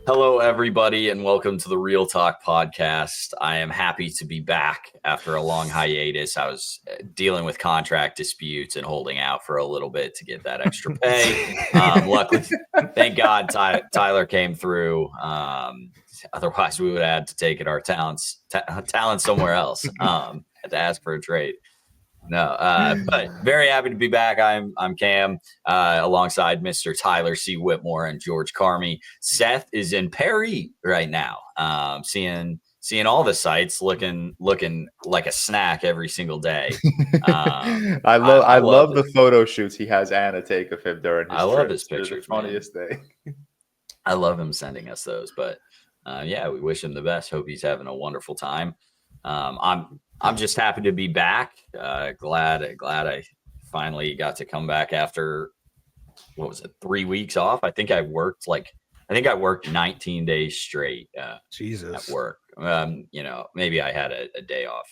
Hello, everybody, and welcome to the ReelTok Podcast. I am happy to be back after a long hiatus. I was dealing with contract disputes and holding out for a little bit to get that extra pay. Luckily, thank God, Tyler came through. Otherwise, we would have had to take our talents somewhere else. Had to ask for a trade. No, but very happy to be back. I'm Cam, alongside Mr. Tyler C. Whitmore and George Carmi. Seth is in Perry right now, seeing all the sights, looking like a snack every single day. I love the photo shoots he has Anna take of him during his I love trips. his pictures. The funniest thing. I love him sending us those, but yeah, we wish him the best. Hope he's having a wonderful time. I'm just happy to be back. Glad I finally got to come back after, 3 weeks off. I think I worked 19 days straight. Jesus. At work. Maybe I had a day off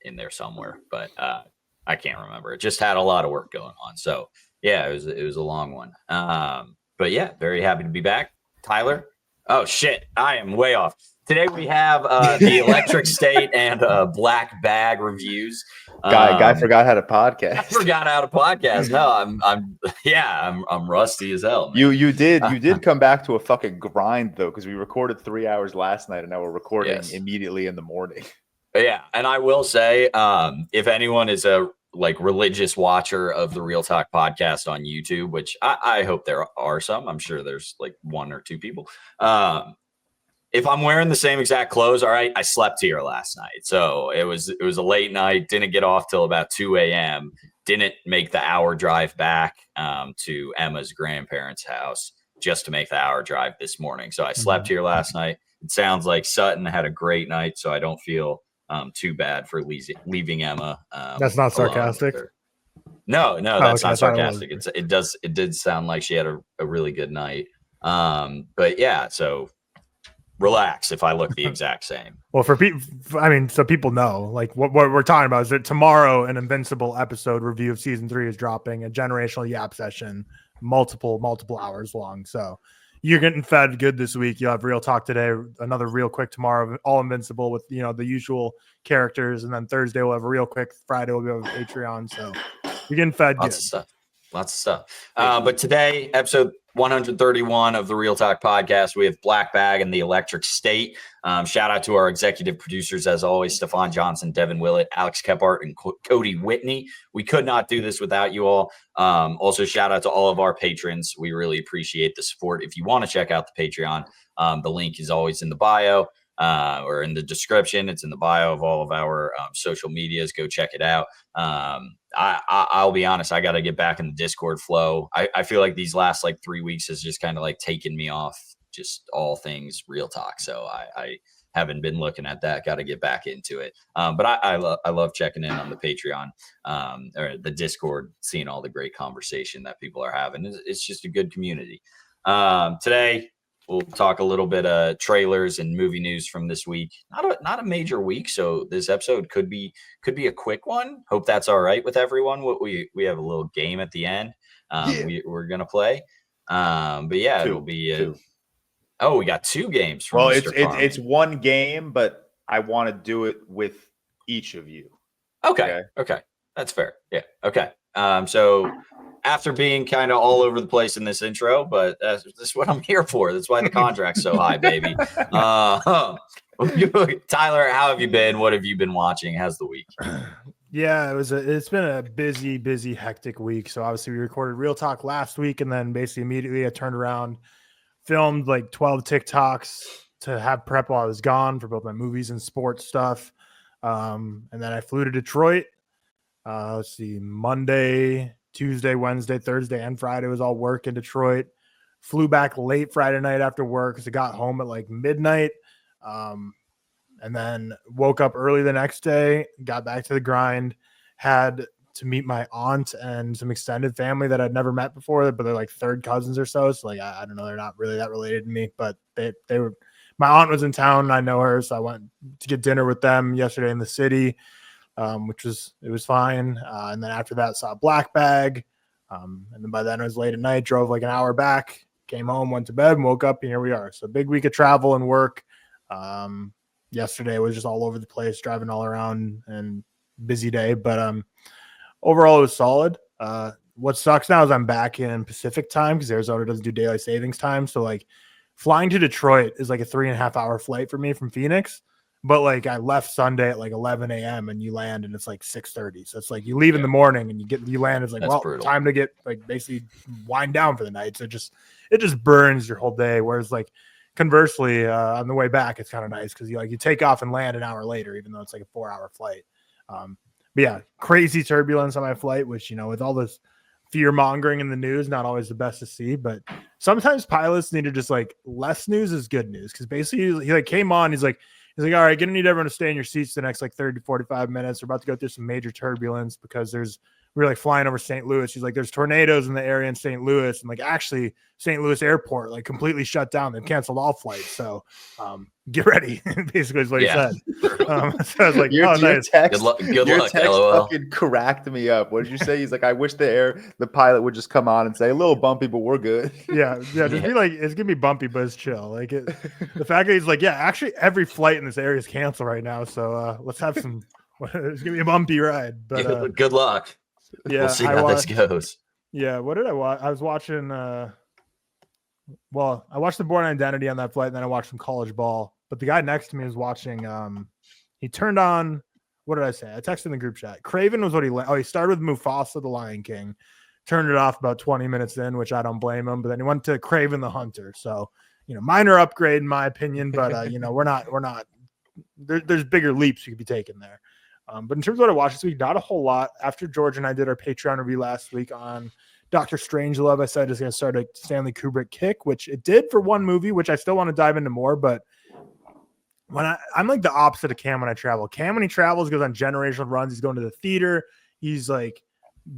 in there somewhere, but I can't remember. It just had a lot of work going on. So yeah, it was a long one. But yeah, very happy to be back. Tyler. Oh shit, I am way off. Today we have the Electric State and Black Bag reviews. Guy forgot how to podcast. I forgot how to podcast. No, I'm rusty as hell. Man. You did come back to a fucking grind though, because we recorded 3 hours last night and now we're recording immediately in the morning. Yeah, and I will say, if anyone is a religious watcher of the ReelTok Podcast on YouTube, which I hope there are some. I'm sure there's one or two people. If I'm wearing the same exact clothes, all right, I slept here last night. So it was a late night, didn't get off till about 2 a.m., didn't make the hour drive back to Emma's grandparents' house just to make the hour drive this morning. So I slept here last night. It sounds like Sutton had a great night, so I don't feel too bad for leaving Emma. That's not sarcastic. No, that's not sarcastic. It did sound like she had a really good night. But yeah, so relax if I look the exact same. Well, for people, so people know, what we're talking about is that tomorrow an Invincible episode review of season 3 is dropping, a generational yap session, multiple hours long. So you're getting fed good this week. You'll have ReelTok today, another Real Quick tomorrow, all Invincible with the usual characters, and then Thursday we'll have a Real Quick. Friday we'll be on Patreon. So you're getting fed Lots of stuff. But today, episode 131 of the ReelTok Podcast, we have Black Bag and the Electric State. Shout out to our executive producers, as always, Stefan Johnson, Devin Willett, Alex Kephart, and Cody Whitney. We could not do this without you all. Also, shout out to all of our patrons. We really appreciate the support. If you want to check out the Patreon, the link is always in the bio or in the description. It's in the bio of all of our social medias. Go check it out. I'll be honest, I got to get back in the Discord flow. I feel like these last 3 weeks has just kind of taken me off just all things ReelTok. So I haven't been looking at that. Got to get back into it. But I love checking in on the Patreon or the Discord, seeing all the great conversation that people are having. It's just a good community. Today, we'll talk a little bit of trailers and movie news from this week. Not a major week, so this episode could be a quick one. Hope that's all right with everyone. We have a little game at the end. We're gonna play. But yeah, it'll be. We got 2 games. From Well, Mr. it's one game, but I want to do it with each of you. Okay, that's fair. Yeah. Okay. So after being kind of all over the place in this intro, but this is what I'm here for. That's why the contract's so high, baby. Tyler, how have you been? What have you been watching? How's the week? Yeah, it's been a busy, hectic week. So obviously we recorded ReelTok last week, and then basically immediately I turned around, filmed 12 TikToks to have prep while I was gone for both my movies and sports stuff. And then I flew to Detroit. Let's see, Monday, Tuesday, Wednesday, Thursday, and Friday was all work in Detroit. Flew back late Friday night after work because I got home at midnight. And then woke up early the next day, got back to the grind, had to meet my aunt and some extended family that I'd never met before, but they're third cousins or so. So I don't know, they're not really that related to me, but they were, my aunt was in town and I know her. So I went to get dinner with them yesterday in the city. It was fine. And then after that saw Black Bag. And then by then it was late at night, drove an hour back came home, went to bed, and woke up, and here we are. So big week of travel and work. Yesterday was just all over the place, driving all around, and busy day. But overall, it was solid. What sucks now is I'm back in Pacific time because Arizona doesn't do daylight savings time. So like flying to Detroit is like a 3.5 hour flight for me from Phoenix. But like I left Sunday at like 11 a.m. and you land and it's like 6:30. So it's like you leave in the morning and you land. It's like, That's brutal. Time to get like basically wind down for the night. So it just burns your whole day. Whereas like conversely, on the way back, it's kind of nice because you take off and land an hour later, even though it's like a 4-hour flight. But yeah, crazy turbulence on my flight, which, with all this fear mongering in the news, not always the best to see, but sometimes pilots need to just like less news is good news. Cause basically he like came on, he's like, all right, gonna need everyone to stay in your seats the next like 30 to 45 minutes. We're about to go through some major turbulence because we're like flying over St. Louis. He's like, there's tornadoes in the area in St. Louis, and like actually St. Louis airport like completely shut down. They've canceled all flights. So get ready, basically is what he said. So I was like, nice. Good luck, text LOL. Fucking cracked me up. What did you say? He's like, I wish the pilot would just come on and say a little bumpy, but we're good. Yeah. Just be like, it's gonna be bumpy, but it's chill. Like the fact that he's like, yeah, actually every flight in this area is canceled right now. So let's have some. It's gonna be a bumpy ride. But good luck. Yeah, we'll see how this goes. Yeah, what did I watch? I was watching. I watched The Bourne Identity on that flight, and then I watched some college ball. But the guy next to me was watching. He turned on. What did I say? I texted in the group chat. Craven was what he started with Mufasa, the Lion King, turned it off about 20 minutes in, which I don't blame him. But then he went to Craven the Hunter. So minor upgrade in my opinion, but we're not. There's bigger leaps you could be taking there. But in terms of what I watched this week, not a whole lot. After George and I did our Patreon review last week on Dr. Strangelove, I said it's going to start a Stanley Kubrick kick, which it did for one movie, which I still want to dive into more. But when I'm like the opposite of Cam when I travel. Cam, when he travels, goes on generational runs. He's going to the theater. He's like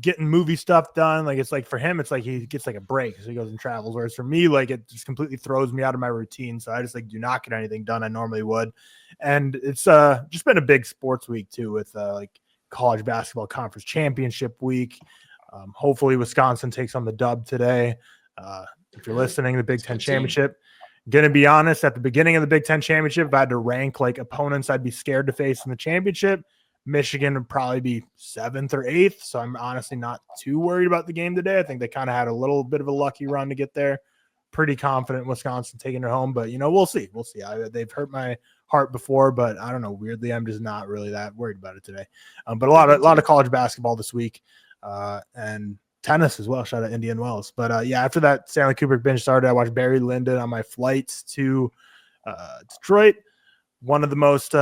getting movie stuff done. Like it's like for him, it's like he gets like a break, so he goes and travels. Whereas for me, like it just completely throws me out of my routine. So I just like do not get anything done I normally would. And it's just been a big sports week too, with like college basketball conference championship week. Hopefully Wisconsin takes on the dub today. If you're listening, the Big Ten championship. Gonna be honest, at the beginning of the Big Ten championship, if I had to rank like opponents I'd be scared to face in the championship, Michigan would probably be 7th or 8th. So I'm honestly not too worried about the game today. I think they kind of had a little bit of a lucky run to get there. Pretty confident Wisconsin taking it home, but we'll see. They've hurt my heart before, but I don't know. Weirdly, I'm just not really that worried about it today. But a lot of college basketball this week, and tennis as well. Shout out Indian Wells. But after that Stanley Kubrick binge started, I watched Barry Lyndon on my flight to Detroit. One of the most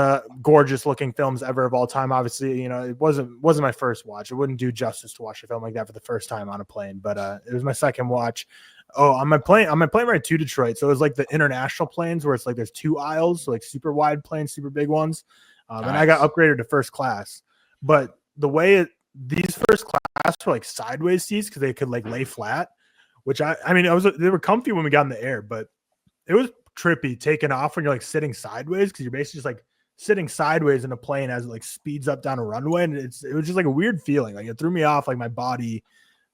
gorgeous looking films ever of all time. Obviously, it wasn't my first watch. It wouldn't do justice to watch a film like that for the first time on a plane, but it was my second watch. Oh, on my plane ride to Detroit. So it was like the international planes where it's like there's 2 aisles, so like super wide planes, super big ones. Nice. And I got upgraded to first class. But the way these first class were like sideways seats because they could like lay flat, which they were comfy when we got in the air, but it was trippy taking off when you're like sitting sideways because you're basically just like sitting sideways in a plane as it like speeds up down a runway, and it was just like a weird feeling. Like it threw me off, like my body,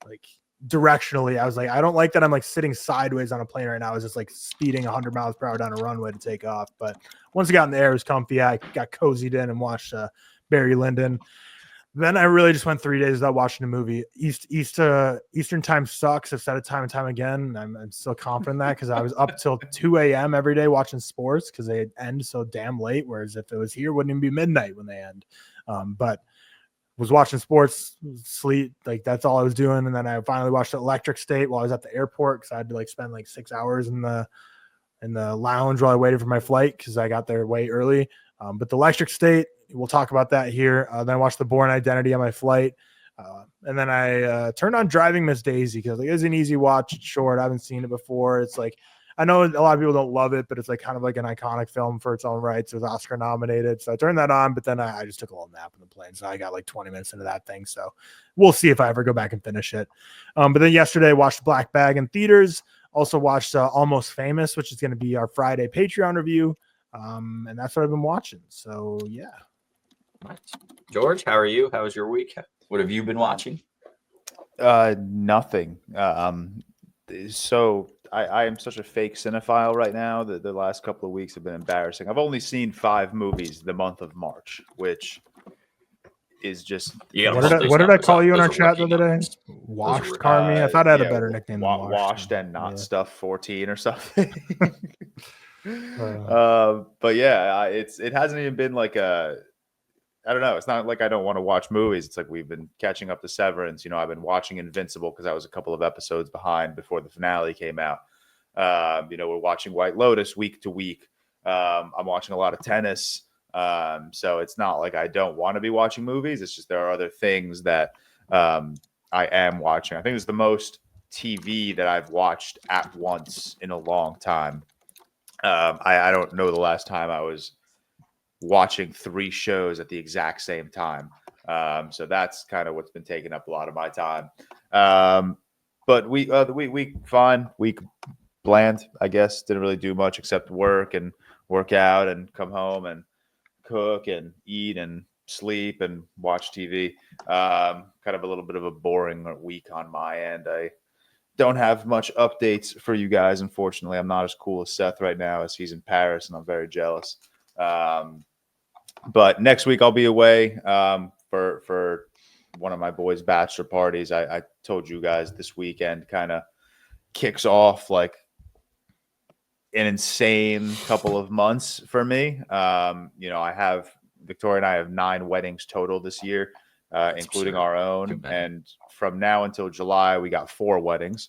like directionally. I was like, I don't like that I'm like sitting sideways on a plane right now. I was just like speeding 100 miles per hour down a runway to take off. But once I got in the air, it was comfy. I got cozied in and watched Barry Lyndon. Then I really just went 3 days without watching a movie. Eastern time sucks. I've said it time and time again. I'm still confident in that because I was up till 2 a.m. every day watching sports because they end so damn late. Whereas if it was here, it wouldn't even be midnight when they end. But was watching sports, sleep, like that's all I was doing. And then I finally watched Electric State while I was at the airport because I had to like spend like 6 hours in the lounge while I waited for my flight because I got there way early. But the Electric State, we'll talk about that here. Then I watched The Bourne Identity on my flight. And then I turned on Driving Miss Daisy because like, it was an easy watch. It's short. I haven't seen it before. It's like, I know a lot of people don't love it, but it's like kind of like an iconic film for its own rights. It was Oscar nominated. So I turned that on, but then I just took a little nap in the plane. So I got like 20 minutes into that thing. So we'll see if I ever go back and finish it. But then yesterday I watched Black Bag in theaters. Also watched Almost Famous, which is going to be our Friday Patreon review. And that's what I've been watching. So yeah. Nice. George, how are you? How was your week? What have you been watching? Nothing. So I am such a fake cinephile right now that the last couple of weeks have been embarrassing. I've only seen 5 movies the month of March, which is just. What did I call you in our chat the other day? Washed Carmi. I thought I had a better nickname than Washed and not stuff 14 or something. But yeah, it hasn't even been like I don't know. It's not like I don't want to watch movies. It's like we've been catching up to Severance. I've been watching Invincible because I was a couple of episodes behind before the finale came out. We're watching White Lotus week to week. I'm watching a lot of tennis. So it's not like I don't want to be watching movies. It's just there are other things that I am watching. I think it's the most TV that I've watched at once in a long time. I don't know the last time I was watching 3 shows at the exact same time. So that's kind of what's been taking up a lot of my time. But the week fine, week bland, I guess. Didn't really do much except work out and come home and cook and eat and sleep and watch TV. Kind of a little bit of a boring week on my end. I don't have much updates for you guys, unfortunately. I'm not as cool as Seth right now as he's in Paris, and I'm very jealous. But next week I'll be away for one of my boys' bachelor parties. I told you guys this weekend kind of kicks off like an insane couple of months for me. I have Victoria and I have 9 weddings total this year, including our own. And from now until July, we got 4 weddings,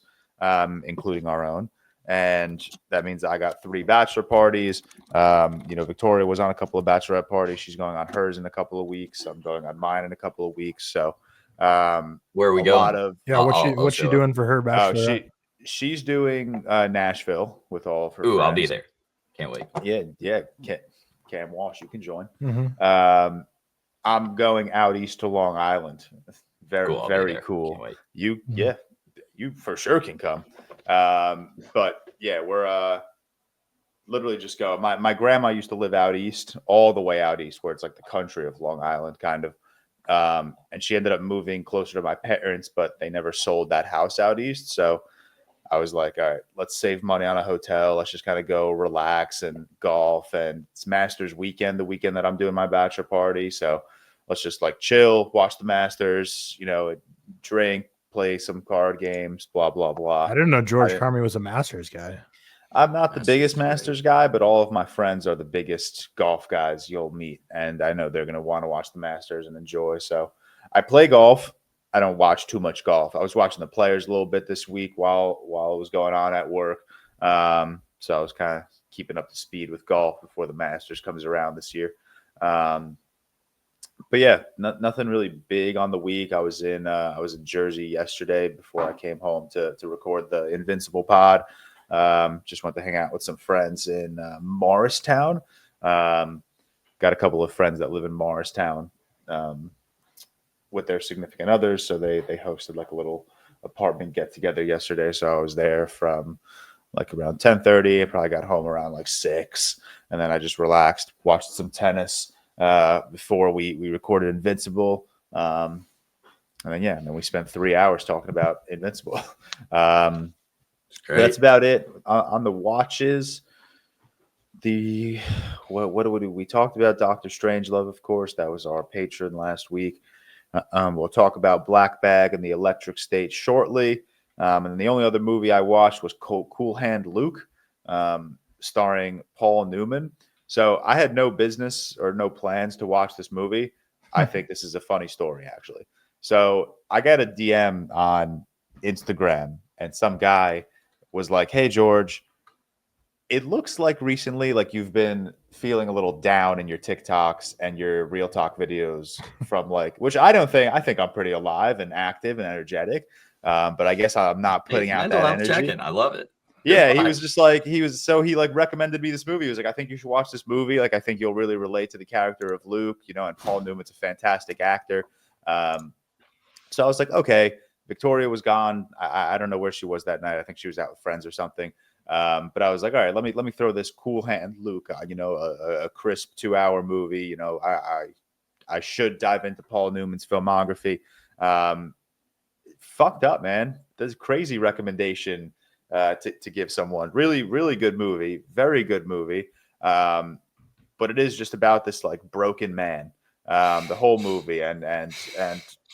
including our own. And that means I got 3 bachelor parties. Victoria was on a couple of bachelorette parties. She's going on hers in a couple of weeks. I'm going on mine in a couple of weeks. So where are we going? What's she doing for her bachelorette? She's doing Nashville with all of her friends. I'll be there. Can't wait. Yeah. Cam Walsh, you can join. Mm-hmm. I'm going out east to Long Island. Very cool. You for sure can come. But yeah, we're literally just go. My grandma used to live out east, all the way out east, where it's like the country of Long Island, kind of. And she ended up moving closer to my parents, but they never sold that house out east. So I was like, all right, let's save money on a hotel. Let's just kind of go relax and golf. And it's Masters weekend, the weekend that I'm doing my bachelor party. So let's just like chill, watch the Masters, drink, play some card games, blah, blah, blah. I didn't know George Carmi was a Masters guy. I'm not the biggest Masters guy, but all of my friends are the biggest golf guys you'll meet. And I know they're going to want to watch the Masters and enjoy. So I play golf. I don't watch too much golf. I was watching the Players a little bit this week while it was going on at work. So I was kind of keeping up to speed with golf before the Masters comes around this year. But yeah, nothing really big on the week. I was in Jersey yesterday before I came home to record the Invincible pod. Just went to hang out with some friends in Morristown. Got a couple of friends that live in Morristown with their significant others, so they hosted like a little apartment get together yesterday. So I was there from like around 10:30. I probably got home around like 6, and then I just relaxed, watched some tennis before we recorded Invincible. And then we spent 3 hours talking about Invincible. That's about it on the watches. What do we do? We talked about Doctor Strangelove, of course. That was our patron last week. We'll talk about Black Bag and the Electric State shortly. And then the only other movie I watched was Cool Hand Luke, starring Paul Newman. So I had no business or no plans to watch this movie. I think this is a funny story, actually. So I got a DM on Instagram, and some guy was like, "Hey, George, it looks like recently, like you've been feeling a little down in your TikToks and your ReelTok videos from which I don't think. I think I'm pretty alive and active and energetic, but I guess I'm not putting out that energy." Checking. I love it. Yeah, he was just like he recommended me this movie. He was like, "I think you should watch this movie. Like, I think you'll really relate to the character of Luke, and Paul Newman's a fantastic actor." So I was like, okay. Victoria was gone. I don't know where she was that night. I think she was out with friends or something. But I was like, all right, let me throw this Cool Hand Luke, a crisp 2-hour movie. I should dive into Paul Newman's filmography. Fucked up, man. That's a crazy recommendation to give someone. Really, really good movie. Very good movie. But it is just about this like broken man. The whole movie and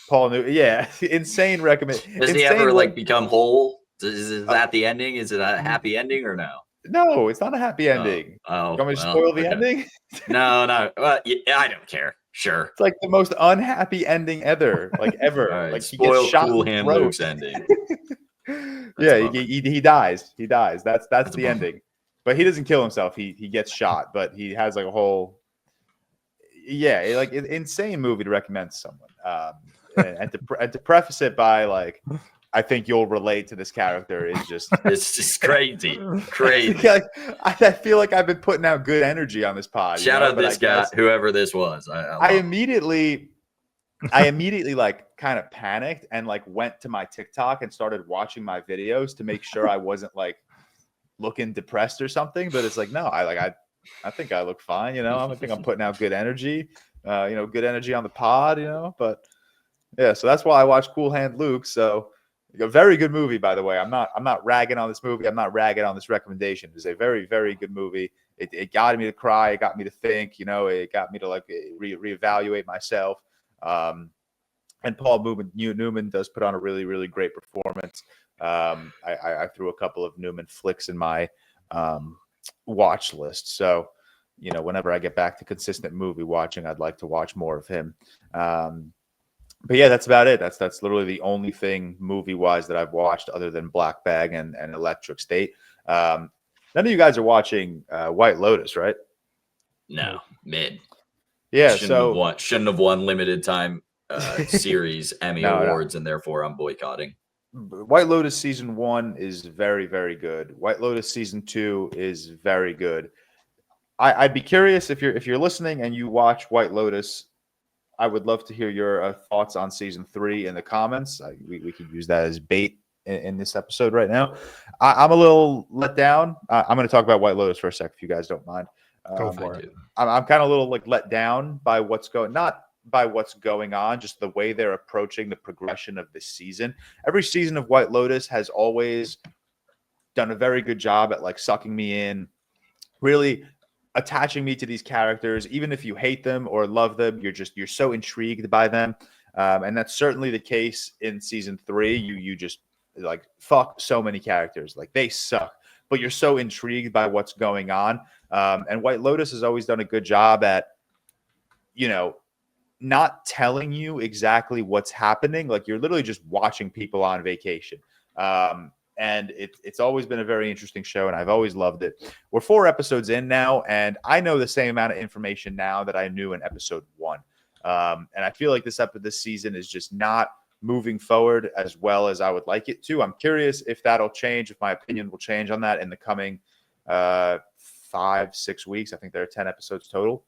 Paul insane recommend. Does he ever like become whole? Is that the ending? Is it a happy ending or no? No, it's not a happy ending. Oh, you want me to spoil the ending? No. Yeah, I don't care. Sure. It's like the most unhappy ending ever. Like ever. Right, like spoil he gets shot Cool in the Hand throat. Luke's ending. Yeah, he dies. He dies. That's the bummer. ending. But he doesn't kill himself. He gets shot, but he has like a whole insane movie to recommend to someone. And to preface it by like, I think you'll relate to this character is just it's just crazy. I feel like I've been putting out good energy on this pod. Shout out this guy, whoever this was. I immediately like kind of panicked and like went to my TikTok and started watching my videos to make sure I wasn't like looking depressed or something. But it's like, no, I think I look fine. I think I'm putting out good energy, good energy on the pod, but yeah, so that's why I watched Cool Hand Luke. So a very good movie, by the way. I'm not ragging on this movie. I'm not ragging on this recommendation. It's a very, very good movie. It got me to cry. It got me to think, it got me to like reevaluate myself. And Paul Newman does put on a really, really great performance. I threw a couple of Newman flicks in my watch list. So, whenever I get back to consistent movie watching, I'd like to watch more of him. But yeah, that's about it. That's literally the only thing movie-wise that I've watched other than Black Bag and Electric State. None of you guys are watching White Lotus, right? No, mid. Yeah, shouldn't have won limited time series Emmy awards, and therefore I'm boycotting. White Lotus season 1 is very, very good. White Lotus season 2 is very good. I'd be curious if you're listening and you watch White Lotus. I would love to hear your thoughts on season 3 in the comments. We could use that as bait in this episode right now. I'm a little let down. I'm going to talk about White Lotus for a sec, if you guys don't mind. Go for it. I'm kind of a little like let down by not by what's going on, just the way they're approaching the progression of this season. Every season of White Lotus has always done a very good job at like sucking me in, really attaching me to these characters. Even if you hate them or love them, you're so intrigued by them. And that's certainly the case in season 3. You just like fuck so many characters. Like they suck, but you're so intrigued by what's going on. And White Lotus has always done a good job at, not telling you exactly what's happening. Like you're literally just watching people on vacation. And it's always been a very interesting show, and I've always loved it. We're 4 episodes in now, and I know the same amount of information now that I knew in episode 1. And I feel like this season is just not moving forward as well as I would like it to. I'm curious if that'll change, if my opinion will change on that in the coming 5-6 weeks. I think there are 10 episodes total.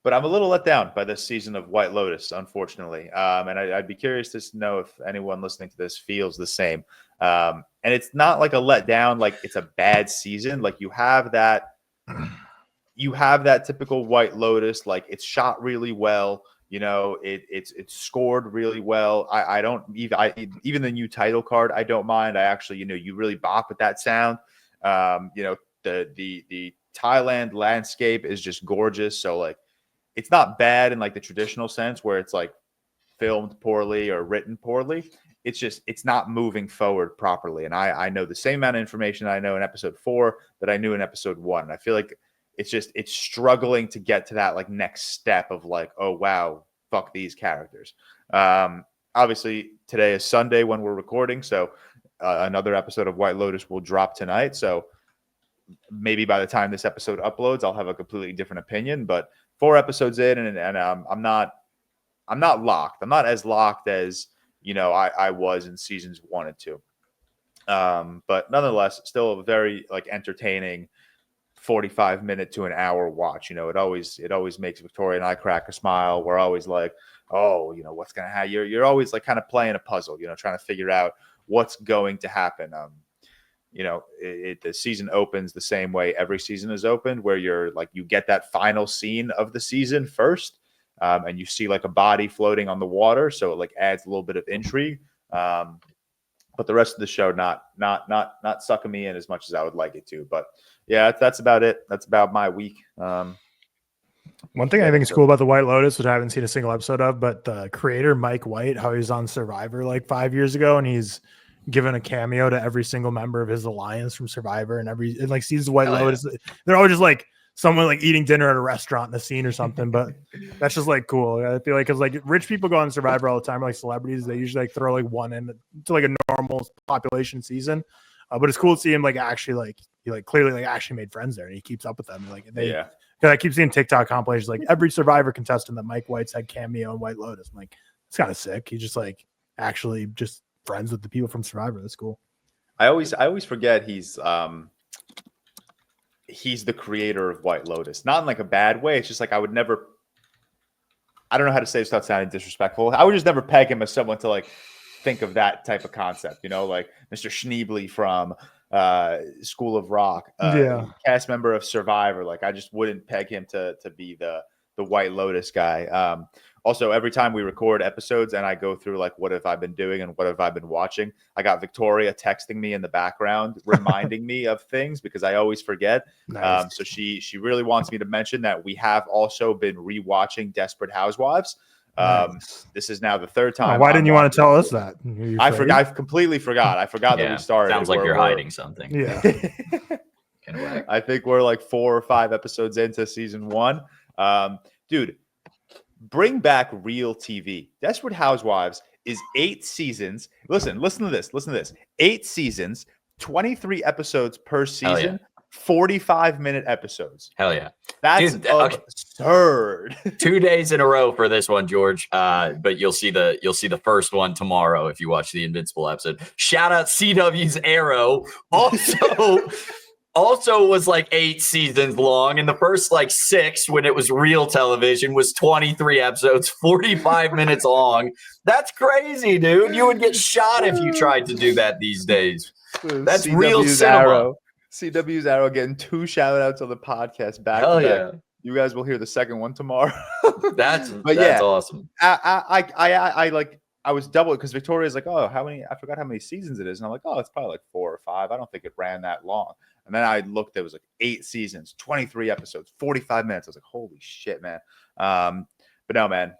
But I'm a little let down by this season of White Lotus, unfortunately. And I'd be curious to know if anyone listening to this feels the same. And it's not like a letdown, like it's a bad season. Like you have that typical White Lotus, like it's shot really well. It's scored really well. I don't even the new title card, I don't mind. I actually, you really bop with that sound. The Thailand landscape is just gorgeous. So like, it's not bad in like the traditional sense where it's like filmed poorly or written poorly. It's not moving forward properly. And I know the same amount of information I know in episode 4 that I knew in episode 1. And I feel like it's struggling to get to that like next step of like, oh wow, fuck these characters. Obviously today is Sunday when we're recording. So another episode of White Lotus will drop tonight. So maybe by the time this episode uploads, I'll have a completely different opinion, but 4 episodes in, and I'm not locked. I'm not as locked as I was in seasons 1 and 2. But nonetheless, still a very like entertaining 45-minute to an hour watch. It always makes Victoria and I crack a smile. We're always like, oh, what's gonna happen? You're always like kind of playing a puzzle, trying to figure out what's going to happen. The season opens the same way every season is opened, where you get that final scene of the season first, and you see like a body floating on the water, so it like adds a little bit of intrigue. but the rest of the show not sucking me in as much as I would like it to. But yeah, that's about it. That's about my week. One thing I think is cool about the White Lotus, which I haven't seen a single episode of, but the creator Mike White, how he was on Survivor like 5 years ago, and he's given a cameo to every single member of his alliance from Survivor, and like sees the White Lotus. Yeah. They're always just like someone like eating dinner at a restaurant in a scene or something, but that's just like cool. I feel like because like rich people go on Survivor all the time, or like celebrities, they usually like throw like one in to like a normal population season. But it's cool to see him like actually like he like clearly like actually made friends there, and he keeps up with them. Like they, yeah. Because I keep seeing TikTok compilations like every Survivor contestant that Mike White's had cameo in White Lotus. I'm like, it's kind of sick. He's just like actually just friends with the people from Survivor. That's cool. I always forget he's the creator of White Lotus. Not in like a bad way. It's just like I don't know how to say this without sounding disrespectful. I would just never peg him as someone to like think of that type of concept, you know, like Mr. Schneebly from School of Rock, cast member of Survivor. Like I just wouldn't peg him to be the White Lotus guy. Also, every time we record episodes and I go through like what have I been doing and what have I been watching, I got Victoria texting me in the background reminding me of things because I always forget. Nice. So she really wants me to mention that we have also been rewatching Desperate Housewives. Nice. This is now the third time. Why didn't you want to tell us that? I completely forgot. I forgot that we started. Sounds like you're hiding something. Yeah. I think we're like 4 or 5 episodes into season 1. Dude, bring back real TV. Desperate Housewives is 8 seasons. Listen to this. 8 seasons, 23 episodes per season. 45-minute episodes. Hell yeah. That's absurd. 2 days in a row for this one, George. But you'll see the first one tomorrow if you watch the Invincible episode. Shout out CW's Arrow. Also was like 8 seasons long, and the first like 6 when it was real television was 23 episodes, 45 minutes long. That's crazy, dude. You would get shot if you tried to do that these days. That's CW's real cinema. Arrow. CW's Arrow getting 2 shout outs on the podcast back to back. Yeah. You guys will hear the second one tomorrow. That's awesome. I was double because Victoria's like, oh, how many? I forgot how many seasons it is, and I'm like, oh, it's probably like 4 or 5. I don't think it ran that long. And then I looked, it was like 8 seasons, 23 episodes, 45 minutes. I was like, holy shit, man. But no, man,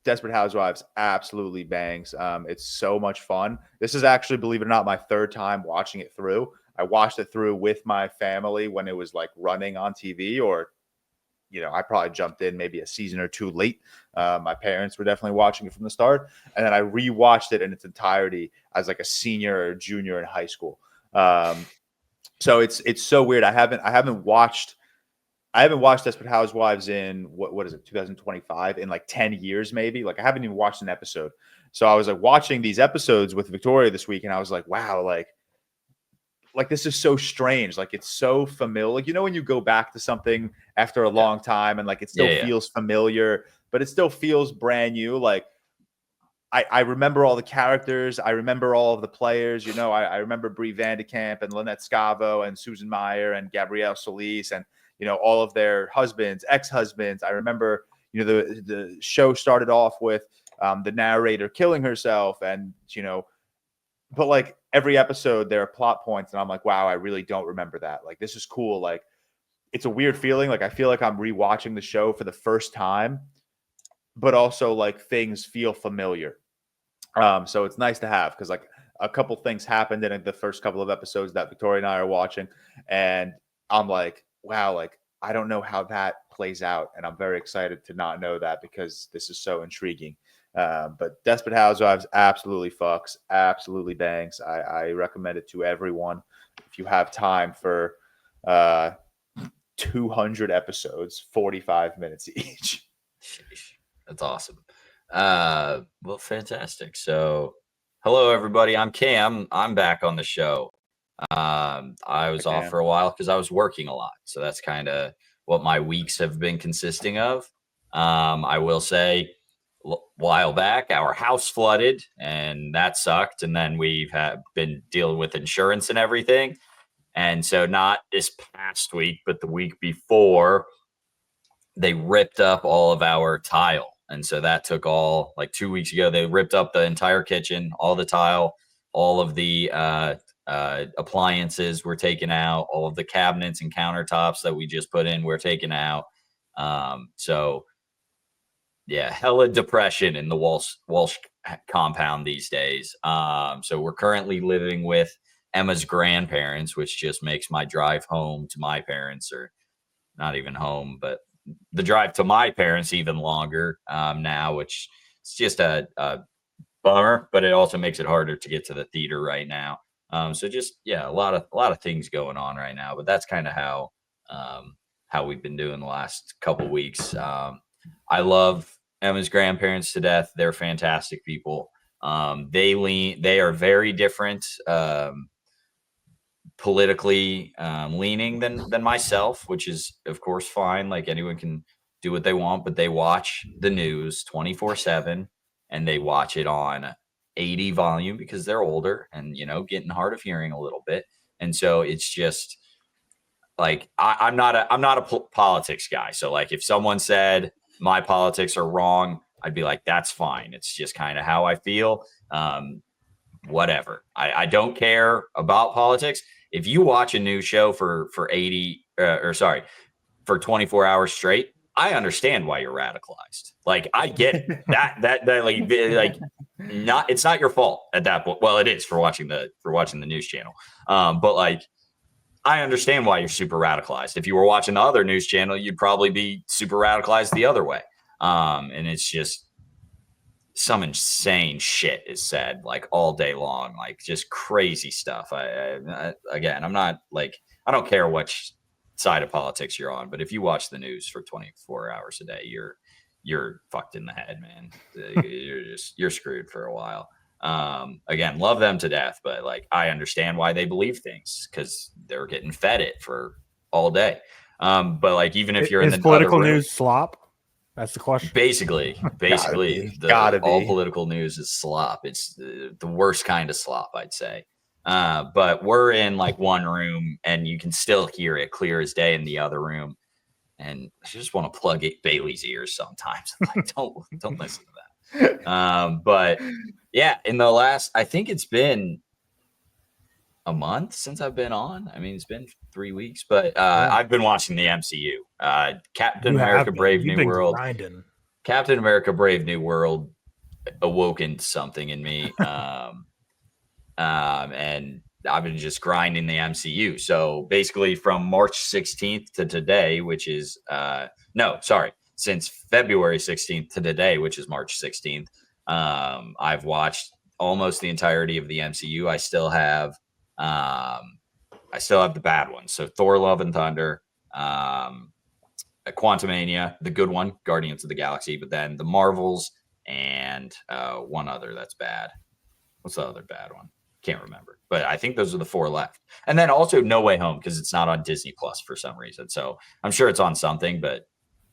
Desperate Housewives absolutely bangs. It's so much fun. This is actually, believe it or not, my 3rd time watching it through. I watched it through with my family when it was like running on TV, or, you know, I probably jumped in maybe a season or 2 late. My parents were definitely watching it from the start. And then I rewatched it in its entirety as like a senior or junior in high school. So it's so weird. I haven't watched Desperate Housewives in what is it, 2025, in like 10 years maybe. Like I haven't even watched an episode. So I was like watching these episodes with Victoria this week, and I was like, wow, like this is so strange. Like it's so familiar. Like, you know, when you go back to something after a long time and like it still feels familiar, but it still feels brand new. Like I remember all the characters. I remember all of the players. You know, I remember Brie Vandekamp and Lynette Scavo and Susan Meyer and Gabrielle Solis and, you know, all of their husbands, ex-husbands. I remember, you know, the show started off with the narrator killing herself, and, you know, but like every episode there are plot points, and I'm like, wow, I really don't remember that. Like, this is cool. Like, it's a weird feeling. Like, I feel like I'm rewatching the show for the first time, but also like things feel familiar. So it's nice to have, because like a couple things happened in the first couple of episodes that Victoria and I are watching, and I'm like, wow, like I don't know how that plays out, and I'm very excited to not know that, because this is so intriguing. But Desperate Housewives absolutely fucks, absolutely bangs. I recommend it to everyone if you have time for 200 episodes, 45 minutes each. That's awesome. Well, fantastic. So hello everybody, I'm Cam. I'm back on the show. I was off for a while because I was working a lot, so that's kind of what my weeks have been consisting of. I will say, a while back our house flooded, and that sucked, and then we've been dealing with insurance and everything, and so not this past week but the week before, they ripped up all of our tile. And so that took all, like 2 weeks ago, they ripped up the entire kitchen, all the tile, all of the appliances were taken out, all of the cabinets and countertops that we just put in were taken out. So yeah, hella depression in the Walsh compound these days. So we're currently living with Emma's grandparents, which just makes my drive home to my parents, or not even home, but the drive to my parents even longer now, which is just a bummer, but it also makes it harder to get to the theater right now. So just, yeah, a lot of things going on right now, but that's kind of how we've been doing the last couple weeks. I love Emma's grandparents to death. They're fantastic people. They are very different, politically leaning than myself, which is of course fine. Like, anyone can do what they want, but they watch the news 24/7, and they watch it on 80 volume because they're older and, getting hard of hearing a little bit. And so it's just like, I'm not a politics guy. So like, if someone said my politics are wrong, I'd be like, that's fine. It's just kind of how I feel. Whatever. I don't care about politics. If you watch a news show for 24 hours straight, I understand why you're radicalized. Like, I get that like not, it's not your fault at that point. Well, it is for watching the news channel. But like, I understand why you're super radicalized. If you were watching the other news channel, you'd probably be super radicalized the other way. And it's just some insane shit is said like all day long, like just crazy stuff. Again, I'm not like, I don't care which side of politics you're on, but if you watch the news for 24 hours a day, you're fucked in the head, man. you're screwed for a while. Again, love them to death, but like, I understand why they believe things, because they're getting fed it for all day. But like, even if you're in the political news slop, that's the question. Basically, all political news is slop. It's the worst kind of slop, I'd say. But we're in like one room, and you can still hear it clear as day in the other room. And I just want to plug Bailey's ears sometimes. Like, don't listen to that. But yeah, I think it's been a month since I've been on. I mean, it's been 3 weeks, but I've been watching the MCU. Captain America: Brave New World. Captain America: Brave New World awoken something in me. And I've been just grinding the MCU. So basically from March 16th to today, which is since February 16th to today, which is March 16th, I've watched almost the entirety of the MCU. I still have the bad ones. So Thor: Love and Thunder, Quantumania, the good one, Guardians of the Galaxy, but then the Marvels and one other that's bad. What's the other bad one? Can't remember, but I think those are the 4 left. And then also No Way Home, because it's not on Disney Plus for some reason. So I'm sure it's on something, but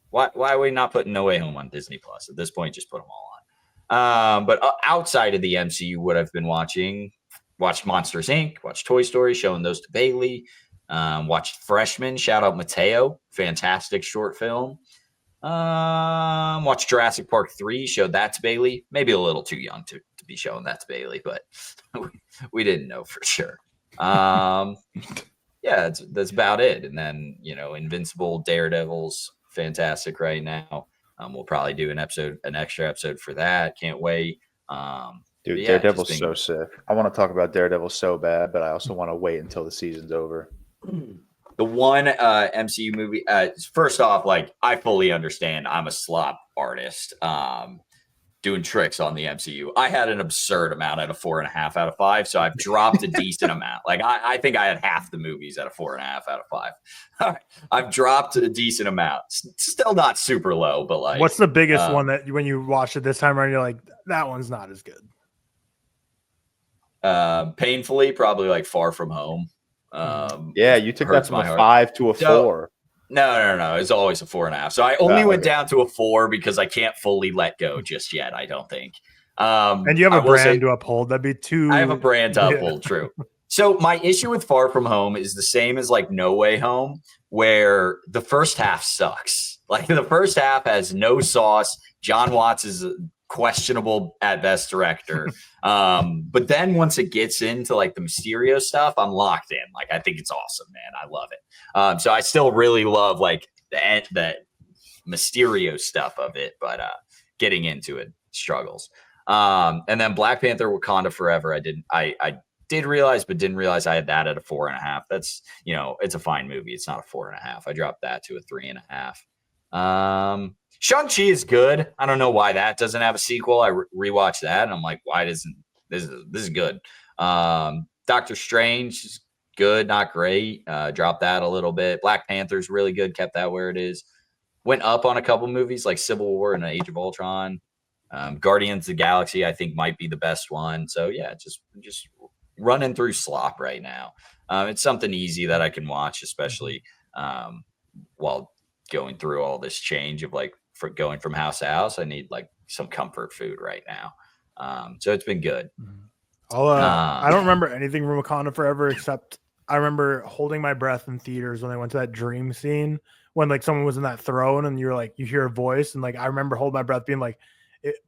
why are we not putting No Way Home on Disney Plus at this point? Just put them all on. But outside of the MCU, what I've been watching, watched Monsters Inc., watched Toy Story, showing those to Bailey, watched Freshman, shout out Mateo, fantastic short film. Watched Jurassic Park 3, showed that to Bailey. Maybe a little too young to be showing that to Bailey, but we didn't know for sure. Yeah, that's about it. And then, Invincible, Daredevil's fantastic right now. We'll probably do an extra episode for that. Can't wait. Dude, yeah, Daredevil's so sick. I want to talk about Daredevil so bad, but I also want to wait until the season's over. The one MCU movie, first off, like, I fully understand I'm a slop artist doing tricks on the MCU. I had an absurd amount at a 4.5 out of 5, so I've dropped a decent amount. Like, I think I had half the movies at a 4.5 out of 5. All right, I've dropped a decent amount. Still not super low, but like, what's the biggest one that when you watched it this time around, you're like, that one's not as good? Painfully, probably like Far From Home. Yeah, you took that from a 5 to a 4. No. It's always a 4.5. So I only went down to a 4 because I can't fully let go just yet, I don't think. And you have a brand to uphold. That'd be too. I have a brand to uphold, true. So my issue with Far From Home is the same as like No Way Home, where the first half sucks. Like, the first half has no sauce. John Watts is questionable at best director. But then once it gets into like the Mysterio stuff, I'm locked in. Like, I think it's awesome, man. I love it. So I still really love like the Mysterio stuff of it, but getting into it struggles. And then Black Panther Wakanda Forever, I did realize, but didn't realize I had that at a 4.5. That's, it's a fine movie. It's not a 4.5. I dropped that to a 3.5. Shang-Chi is good. I don't know why that doesn't have a sequel. I rewatched that and I'm like, why doesn't this is good. Doctor Strange is good, not great. Dropped that a little bit. Black Panther's really good, kept that where it is. Went up on a couple movies like Civil War and Age of Ultron. Guardians of the Galaxy, I think, might be the best one. So yeah, just running through slop right now. It's something easy that I can watch, especially while going through all this change of like for going from house to house. I need like some comfort food right now. So it's been good. I don't remember anything from Wakanda Forever except I remember holding my breath in theaters when I went to that dream scene when like someone was in that throne and you're like, you hear a voice and like, I remember holding my breath being like,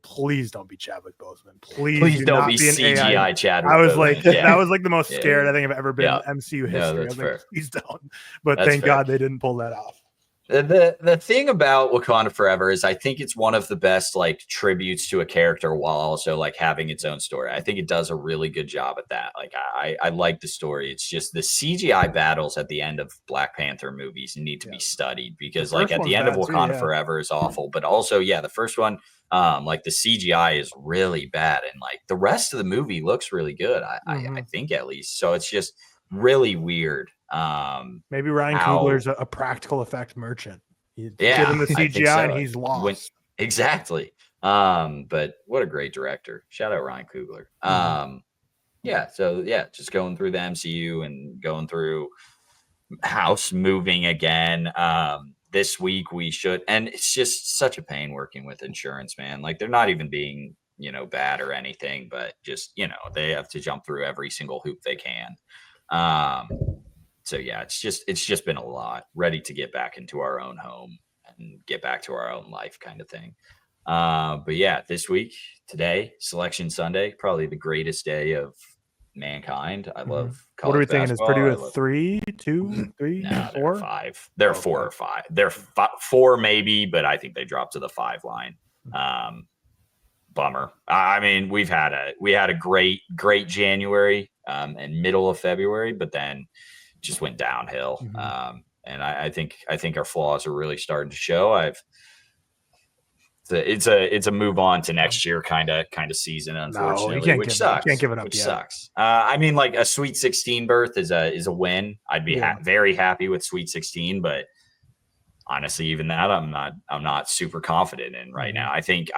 please don't be Chadwick Boseman. Please don't be an CGI AI. Chadwick. I was Boseman. like, that was like the most scared I think I've ever been in MCU history. No, I was fair. like, please don't. But That's thank fair. God they didn't pull that off. The thing about Wakanda Forever is I think it's one of the best like tributes to a character while also like having its own story. I think it does a really good job at that. Like I like the story. It's just the CGI battles at the end of Black Panther movies need to be studied because like at the end of Wakanda Forever is awful, but also the first one like the CGI is really bad and like the rest of the movie looks really good. I think at least. So it's just really weird. Maybe Ryan Coogler's a practical effect merchant. Get him the CGI and he's lost. Exactly. But what a great director. Shout out Ryan Coogler. Just going through the MCU and going through house moving again. This week we should, and it's just such a pain working with insurance, man. Like they're not even being, bad or anything, but just, they have to jump through every single hoop they can. So yeah, it's just been a lot. Ready to get back into our own home and get back to our own life kind of thing. But yeah, this week, today, Selection Sunday, probably the greatest day of mankind. I love college What are we thinking? Is basketball. Purdue a 3, 2, 3, No, 4? they're 5. They're 4 or 5. They're 4 maybe, but I think they dropped to the 5 line. Bummer. I mean, we had a great January and middle of February, but then just went downhill. And I think our flaws are really starting to show. It's a move on to next year kind of season, unfortunately, which sucks. Can't give it up which yet. Sucks. I mean, like a Sweet 16 berth is a win. I'd be very happy with Sweet 16, but honestly, even that I'm not super confident in right now. I think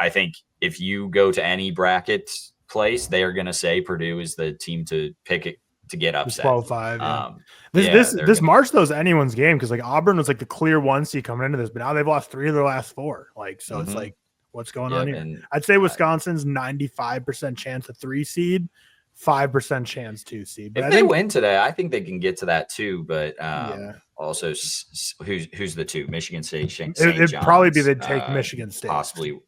if you go to any bracket place, they are going to say Purdue is the team to pick it to get upset. 12-5. This March though is anyone's game because like Auburn was like the clear 1 seed coming into this, but now they've lost 3 of their last 4. Like so, it's like what's going on here? I'd say Wisconsin's 95% chance a 3 seed, 5% chance 2 seed. But if they win today, I think they can get to that too. But also, who's the 2? Michigan State. It'd probably be they'd take Michigan State. Possibly.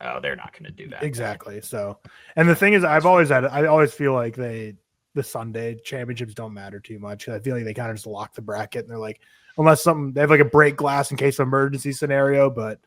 Oh, they're not going to do that. Exactly. So, and the thing is, I always feel like the Sunday championships don't matter too much. I feel like they kind of just lock the bracket and they're like, unless they have like a break glass in case of emergency scenario, but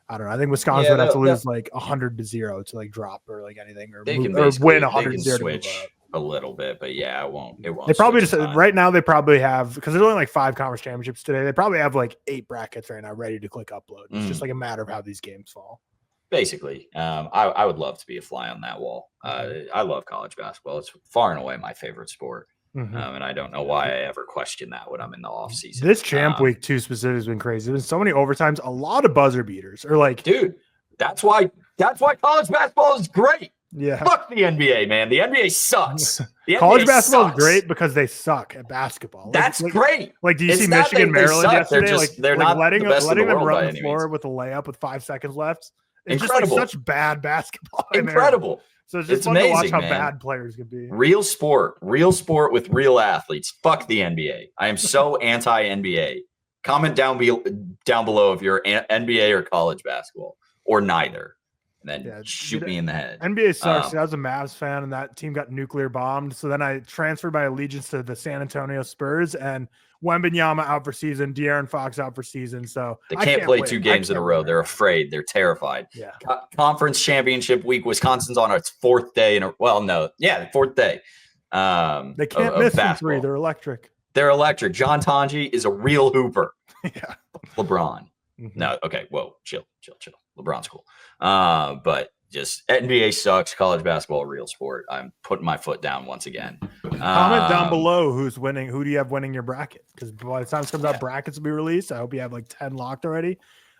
I don't know. I think Wisconsin would have to lose like 100-0 to like drop or like anything or win 100-0 switch a little bit, but it won't. They probably just right now they probably have, because there's only like 5 conference championships today. They probably have like 8 brackets right now ready to click upload. It's just like a matter of how these games fall. Basically, I would love to be a fly on that wall. I love college basketball. It's far and away my favorite sport. And I don't know why I ever question that when I'm in the off season. This champ week 2 specifically has been crazy. There's so many overtimes, a lot of buzzer beaters. Or like, dude, that's why college basketball is great. Yeah. Fuck the NBA, man. The NBA sucks. College basketball is great because they suck at basketball. That's great. Like, do you see Michigan, Maryland yesterday? They're not letting them run the floor with a layup with 5 seconds left. It's incredible. Just like such bad basketball. Incredible. So it's just fun to watch how bad players can be. Real sport with real athletes. Fuck the NBA. I am so anti-NBA. Comment down below if you're NBA or college basketball or neither. and then shoot me in the head. NBA sucks. I was a Mavs fan, and that team got nuclear bombed. So then I transferred my allegiance to the San Antonio Spurs, and Wembanyama out for season, De'Aaron Fox out for season. So they can't play 2 games in a row. They're afraid. They're terrified. Yeah. Conference championship week. Wisconsin's on its 4th day. The 4th day. They can't miss from 3. They're electric. They're electric. John Tonji is a real hooper. Yeah. LeBron. Mm-hmm. No, okay. Whoa, chill. LeBron's cool. But just NBA sucks. College basketball, a real sport. I'm putting my foot down once again. Comment down below who's winning. Who do you have winning your bracket? Because by the time it comes out, brackets will be released. I hope you have like 10 locked already.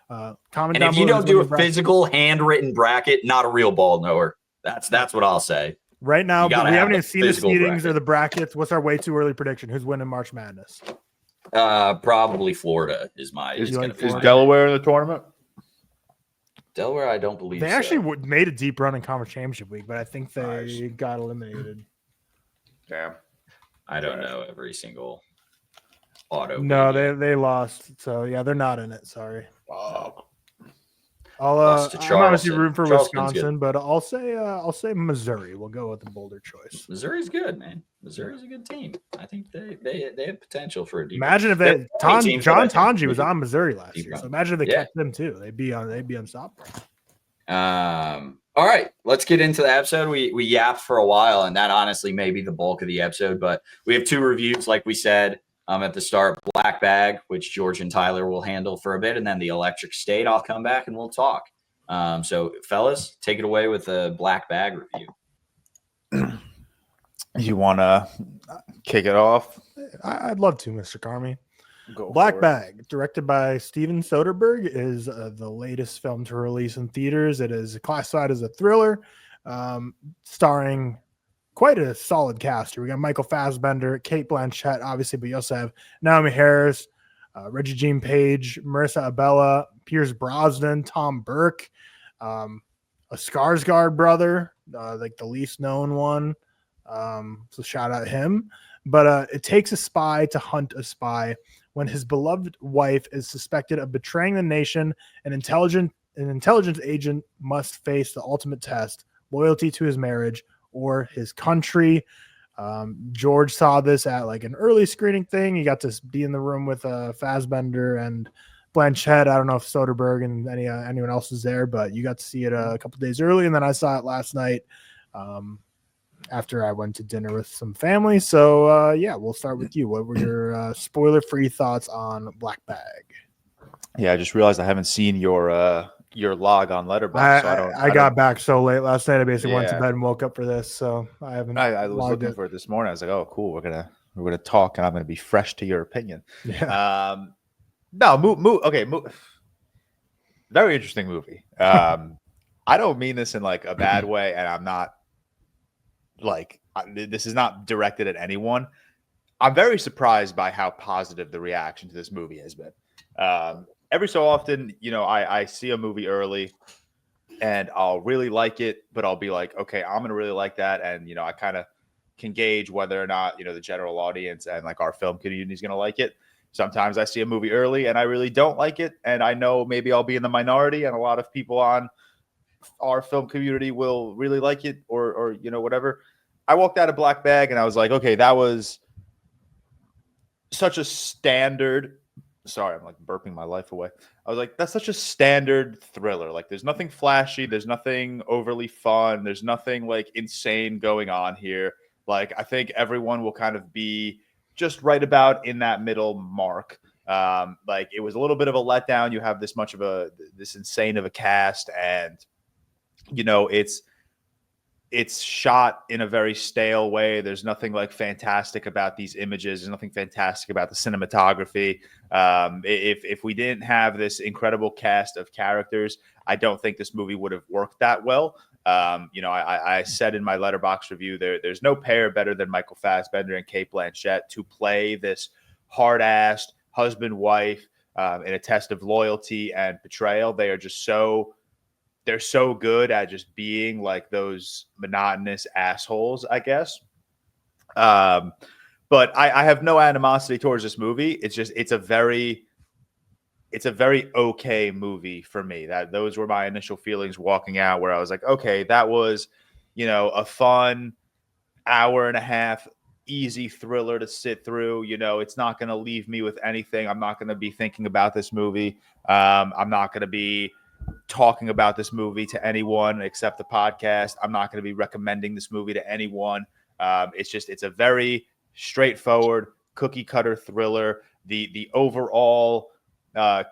Comment down if you don't do a physical handwritten bracket, not a real ball knower. That's what I'll say. Right now, but we haven't even seen the seedings or the brackets. What's our way too early prediction? Who's winning March Madness? Probably Florida is my. Is Delaware in the tournament? Delaware, I don't believe they actually made a deep run in conference championship week, but I think they got eliminated. Damn. I don't know every single auto. No, they lost. So yeah, they're not in it. Sorry. Wow. I'm obviously rooting for Wisconsin, but I'll say Missouri. We'll go with the bolder choice. Missouri's good, man. Missouri's a good team. I think they have potential for a deep. Imagine if John Tonji was on Missouri last year. So imagine if they kept them too. They'd be unstoppable. All right, let's get into the episode. We yapped for a while, and that honestly may be the bulk of the episode. But we have 2 reviews, like we said. At the start, Black Bag, which George and Tyler will handle for a bit, and then the Electric State. I'll come back and we'll talk. So, fellas, take it away with a Black Bag review. You want to kick it off? I'd love to, Mr. Carmi. Black Bag, directed by Steven Soderbergh, is the latest film to release in theaters. It is classified as a thriller, starring quite a solid cast here. We got Michael Fassbender, Cate Blanchett, obviously, but you also have Naomi Harris, Reggie Jean Page, Marissa Abella, Pierce Brosnan, Tom Burke, a Skarsgård brother, like the least known one. So shout out him. But it takes a spy to hunt a spy. When his beloved wife is suspected of betraying the nation, an intelligence agent must face the ultimate test: loyalty to his marriage or his country. George saw this at like an early screening thing. He got to be in the room with Fassbender and Blanchett. I don't know if Soderbergh and anyone else is there, but you got to see it a couple days early, and then I saw it last night after I went to dinner with some family. So we'll start with you. What were your spoiler-free thoughts on Black Bag? Yeah, I just realized I haven't seen your log on Letterboxd. I got back so late last night. I basically went to bed and woke up for this, so I haven't. I was looking for it this morning. I was like, "Oh, cool. We're gonna talk, and I'm gonna be fresh to your opinion." Yeah. Okay. Very interesting movie. I don't mean this in like a bad way, and I'm not like this is not directed at anyone. I'm very surprised by how positive the reaction to this movie has been. Every so often, I see a movie early and I'll really like it, but I'll be like, okay, I'm going to really like that. And, I kind of can gauge whether or not, the general audience and like our film community is going to like it. Sometimes I see a movie early and I really don't like it. And I know maybe I'll be in the minority and a lot of people on our film community will really like it or whatever. I walked out of Black Bag and I was like, okay, that was such a standard. Sorry, I'm like burping my life away. I was like, that's such a standard thriller. Like, there's nothing flashy. There's nothing overly fun. There's nothing like insane going on here. Like, I think everyone will kind of be just right about in that middle mark. Like, it was a little bit of a letdown. You have this insane of a cast, and it's shot in a very stale way. There's nothing like fantastic about these images. There's nothing fantastic about the cinematography. If we didn't have this incredible cast of characters, I don't think this movie would have worked that well. I said in my Letterboxd review, there's no pair better than Michael Fassbender and Cate Blanchett to play this hard-assed husband-wife in a test of loyalty and betrayal. They're so good at just being like those monotonous assholes, I guess. But I have no animosity towards this movie. It's a very it's a very okay movie for me. Those were my initial feelings walking out, where I was like, okay, that was, a fun hour and a half, easy thriller to sit through. It's not going to leave me with anything. I'm not going to be thinking about this movie. I'm not going to be talking about this movie to anyone except the podcast. I'm not going to be recommending this movie to anyone. It's a very straightforward cookie cutter thriller. The overall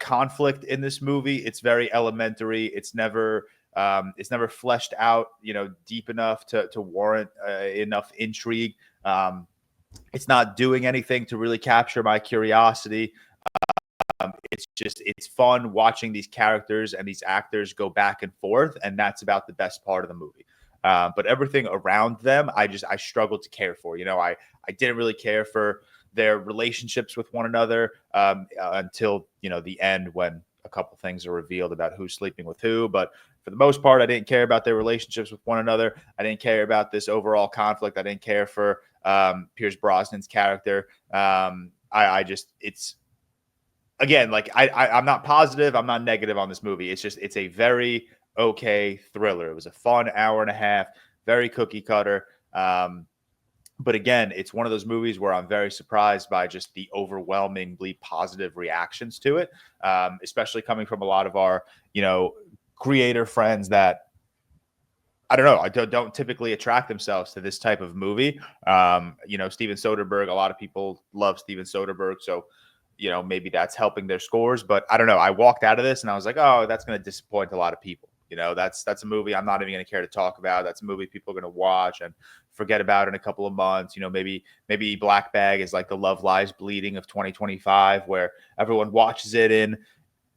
conflict in this movie, it's very elementary. It's never fleshed out, deep enough to warrant enough intrigue. It's not doing anything to really capture my curiosity. It's fun watching these characters and these actors go back and forth, and that's about the best part of the movie. But everything around them, I struggled to care for. I didn't really care for their relationships with one another until the end, when a couple things are revealed about who's sleeping with who. But for the most part, I didn't care about their relationships with one another. I didn't care about this overall conflict. I didn't care for Pierce Brosnan's character. It's again, like I'm not positive, I'm not negative on this movie. It's a very okay thriller. It was a fun hour and a half, very cookie cutter. But again, it's one of those movies where I'm very surprised by just the overwhelmingly positive reactions to it, especially coming from a lot of our, creator friends that, I don't know, don't typically attract themselves to this type of movie. Steven Soderbergh, a lot of people love Steven Soderbergh. So, maybe that's helping their scores. But I don't know. I walked out of this and I was like, oh, that's going to disappoint a lot of people. That's a movie I'm not even going to care to talk about. That's a movie people are going to watch and forget about in a couple of months. Maybe Black Bag is like the Love Lies Bleeding of 2025, where everyone watches it in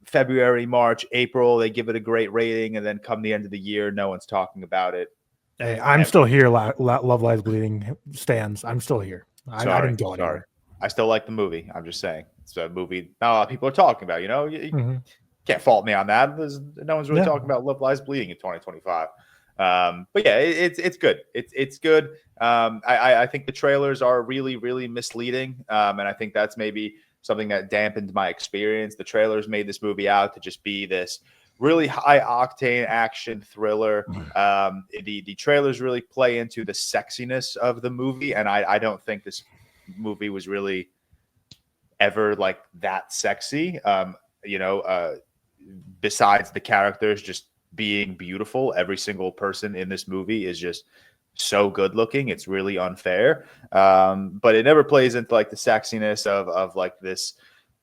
February, March, April. They give it a great rating, and then come the end of the year, no one's talking about it. Hey, I'm still here. Love Lies Bleeding stands. I'm still here. I didn't go anywhere. I still like the movie. I'm just saying it's a movie not a lot of people are talking about. You can't fault me on that. No one's really talking about Love Lies Bleeding in 2025. But yeah, it's good. It's good. I think the trailers are really, really misleading. And I think that's maybe something that dampened my experience. The trailers made this movie out to just be this really high octane action thriller. The trailers really play into the sexiness of the movie. And I don't think this movie was really ever like that sexy. Besides the characters just being beautiful, every single person in this movie is just so good looking. It's really unfair. But it never plays into like the sexiness of like this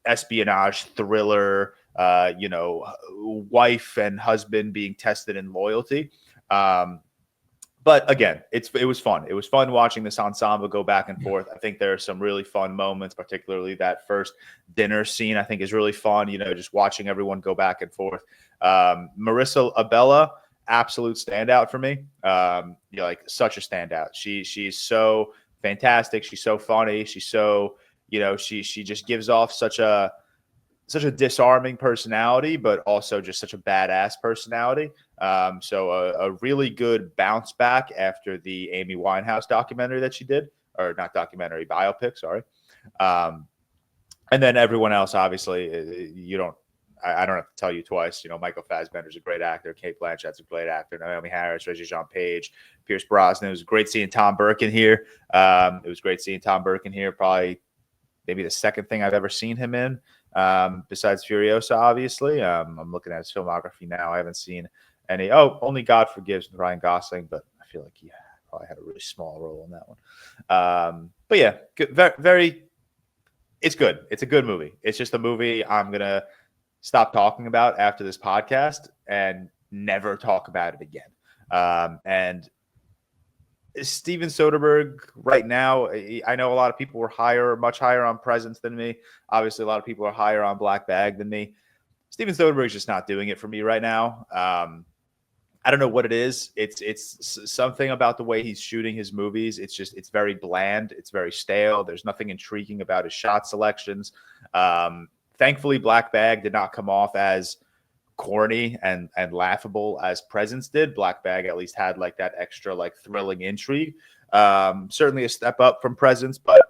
espionage thriller, wife and husband being tested in loyalty. But again, it was fun. It was fun watching this ensemble go back and forth. I think there are some really fun moments, particularly that first dinner scene, I think is really fun. Just watching everyone go back and forth. Marissa Abella, absolute standout for me. Like such a standout. She's so fantastic. She's so funny. She's so, she just gives off such a disarming personality, but also just such a badass personality. So a really good bounce back after the Amy Winehouse documentary that she did, or not documentary, biopic, sorry. And then everyone else, obviously, I don't have to tell you twice. Michael Fassbender's a great actor. Kate Blanchett's a great actor. Naomi Harris, Regé-Jean Page, Pierce Brosnan. It was great seeing Tom Burke in here. It was great seeing Tom Burke in here. Probably maybe the second thing I've ever seen him in, besides Furiosa, obviously. I'm looking at his filmography now. I haven't seen any. Only God Forgives with Ryan Gosling, but I feel like he probably had a really small role in that one. But yeah, good, very, very. It's good. It's a good movie. It's just a movie I'm gonna stop talking about after this podcast and never talk about it again. And Steven Soderbergh right now, I know a lot of people were much higher on Presence than me. Obviously, a lot of people are higher on Black Bag than me. Steven Soderbergh's just not doing it for me right now. I don't know what it is. It's something about the way he's shooting his movies. It's very bland. It's very stale. There's nothing intriguing about his shot selections. Thankfully, Black Bag did not come off as corny and laughable as Presence did. Black Bag at least had like that extra like thrilling intrigue. Certainly a step up from Presence, but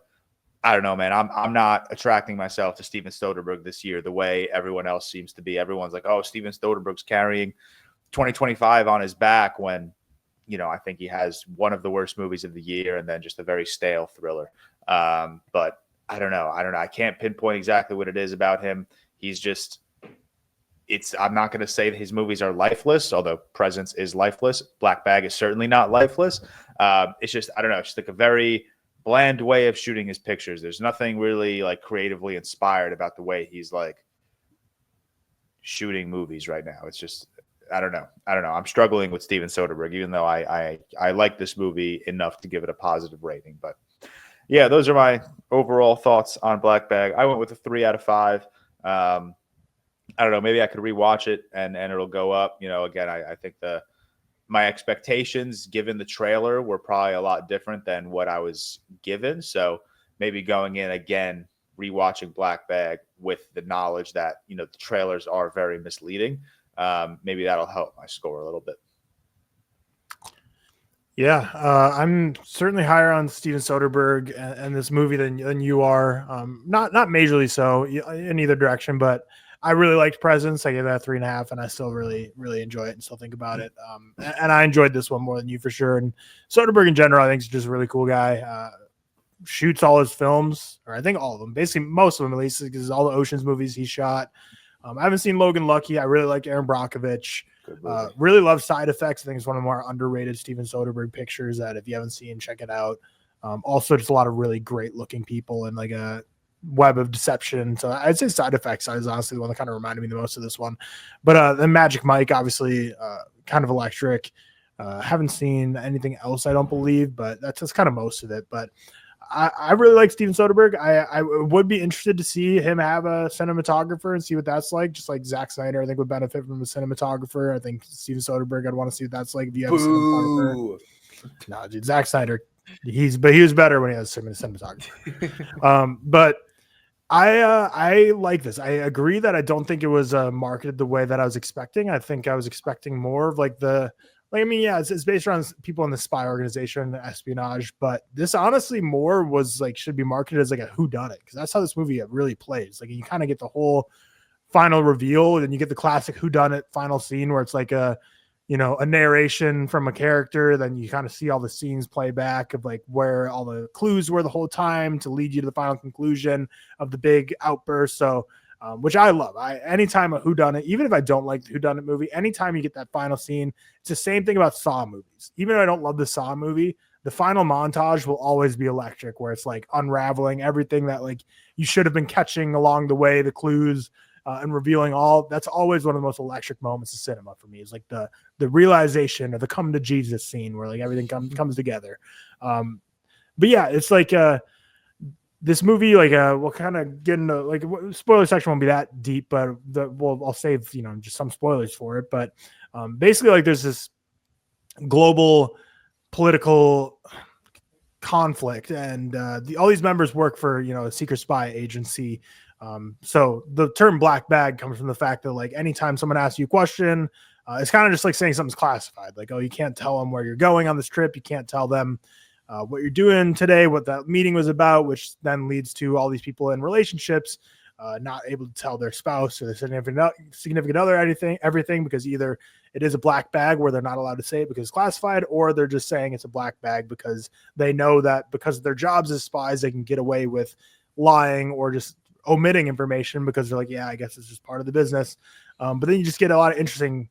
I don't know, man. I'm not attracting myself to Steven Soderbergh this year the way everyone else seems to be. Everyone's like, oh, Steven Soderbergh's carrying 2025 on his back when, I think he has one of the worst movies of the year and then just a very stale thriller. But I don't know. I can't pinpoint exactly what it is about him. He's just, I'm not going to say that his movies are lifeless, although Presence is lifeless. Black Bag is certainly not lifeless. It's just, I don't know. It's just like a very bland way of shooting his pictures. There's nothing really like creatively inspired about the way he's like shooting movies right now. It's just, I don't know. I'm struggling with Steven Soderbergh, even though I like this movie enough to give it a positive rating. But yeah, those are my overall thoughts on Black Bag. I went with a 3 out of 5. I don't know. Maybe I could rewatch it and it'll go up. Again, I think my expectations given the trailer were probably a lot different than what I was given. So maybe going in again, rewatching Black Bag with the knowledge that, the trailers are very misleading. Maybe that'll help my score a little bit. Yeah, I'm certainly higher on Steven Soderbergh and this movie than you are. Not majorly so in either direction, but I really liked Presence. I gave that 3.5, and I still really, really enjoy it and still think about it. And I enjoyed this one more than you for sure. And Soderbergh in general, I think is just a really cool guy. Shoots all his films, or I think all of them, basically most of them at least, because all the Ocean's movies he shot. I haven't seen Logan Lucky. I really like Aaron Brockovich. Really love Side Effects. I think it's one of the more underrated Steven Soderbergh pictures that if you haven't seen, check it out. Also, just a lot of really great looking people and like a web of deception. So I'd say Side Effects is honestly the one that kind of reminded me the most of this one. But then Magic Mike, obviously, kind of electric. Haven't seen anything else, I don't believe, but that's kind of most of it. But I really like Steven Soderbergh. I would be interested to see him have a cinematographer and see what that's like. Just like Zack Snyder, I think would benefit from a cinematographer. I think Steven Soderbergh, I'd want to see what that's like if you have a cinematographer. No, dude, Zack Snyder, he was better when he has a cinematographer. But I like this. I agree that I don't think it was marketed the way that I was expecting. I think I was expecting more of like it's based around people in the spy organization, espionage, but this honestly more was like should be marketed as like a whodunit because that's how this movie really plays. Like you kind of get the whole final reveal, and you get the classic whodunit final scene where it's like a narration from a character. Then you kind of see all the scenes play back of like where all the clues were the whole time to lead you to the final conclusion of the big outburst. So. Which I love. Anytime a whodunit, even if I don't like the whodunit movie, anytime you get that final scene, it's the same thing about Saw movies. Even if I don't love the Saw movie, the final montage will always be electric, where it's like unraveling everything that like you should have been catching along the way, the clues, and revealing all. That's always one of the most electric moments of cinema for me. Is like the realization or the come to Jesus scene where like everything comes together. But yeah, it's like this movie, like, we'll kind of get into like spoiler section won't be that deep, but I'll save just some spoilers for it. But basically, like, there's this global political conflict, and all these members work for a secret spy agency. So the term black bag comes from the fact that like anytime someone asks you a question, it's kind of just like saying something's classified. Like, oh, you can't tell them where you're going on this trip. You can't tell them what you're doing today, what that meeting was about, which then leads to all these people in relationships not able to tell their spouse or their significant other everything, because either it is a black bag where they're not allowed to say it because it's classified, or they're just saying it's a black bag because they know that because of their jobs as spies, they can get away with lying or just omitting information because they're like, yeah, I guess it's just part of the business. But then you just get a lot of interesting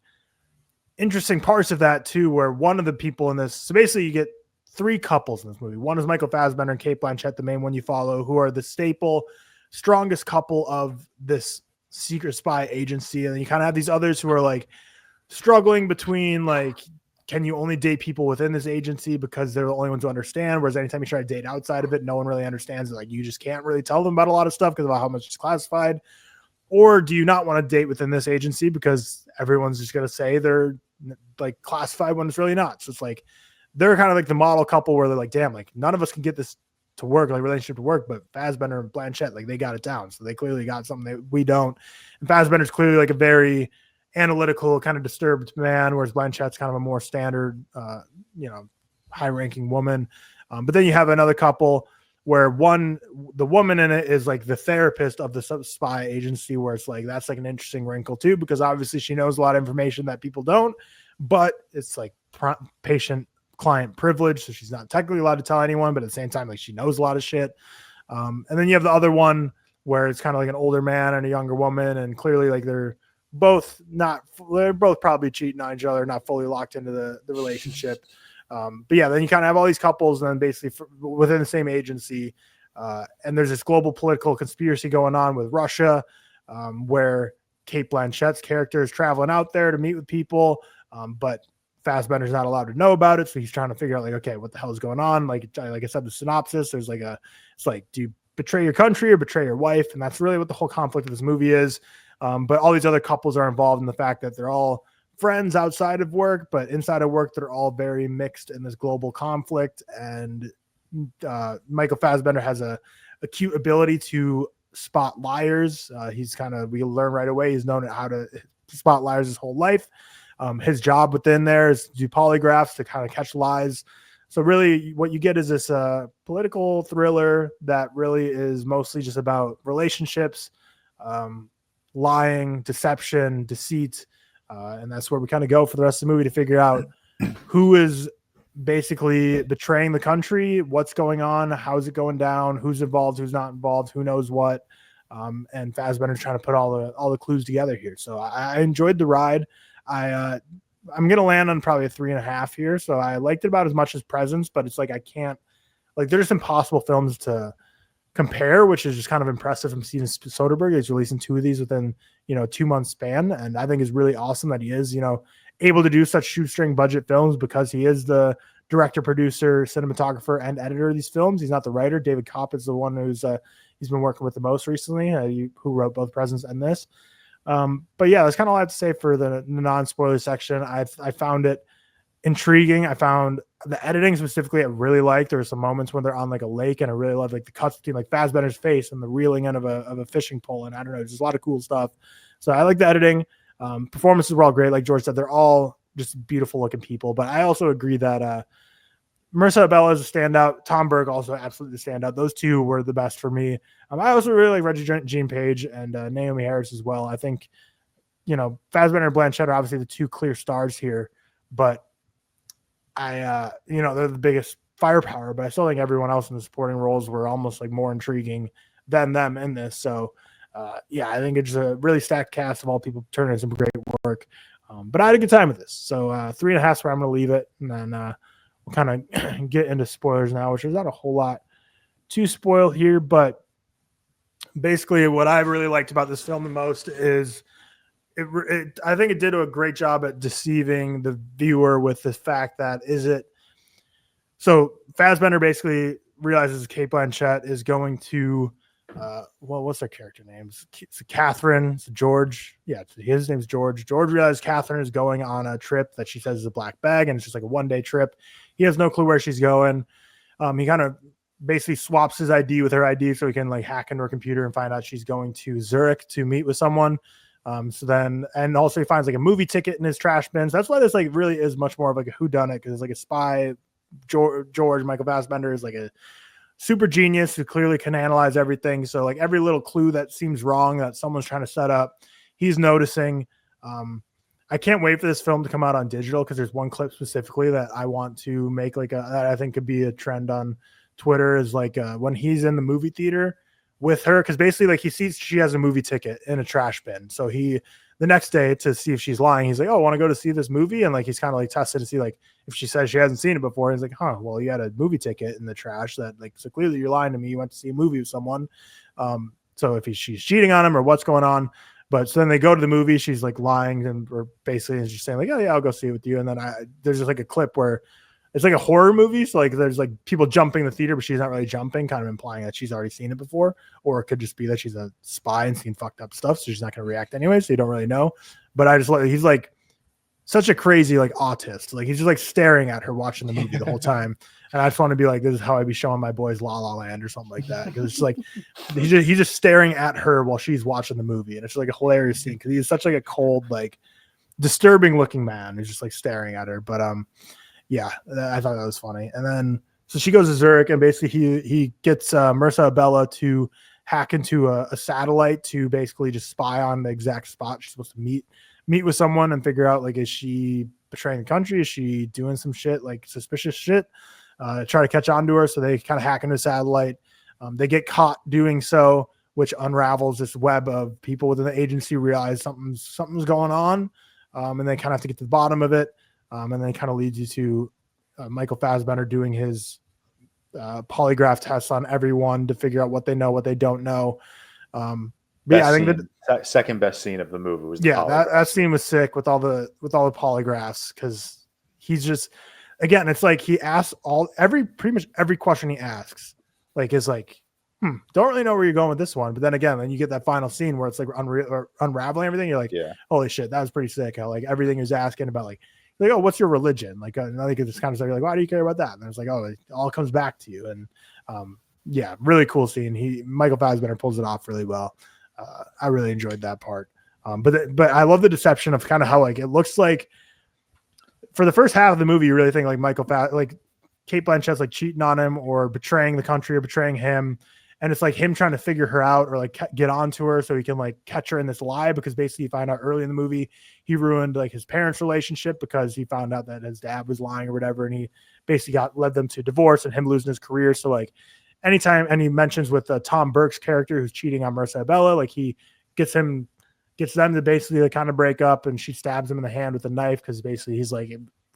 parts of that too, where one of the people in this, so basically you get three couples in this movie. One is Michael Fassbender and Cate Blanchett, the main one you follow, who are the staple, strongest couple of this secret spy agency. And then you kind of have these others who are like struggling between like, can you only date people within this agency because they're the only ones who understand? Whereas anytime you try to date outside of it, no one really understands it. Like, you just can't really tell them about a lot of stuff because of how much it's classified. Or do you not want to date within this agency because everyone's just going to say they're like classified when it's really not? So it's like, they're kind of like the model couple where they're like, damn, like none of us can get this to work, like relationship to work, but Fassbender and Blanchett, like they got it down. So they clearly got something that we don't. And Fassbender's clearly like a very analytical, kind of disturbed man, whereas Blanchett's kind of a more standard, high ranking woman. But then you have another couple where the woman in it is like the therapist of the spy agency, where it's like, that's like an interesting wrinkle too, because obviously she knows a lot of information that people don't, but it's like patient client privilege. So she's not technically allowed to tell anyone, but at the same time, like she knows a lot of shit. And then you have the other one where it's kind of like an older man and a younger woman. And clearly like they're both probably cheating on each other, not fully locked into the relationship. But yeah, then you kind of have all these couples and then basically within the same agency. And there's this global political conspiracy going on with Russia, where Cate Blanchett's character is traveling out there to meet with people. But Fassbender's not allowed to know about it. So he's trying to figure out like, okay, what the hell is going on? Like I said, the synopsis, there's like it's like, do you betray your country or betray your wife? And that's really what the whole conflict of this movie is. But all these other couples are involved in the fact that they're all friends outside of work, but inside of work, they're all very mixed in this global conflict. And Michael Fassbender has a acute ability to spot liars. We learn right away, he's known how to spot liars his whole life. His job within there is to do polygraphs to kind of catch lies. So really what you get is this political thriller that really is mostly just about relationships, lying, deception, deceit. And that's where we kind of go for the rest of the movie to figure out who is basically betraying the country, what's going on, how's it going down, who's involved, who's not involved, who knows what. And Fassbender's trying to put all the clues together here. So I enjoyed the ride. I'm going to land on probably a 3.5 here. So I liked it about as much as Presence, but it's like, I can't, like, there's impossible films to compare, which is just kind of impressive from Steven Soderbergh. He's releasing 2 of these within, 2 months span. And I think it's really awesome that he is, able to do such shoestring budget films, because he is the director, producer, cinematographer, and editor of these films. He's not the writer. David Kopp is the one who's he's been working with the most recently, who wrote both Presence and this. But yeah, that's kind of all I have to say for the non-spoiler section. I found it intriguing. I found the editing specifically I really liked. There were some moments when they're on like a lake, and I really loved like the cuts between like Fassbender's face and the reeling end of a fishing pole. And I don't know, there's a lot of cool stuff. So I like the editing. Performances were all great. Like George said, they're all just beautiful looking people. But I also agree that Marissa Abella is a standout. Tom Berg also absolutely the standout. Those two were the best for me. I also really like Reggie Jean Page and Naomi Harris as well. I think, Fassbender and Blanchett are obviously the 2 clear stars here, but they're the biggest firepower, but I still think everyone else in the supporting roles were almost like more intriguing than them in this. So I think it's a really stacked cast of all people turning in some great work. But I had a good time with this. So 3.5 is where I'm going to leave it. And then we'll kind of get into spoilers now, which is not a whole lot to spoil here. But basically what I really liked about this film the most is I think it did a great job at deceiving the viewer with the fact that so Fassbender basically realizes Cate Blanchett is going to what's their character names? It's Catherine, it's George. Yeah, his name's George. George realizes Catherine is going on a trip that she says is a black bag, and it's just like a 1-day trip. He has no clue where she's going. He kind of basically swaps his ID with her ID so he can like hack into her computer and find out she's going to Zurich to meet with someone. And also he finds like a movie ticket in his trash bin. So that's why this like really is much more of like a whodunit, because it's like a spy. George Michael Fassbender is like a super genius who clearly can analyze everything. So like every little clue that seems wrong that someone's trying to set up, he's noticing. I can't wait for this film to come out on digital, because there's one clip specifically that I want to make that I think could be a trend on Twitter, is like when he's in the movie theater with her, because basically like he sees she has a movie ticket in a trash bin. So the next day, to see if she's lying, he's like, oh, I want to go to see this movie. And like he's kind of like tested to see like if she says she hasn't seen it before. He's like, well, you had a movie ticket in the trash, that like, so clearly you're lying to me. You went to see a movie with someone. So if she's cheating on him or what's going on. But so then they go to the movie, she's like lying or basically is just saying like, oh yeah, I'll go see it with you. And then there's just like a clip where it's like a horror movie. So like there's like people jumping the theater, but she's not really jumping, kind of implying that she's already seen it before. Or it could just be that she's a spy and seen fucked up stuff, so she's not going to react anyway. So you don't really know. But he's like such a crazy like autist. Like he's just like staring at her watching the movie the whole time. And I just want to be like, this is how I'd be showing my boys La La Land or something like that. Because it's just like he's just staring at her while she's watching the movie. And it's like a hilarious scene, because he's such like a cold, like disturbing looking man who's just like staring at her. But yeah, I thought that was funny. And then So she goes to Zurich, and basically he gets Marissa Abella to hack into a satellite to basically just spy on the exact spot she's supposed to meet with someone and figure out, like, is she betraying the country? Is she doing some shit, like suspicious shit? Try to catch on to her. So they kind of hack into the satellite. They get caught doing so, which unravels this web of people within the agency realize something's going on, and they kind of have to get to the bottom of it. And then it kind of leads you to Michael Fassbender doing his polygraph tests on everyone to figure out what they know, what they don't know. I think the second best scene of the movie was that scene was sick with all the polygraphs, because he's just, again, it's like he asks pretty much every question he asks, like, is like, don't really know where you're going with this one. But then again, then you get that final scene where it's like unraveling everything. You're like, holy shit, that was pretty sick. How, like, everything he was asking about, like, oh, what's your religion? Like, and I think it's kind of stuff. You're like, why do you care about that? And it's like, oh, it all comes back to you. And yeah, really cool scene. Michael Fassbender pulls it off really well. I really enjoyed that part. But I love the deception of kind of how, like, it looks like for the first half of the movie, you really think like Cate Blanchett's like cheating on him or betraying the country or betraying him. And it's like him trying to figure her out or like get onto her so he can like catch her in this lie, because basically you find out early in the movie he ruined like his parents' relationship because he found out that his dad was lying or whatever, and he basically led them to divorce and him losing his career. So like anytime, and he mentions with Tom Burke's character who's cheating on Marissa Abella, like he gets them to basically like kind of break up, and she stabs him in the hand with a knife because basically he's like,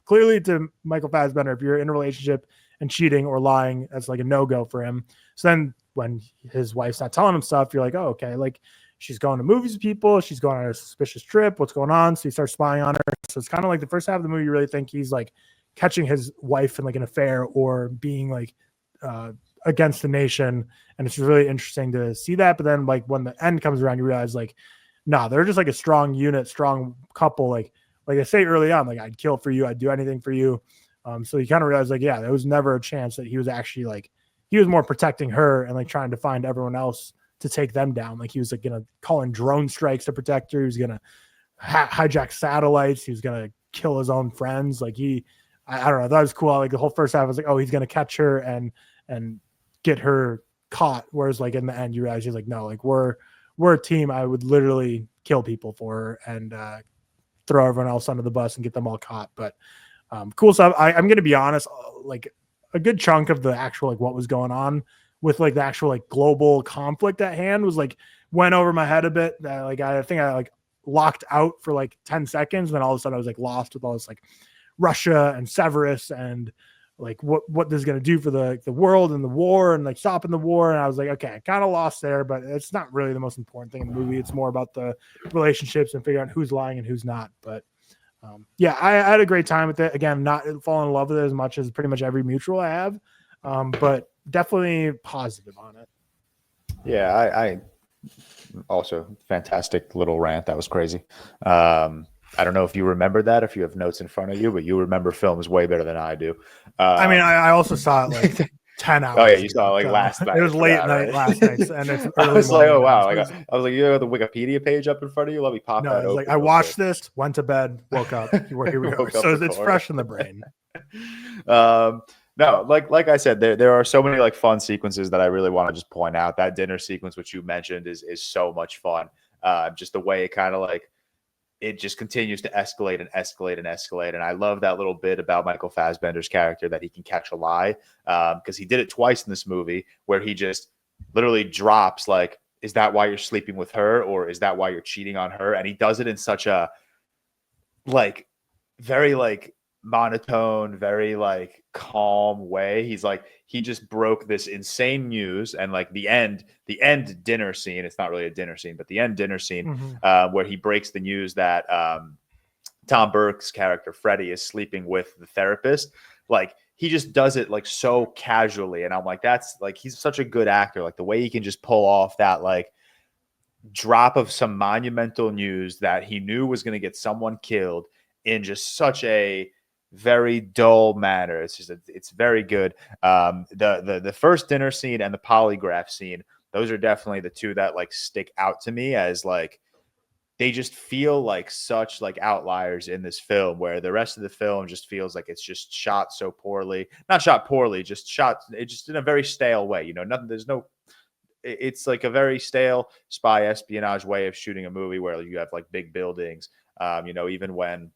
clearly to Michael Fassbender, if you're in a relationship and cheating or lying, that's like a no-go for him. So then when his wife's not telling him stuff, you're like, oh, okay, like she's going to movies with people, she's going on a suspicious trip, what's going on? So he starts spying on her. So it's kind of like the first half of the movie, you really think he's like catching his wife in like an affair or being like against the nation. And it's really interesting to see that. But then like when the end comes around, you realize like, nah, they're just like a strong unit, strong couple. Like I say early on, like, I'd kill for you, I'd do anything for you. So you kind of realize like, yeah, there was never a chance that he was actually like, he was more protecting her and like trying to find everyone else to take them down. Like he was like going to call in drone strikes to protect her. He was going to hijack satellites. He was going to kill his own friends. Like I don't know. That was cool. Like the whole first half I was like, oh, he's going to catch her and get her caught. Whereas like in the end, you realize he's like, no, like we're a team. I would literally kill people for her and throw everyone else under the bus and get them all caught. But cool stuff. I'm going to be honest, like a good chunk of the actual, like what was going on with like the actual like global conflict at hand was like went over my head a bit. Like I think I like locked out for like 10 seconds. And then all of a sudden I was like lost with all this like Russia and Severus and like what this is going to do for the world and the war and like stopping the war. And I was like, okay, kind of lost there, but it's not really the most important thing in the movie. It's more about the relationships and figuring out who's lying and who's not. But yeah, I had a great time with it. Again, not falling in love with it as much as pretty much every mutual I have, but definitely positive on it. Yeah, I also fantastic little rant. That was crazy. I don't know if you remember that, if you have notes in front of you, but you remember films way better than I do. I mean, I also saw it like 10 hours. Oh yeah, you saw it like last night. It was late night last night, and it's I was like, oh wow! Like, I I was like, you have the Wikipedia page up in front of you. Let me pop that open. Like I watched this, went to bed, woke up. Here we go. So it's fresh in the brain. No, like I said, there are so many like fun sequences that I really want to just point out. That dinner sequence, which you mentioned, is so much fun. Just the way it kind of like it just continues to escalate and escalate and escalate. And I love that little bit about Michael Fassbender's character that he can catch a lie, because he did it twice in this movie where he just literally drops like, is that why you're sleeping with her? Or is that why you're cheating on her? And he does it in such a like very like monotone, very like calm way. He's like, he just broke this insane news, and like the end dinner scene, it's not really a dinner scene, but the end dinner scene, where he breaks the news that Tom Burke's character Freddie is sleeping with the therapist. Like he just does it like so casually, and I'm like, that's like, he's such a good actor. Like the way he can just pull off that like drop of some monumental news that he knew was going to get someone killed in just such a very dull manner. It's just it's very good. The first dinner scene and the polygraph scene, those are definitely the two that like stick out to me as like they just feel like such like outliers in this film, where the rest of the film just feels like it's just shot so poorly. Not shot poorly, just shot it just in a very stale way. Nothing. There's no. It's like a very stale spy espionage way of shooting a movie where you have like big buildings. Even when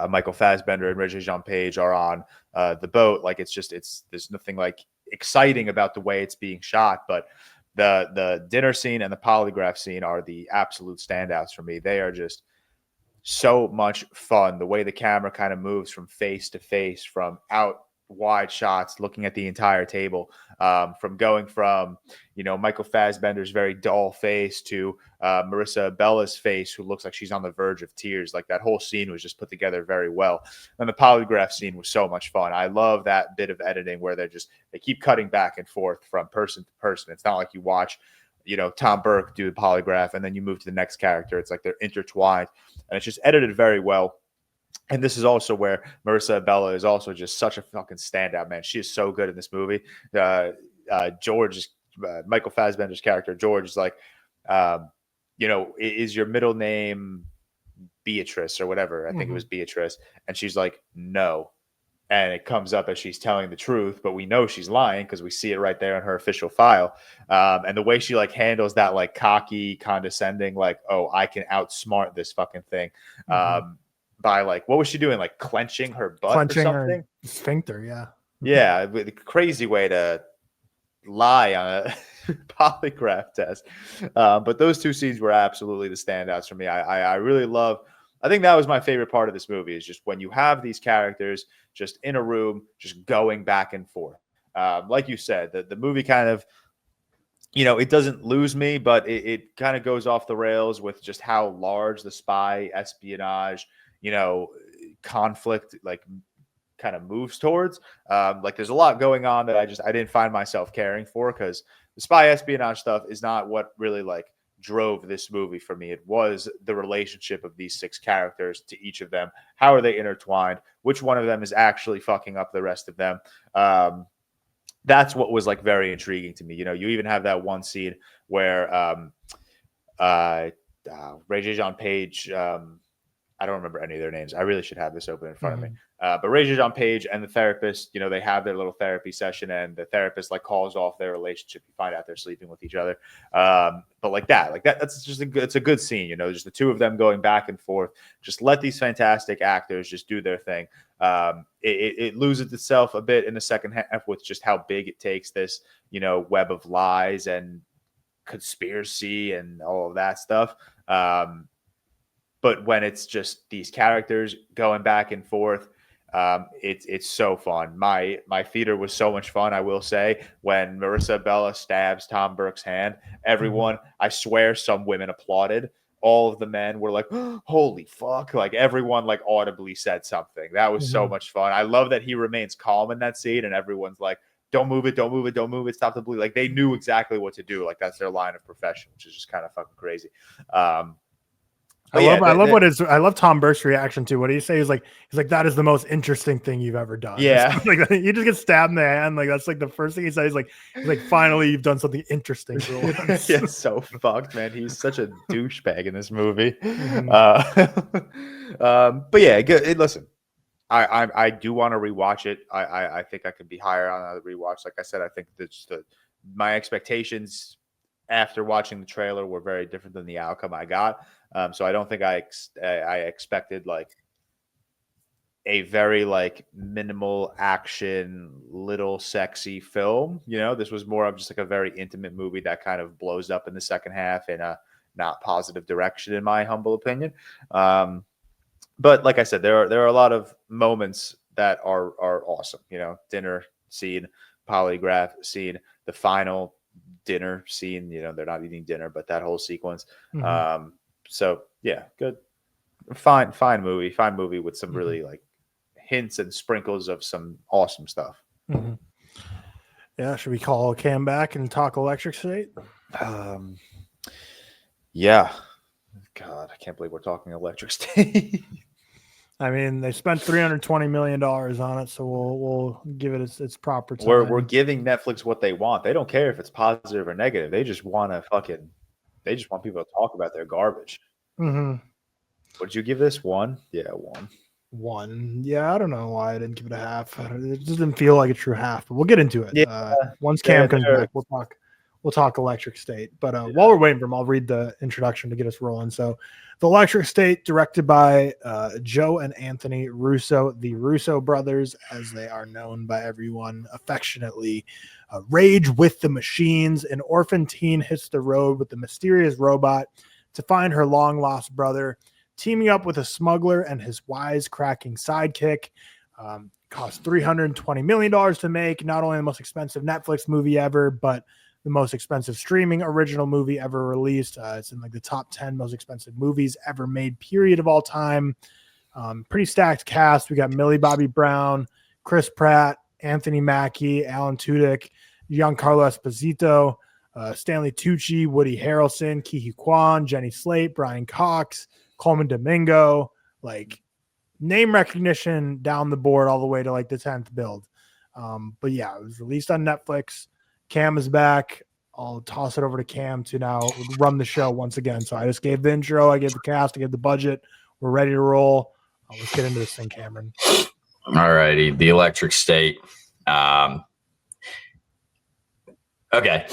Michael Fassbender and Regé-Jean Page are on the boat, like there's nothing like exciting about the way it's being shot, but the dinner scene and the polygraph scene are the absolute standouts for me. They are just so much fun. The way the camera kind of moves from face to face, from out wide shots, looking at the entire table, from going from, Michael Fassbender's very dull face to Marissa Bella's face, who looks like she's on the verge of tears. Like that whole scene was just put together very well. And the polygraph scene was so much fun. I love that bit of editing where they keep cutting back and forth from person to person. It's not like you watch, Tom Burke do the polygraph and then you move to the next character. It's like they're intertwined, and it's just edited very well. And this is also where Marissa Bella is also just such a fucking standout, man. She is so good in this movie. George, Michael Fassbender's character, George, is like, is your middle name Beatrice or whatever? I think it was Beatrice. And she's like, no. And it comes up as she's telling the truth, but we know she's lying because we see it right there in her official file. And the way she like handles that like cocky, condescending, like, oh, I can outsmart this fucking thing. By like, what was she doing? Like clenching her butt or something? Her sphincter, yeah. Yeah, the crazy way to lie on a polygraph test. But those two scenes were absolutely the standouts for me. I really love. I think that was my favorite part of this movie, is just when you have these characters just in a room, just going back and forth. Like you said, the movie kind of, it doesn't lose me, but it kind of goes off the rails with just how large the spy espionage, conflict like kind of moves towards. Like there's a lot going on that I didn't find myself caring for, because the spy espionage stuff is not what really like drove this movie for me. It was the relationship of these 6 characters to each of them. How are they intertwined? Which one of them is actually fucking up the rest of them? That's what was like very intriguing to me. You even have that one scene where Regé-Jean Page, I don't remember any of their names. I really should have this open in front of me. But Regé-Jean Page and the therapist, they have their little therapy session, and the therapist like calls off their relationship. You find out they're sleeping with each other. But that's just it's a good scene, just the two of them going back and forth. Just let these fantastic actors just do their thing. It loses itself a bit in the second half with just how big it takes this, web of lies and conspiracy and all of that stuff. But when it's just these characters going back and forth, it's so fun. My theater was so much fun, I will say, when Marissa Bella stabs Tom Burke's hand. Everyone, I swear, some women applauded. All of the men were like, oh, holy fuck. Like everyone like audibly said something. That was so much fun. I love that he remains calm in that scene, and everyone's like, don't move it, don't move it, don't move it, stop the bleed. Like they knew exactly what to do. Like that's their line of profession, which is just kind of fucking crazy. I love Tom Burke's reaction to what do you say? He's like, that is the most interesting thing you've ever done. Yeah. Like you just get stabbed in the hand. Like that's like the first thing he says. He's like, finally you've done something interesting. Yeah, so fucked, man. He's such a douchebag in this movie. But yeah, good. Listen, I do want to rewatch it. I think I could be higher on the rewatch. Like I said, I think that's my expectations after watching the trailer were very different than the outcome I got. So I don't think I expected like a very like minimal action, little sexy film. This was more of just like a very intimate movie that kind of blows up in the second half in a not positive direction, in my humble opinion. But like I said, there are a lot of moments that are awesome. Dinner scene, polygraph scene, the final dinner scene. They're not eating dinner, but that whole sequence. So yeah, good, fine movie with some really like hints and sprinkles of some awesome stuff. Yeah, should we call Cam back and talk Electric State? Yeah. God, I can't believe we're talking Electric State. I mean, they spent $320 million on it, so we'll give it its proper time. We're giving Netflix what they want. They don't care if it's positive or negative. They just want people to talk about their garbage. Mm-hmm. Would you give this 1? Yeah, 1. 1. Yeah, I don't know why I didn't give it a half. It just didn't feel like a true half, but we'll get into it. Yeah. Once Cam comes back, we'll talk Electric State. But while we're waiting for him, I'll read the introduction to get us rolling. So The Electric State, directed by Joe and Anthony Russo, the Russo Brothers, as they are known by everyone affectionately. Rage with the machines. An orphan teen hits the road with a mysterious robot to find her long-lost brother, teaming up with a smuggler and his wisecracking sidekick. Cost $320 million to make. Not only the most expensive Netflix movie ever, but the most expensive streaming original movie ever released. It's in like the top 10 most expensive movies ever made, period, of all time. Pretty stacked cast. We got Millie Bobby Brown, Chris Pratt, Anthony Mackie, Alan Tudyk, Giancarlo Esposito, Stanley Tucci, Woody Harrelson, Ke Kwan, Jenny Slate, Brian Cox, Coleman Domingo, like name recognition down the board all the way to like the 10th build. But yeah, it was released on Netflix. Cam is back. I'll toss it over to Cam to now run the show once again. So I just gave the intro, I gave the cast, I gave the budget. We're ready to roll. Let's get into this thing, Cameron. All righty. The Electric State. Okay.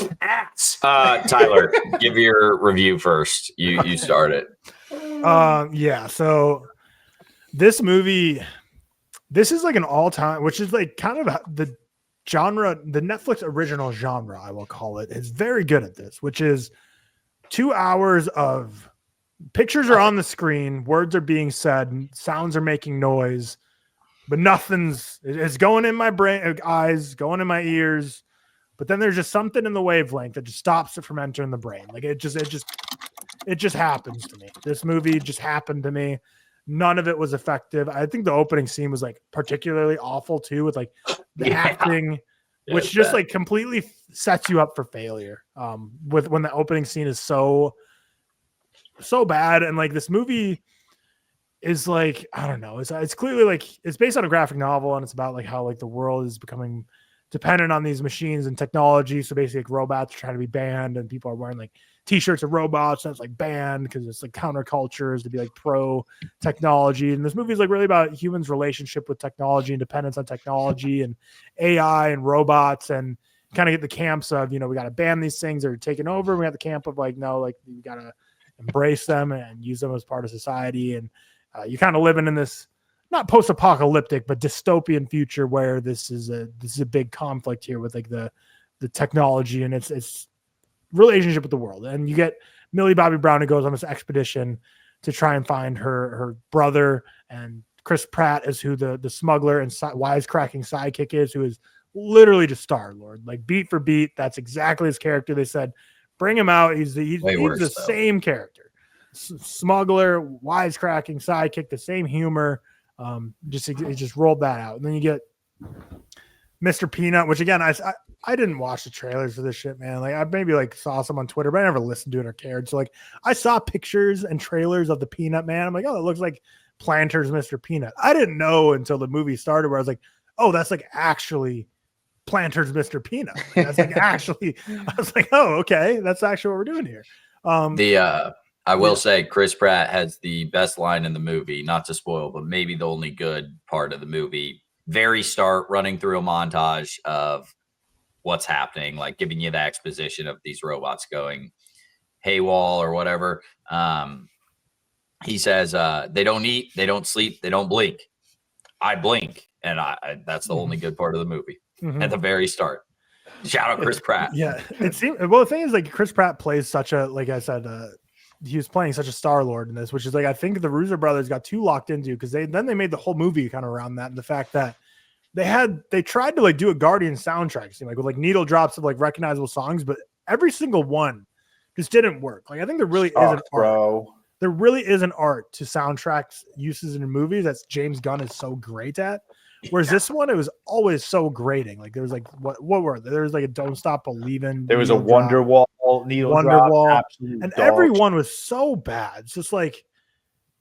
Tyler, give your review first. You start it. Yeah. So this movie, this is like an all-time, which is like kind of the genre, the Netflix original genre, I will call it, is very good at this, which is 2 hours of pictures are on the screen, words are being said, sounds are making noise, but it's going in my brain, eyes, going in my ears. But then there's just something in the wavelength that just stops it from entering the brain. Like it just happens to me. This movie just happened to me. None of it was effective. I think the opening scene was like particularly awful too, with like the acting, which just like completely sets you up for failure. With when the opening scene is so bad, and like this movie is like, I don't know, it's clearly like it's based on a graphic novel, and it's about like how like the world is becoming dependent on these machines and technology. So basically like robots are trying to be banned, and people are wearing like t-shirts of robots that's like banned because it's like countercultures to be like pro technology. And this movie is like really about humans' relationship with technology and dependence on technology and AI and robots, and kind of get the camps of, we got to ban these things that are taking over. We got the camp of like, no, like we got to embrace them and use them as part of society. And you kind of living in this not post-apocalyptic, but dystopian future where this is a big conflict here with like the technology and its relationship with the world. And you get Millie Bobby Brown, who goes on this expedition to try and find her brother, and Chris Pratt is who the smuggler and wisecracking sidekick is, who is literally just Star-Lord, like beat for beat. That's exactly his character. They said, bring him out. He's the same character, smuggler, wisecracking sidekick, the same humor. It just rolled that out. And then you get Mr. Peanut, which again, I didn't watch the trailers for this shit, man. Like I maybe like saw some on Twitter, but I never listened to it or cared. So like I saw pictures and trailers of the Peanut Man. I'm like, oh, it looks like Planters Mr. Peanut. I didn't know until the movie started where I was like, oh, that's like actually Planters Mr. Peanut. Like, that's like actually, I was like, oh, okay, that's actually what we're doing here. I will say Chris Pratt has the best line in the movie, not to spoil, but maybe the only good part of the movie. Very start, running through a montage of what's happening, like giving you the exposition of these robots going haywall or whatever. He says, they don't eat, they don't sleep, they don't blink. I blink. And that's the only good part of the movie at the very start. Shout out Chris Pratt. Yeah. It seems, well, the thing is like Chris Pratt plays such a, like I said, he was playing such a Star-Lord in this, which is like, I think the Russo Brothers got too locked into, because they made the whole movie kind of around that. And the fact that they tried to like do a Guardian soundtrack, like with like needle drops of like recognizable songs, but every single one just didn't work. Like I think there really is an art to soundtracks uses in movies that James Gunn is so great at. Whereas this one, it was always so grating. Like there was like what were there? There was like a Don't Stop Believing. There was a Wonderwall needle drop, and everyone was so bad. It's just like,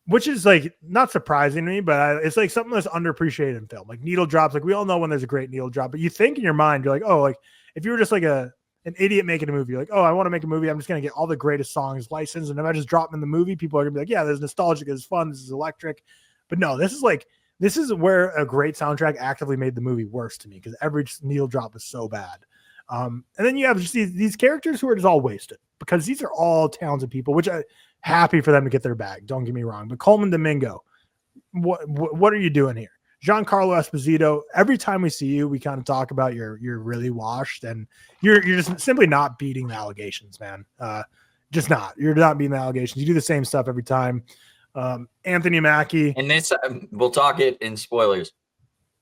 which is like not surprising to me, but it's like something that's underappreciated in film. Like needle drops, like we all know when there's a great needle drop, but you think in your mind, you're like, oh, like if you were just like an idiot making a movie. Like, oh, I want to make a movie. I'm just going to get all the greatest songs licensed. And if I just drop them in the movie, people are going to be like, yeah, this is nostalgic. This is fun. This is electric. But no, this is where a great soundtrack actively made the movie worse to me because every needle drop is so bad. And then you have just these characters who are just all wasted because these are all talented people, which I'm happy for them to get their bag. Don't get me wrong. But Coleman Domingo, what are you doing here? Giancarlo Esposito, every time we see you, we kind of talk about you're really washed and you're just simply not beating the allegations, man. Just not. You're not beating the allegations. You do the same stuff every time. Anthony Mackie. And this, we'll talk it in spoilers.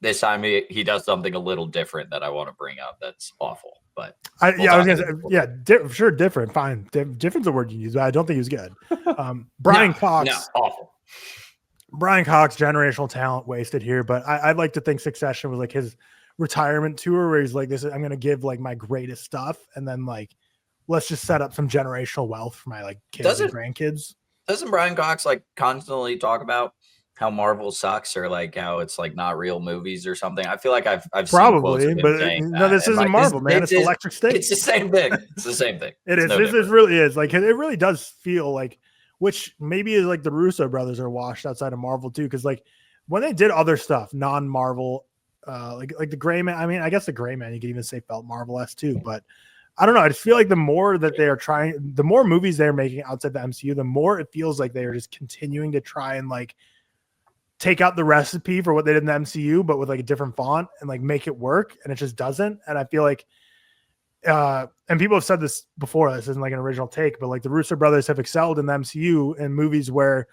This time he does something a little different that I want to bring up that's awful. But I was gonna say, sure, different, fine. Different's a word you use, but I don't think he was good. Brian Cox. No, awful. Brian Cox, generational talent wasted here, but I'd like to think Succession was like his retirement tour where he's like, I'm going to give like my greatest stuff. And then like, let's just set up some generational wealth for my like kids and grandkids. Doesn't Brian Cox like constantly talk about how Marvel sucks or like how it's like not real movies or something? I feel like I've probably, seen but no, this isn't like, Marvel, man. It's Electric State. It's the same thing. It's the same thing. It is. This really is like, it really does feel like, which maybe is like the Russo brothers are washed outside of Marvel too. Cause like when they did other stuff, non-Marvel, like the Gray Man, I mean, I guess the Gray Man, you could even say felt Marvel-esque too, but I don't know. I just feel like the more that they are trying, the more movies they're making outside the MCU, the more it feels like they are just continuing to try and like take out the recipe for what they did in the MCU, but with like a different font and like make it work. And it just doesn't. And I feel like, and people have said this before, this isn't like an original take, but like the Russo brothers have excelled in the MCU in movies where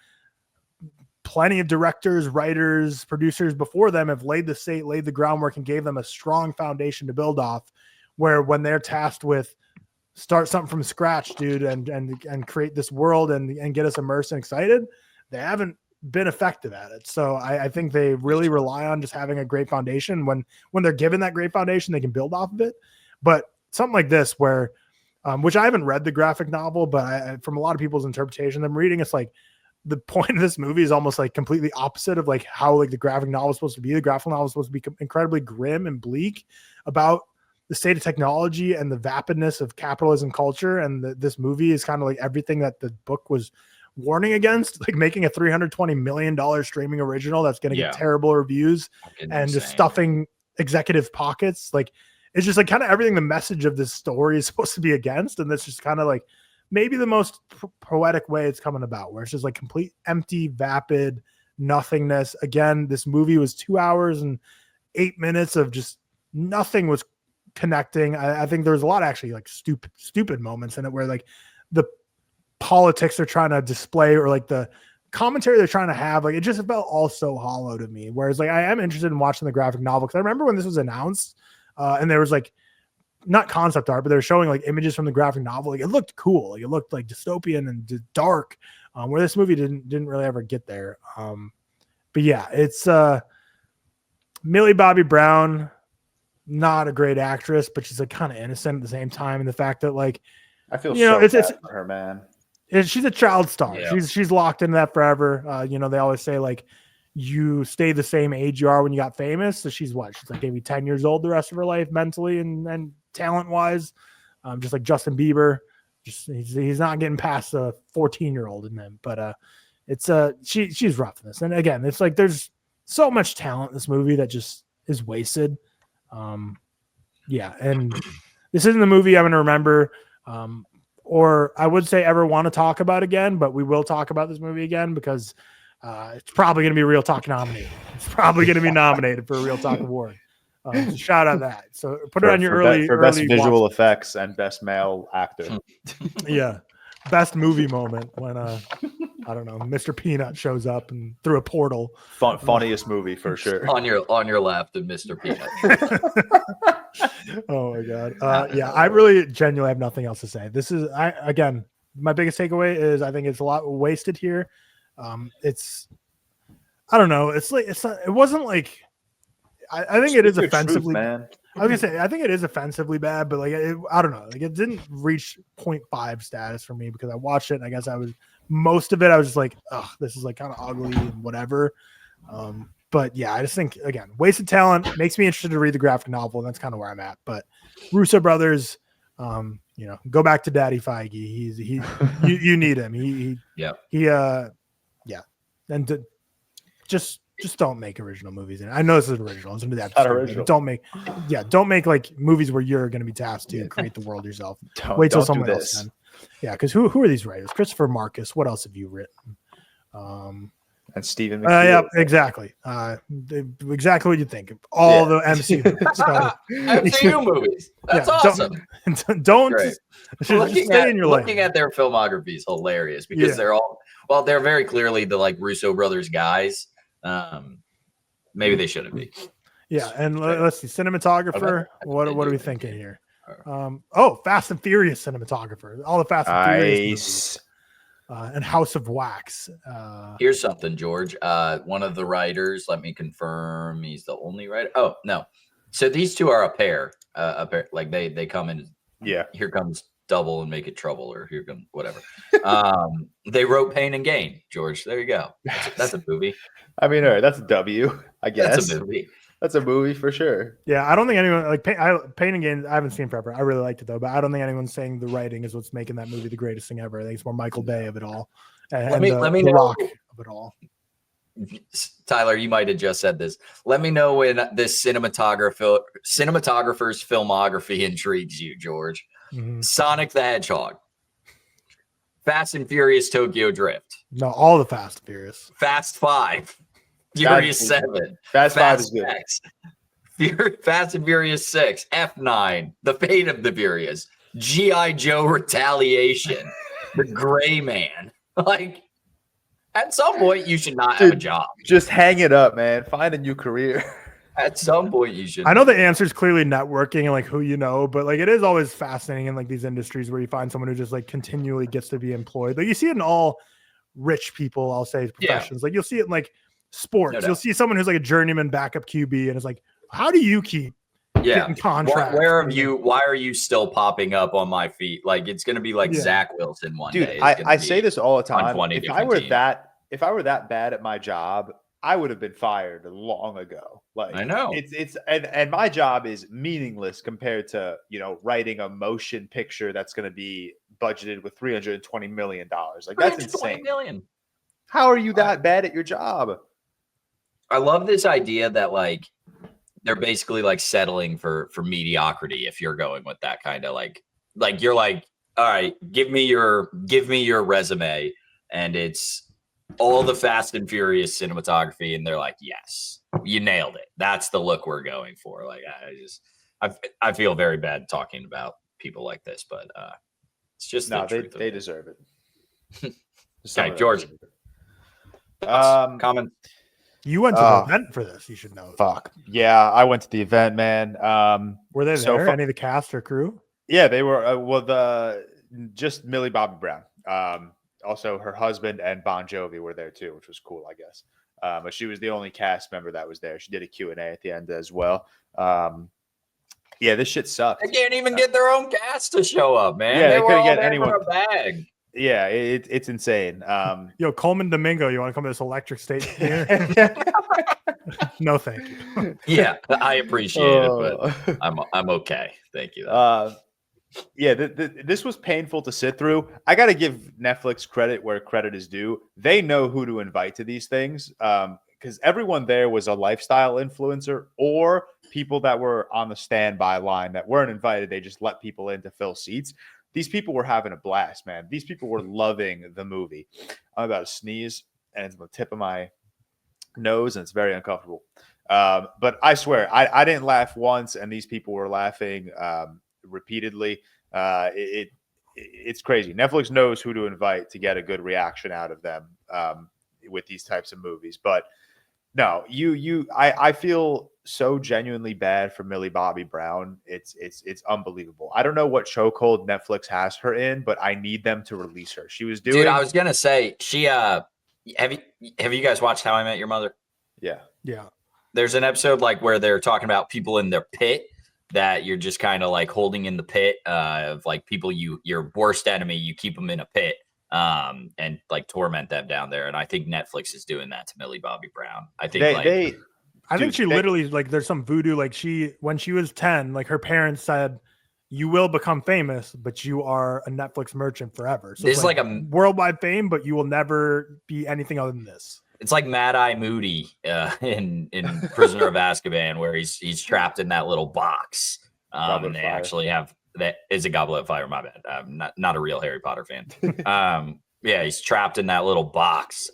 plenty of directors, writers, producers before them have laid the groundwork and gave them a strong foundation to build off, where when they're tasked with start something from scratch, dude, and create this world and get us immersed and excited, they haven't been effective at it. So I think they really rely on just having a great foundation. When they're given that great foundation, they can build off of it. But something like this where, which I haven't read the graphic novel, but from a lot of people's interpretation, I'm reading, it's like the point of this movie is almost like completely opposite of like how like the graphic novel is supposed to be. The graphic novel is supposed to be incredibly grim and bleak about the state of technology and the vapidness of capitalism culture. And this movie is kind of like everything that the book was warning against, like making a $320 million streaming original that's going to get terrible reviews and just stuffing executive pockets. Like, it's just like kind of everything the message of this story is supposed to be against. And that's just kind of like maybe the most poetic way it's coming about, where it's just like complete empty, vapid nothingness. Again, this movie was 2 hours and 8 minutes of just nothing was connecting. I think there was a lot of actually like stupid moments in it where like the politics they're trying to display or like the commentary they're trying to have, like it just felt all so hollow to me. Whereas like I am interested in watching the graphic novel because I remember when this was announced, and there was like not concept art, but they were showing like images from the graphic novel. Like it looked cool. Like it looked like dystopian and dark, where this movie didn't really ever get there. But yeah, it's Millie Bobby Brown, not a great actress, but she's like kind of innocent at the same time. And the fact that like, I feel it's for her, man. She's a child star. Yeah. She's locked into that forever. They always say like you stay the same age you are when you got famous. So she's like maybe 10 years old the rest of her life, mentally and talent wise. Just like Justin Bieber, he's not getting past a 14-year-old in them. But it's she's rough in this. And again, it's like there's so much talent in this movie that just is wasted. And this isn't the movie I'm going to remember. Or I would say ever want to talk about again, but we will talk about this movie again because it's probably going to be a ReelTok nominee. It's probably going to be nominated for a ReelTok award. So shout out that. So put it on your early best visual effects and best male actor. Yeah, best movie moment when I don't know, Mr. Peanut shows up and through a portal. Funniest movie for sure. On your left, and Mr. Peanut. Oh my god. I really genuinely have nothing else to say. This is again, my biggest takeaway is I think it's a lot wasted here. It's I don't know. It's like it wasn't like I think it is offensively. Man. I was gonna say I think it is offensively bad, but like I don't know. Like it didn't reach 0.5 status for me because I watched it and I guess most of it I was just like, oh, this is like kind of ugly and whatever. But yeah, I just think again, wasted talent makes me interested to read the graphic novel, and that's kind of where I'm at. But Russo Brothers, Go back to Daddy Feige. You need him. And just don't make original movies. And I know this is original. It's going to be that original. Don't make like movies where you're going to be tasked to create the world yourself. Wait till someone else can. Yeah, because who are these writers? Christopher Marcus. What else have you written? And Steven. Yeah, exactly. Exactly what you think. All the MCU movies. That's awesome. Don't just stay in your lane. Looking at their filmography is hilarious because they're very clearly the like Russo Brothers guys. Maybe they shouldn't be. Yeah, and let's see, cinematographer. What are we thinking here? Fast and Furious cinematographer. All the Fast and Furious movies. And House of Wax. Here's something, George. One of the writers, let me confirm, he's the only writer. Oh, no. So these two are a pair. Like they come in. Yeah. Here comes Double and Make It Trouble, or here comes whatever. They wrote Pain and Gain, George. There you go. That's a movie. I mean, all right, that's a W, I guess. That's a movie. That's a movie for sure. Yeah, I don't think anyone like Pain and Gain. I haven't seen forever. I really liked it though, but I don't think anyone's saying the writing is what's making that movie the greatest thing ever. I think it's more Michael Bay of it all, and let me know. Rock of it all. Tyler, you might have just said this. Let me know when this cinematographer's filmography intrigues you, George. Mm-hmm. Sonic the Hedgehog, Fast and Furious Tokyo Drift. No, all the Fast and Furious. Fast 5. Furious 7. Fast 5 is good. X, Fast and Furious 6. F9. The Fate of the Furious. G.I. Joe Retaliation. The Gray Man. Like, at some point, you should not have a job. Just hang it up, man. Find a new career. At some point, you should. I know the answer is clearly networking and like who you know, but like it is always fascinating in like these industries where you find someone who just like continually gets to be employed. Like you see it in all rich people, I'll say, professions. Like you'll see it in like sports. You'll see someone who's like a journeyman backup QB, and it's like, how do you keep getting contracts? Why are you still popping up on my feet? Like it's going to be like Zach Wilson one day. I say this all the time. If I were that bad at my job, I would have been fired long ago. Like I know and my job is meaningless compared to, writing a motion picture that's going to be budgeted with $320 million. Like that's insane. Million. How are you that bad at your job? I love this idea that like they're basically like settling for mediocrity. If you're going with that kind of like you're like, all right, give me your resume, and it's all the Fast and Furious cinematography, and they're like, yes, you nailed it. That's the look we're going for. Like I feel very bad talking about people like this, but it's just they deserve it. Okay, George. Comment. You went to the event for this, you should know. Fuck. Yeah, I went to the event, man. Were they there? Any of the cast or crew? Yeah, they were. Just Millie Bobby Brown. Also, her husband and Bon Jovi were there too, which was cool, I guess. But she was the only cast member that was there. She did a Q&A at the end as well. Yeah, this shit sucked. They can't even get their own cast to show up, man. Yeah, they couldn't get anyone. A bag. Yeah, it's insane. Yo, Coleman Domingo, you want to come to this electric state here? No, thank you. Yeah, I appreciate it, but I'm okay. Thank you. Yeah, this was painful to sit through. I got to give Netflix credit where credit is due. They know who to invite to these things because everyone there was a lifestyle influencer or people that were on the standby line that weren't invited. They just let people in to fill seats. These people were having a blast, man. These people were loving the movie. I'm about to sneeze, and it's on the tip of my nose, and it's very uncomfortable. But I swear, I didn't laugh once, and these people were laughing repeatedly. It's crazy. Netflix knows who to invite to get a good reaction out of them with these types of movies. But no, I feel so genuinely bad for Millie Bobby Brown. It's unbelievable. I don't know what chokehold Netflix has her in, but I need them to release her. She was doing. Dude, I was gonna say she. Have you guys watched How I Met Your Mother? Yeah. There's an episode like where they're talking about people in their pit that you're just kind of like holding in the pit of like people your worst enemy. You keep them in a pit and like torment them down there. And I think Netflix is doing that to Millie Bobby Brown. I think I think she literally like there's some voodoo, like when she was 10, like her parents said, you will become famous, but you are a Netflix merchant forever. So This it's is like a worldwide fame, but you will never be anything other than this. It's like Mad Eye Moody in Prisoner of Azkaban, where he's trapped in that little box. And they actually have that is a Goblet of Fire. My bad. I'm not a real Harry Potter fan. Yeah, he's trapped in that little box.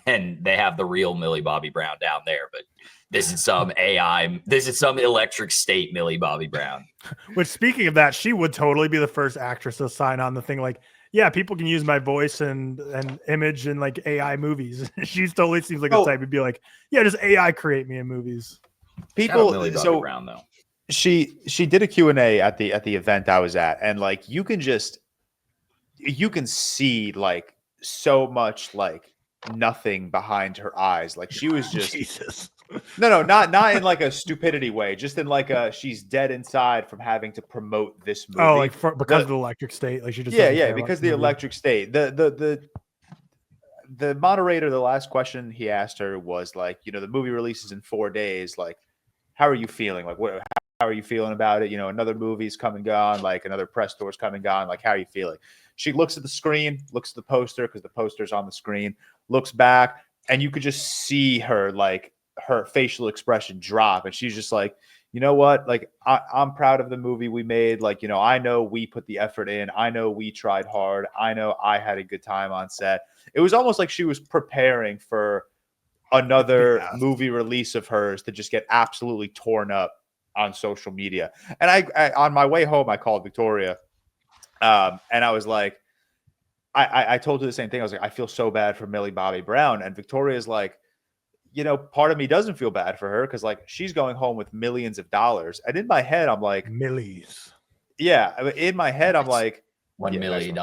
And they have the real Millie Bobby Brown down there, but this is some AI. This is some electric state Millie Bobby Brown. Which, speaking of that, she would totally be the first actress to sign on the thing. Like, yeah, people can use my voice and image in like AI movies. She totally seems like the type to be like, yeah, just AI create me in movies. People, Millie Bobby so Brown though. She did a Q&A at the event I was at, and like you can see like so much like nothing behind her eyes. Like she was just Jesus. No, not in like a stupidity way, just in like a she's dead inside from having to promote this movie. Oh, like because of the electric state, like she just because the electric state. The moderator, the last question he asked her was like, the movie releases in 4 days. Like, how are you feeling? Like, how are you feeling about it? Another movie's come and gone, like another press tour's come and gone. Like, how are you feeling? She looks at the screen, looks at the poster because the poster's on the screen, looks back, and you could just see her like her facial expression drop, and she's just like, you know what? Like, I'm proud of the movie we made. Like, I know we put the effort in. I know we tried hard. I know I had a good time on set. It was almost like she was preparing for another movie release of hers to just get absolutely torn up on social media. And I on my way home, I called Victoria, and I was like, I told her the same thing. I was like, I feel so bad for Millie Bobby Brown. And Victoria's like, part of me doesn't feel bad for her because like she's going home with millions of dollars. And in my head, I'm like, millies. Yeah. In my head, I'm like, $1 million.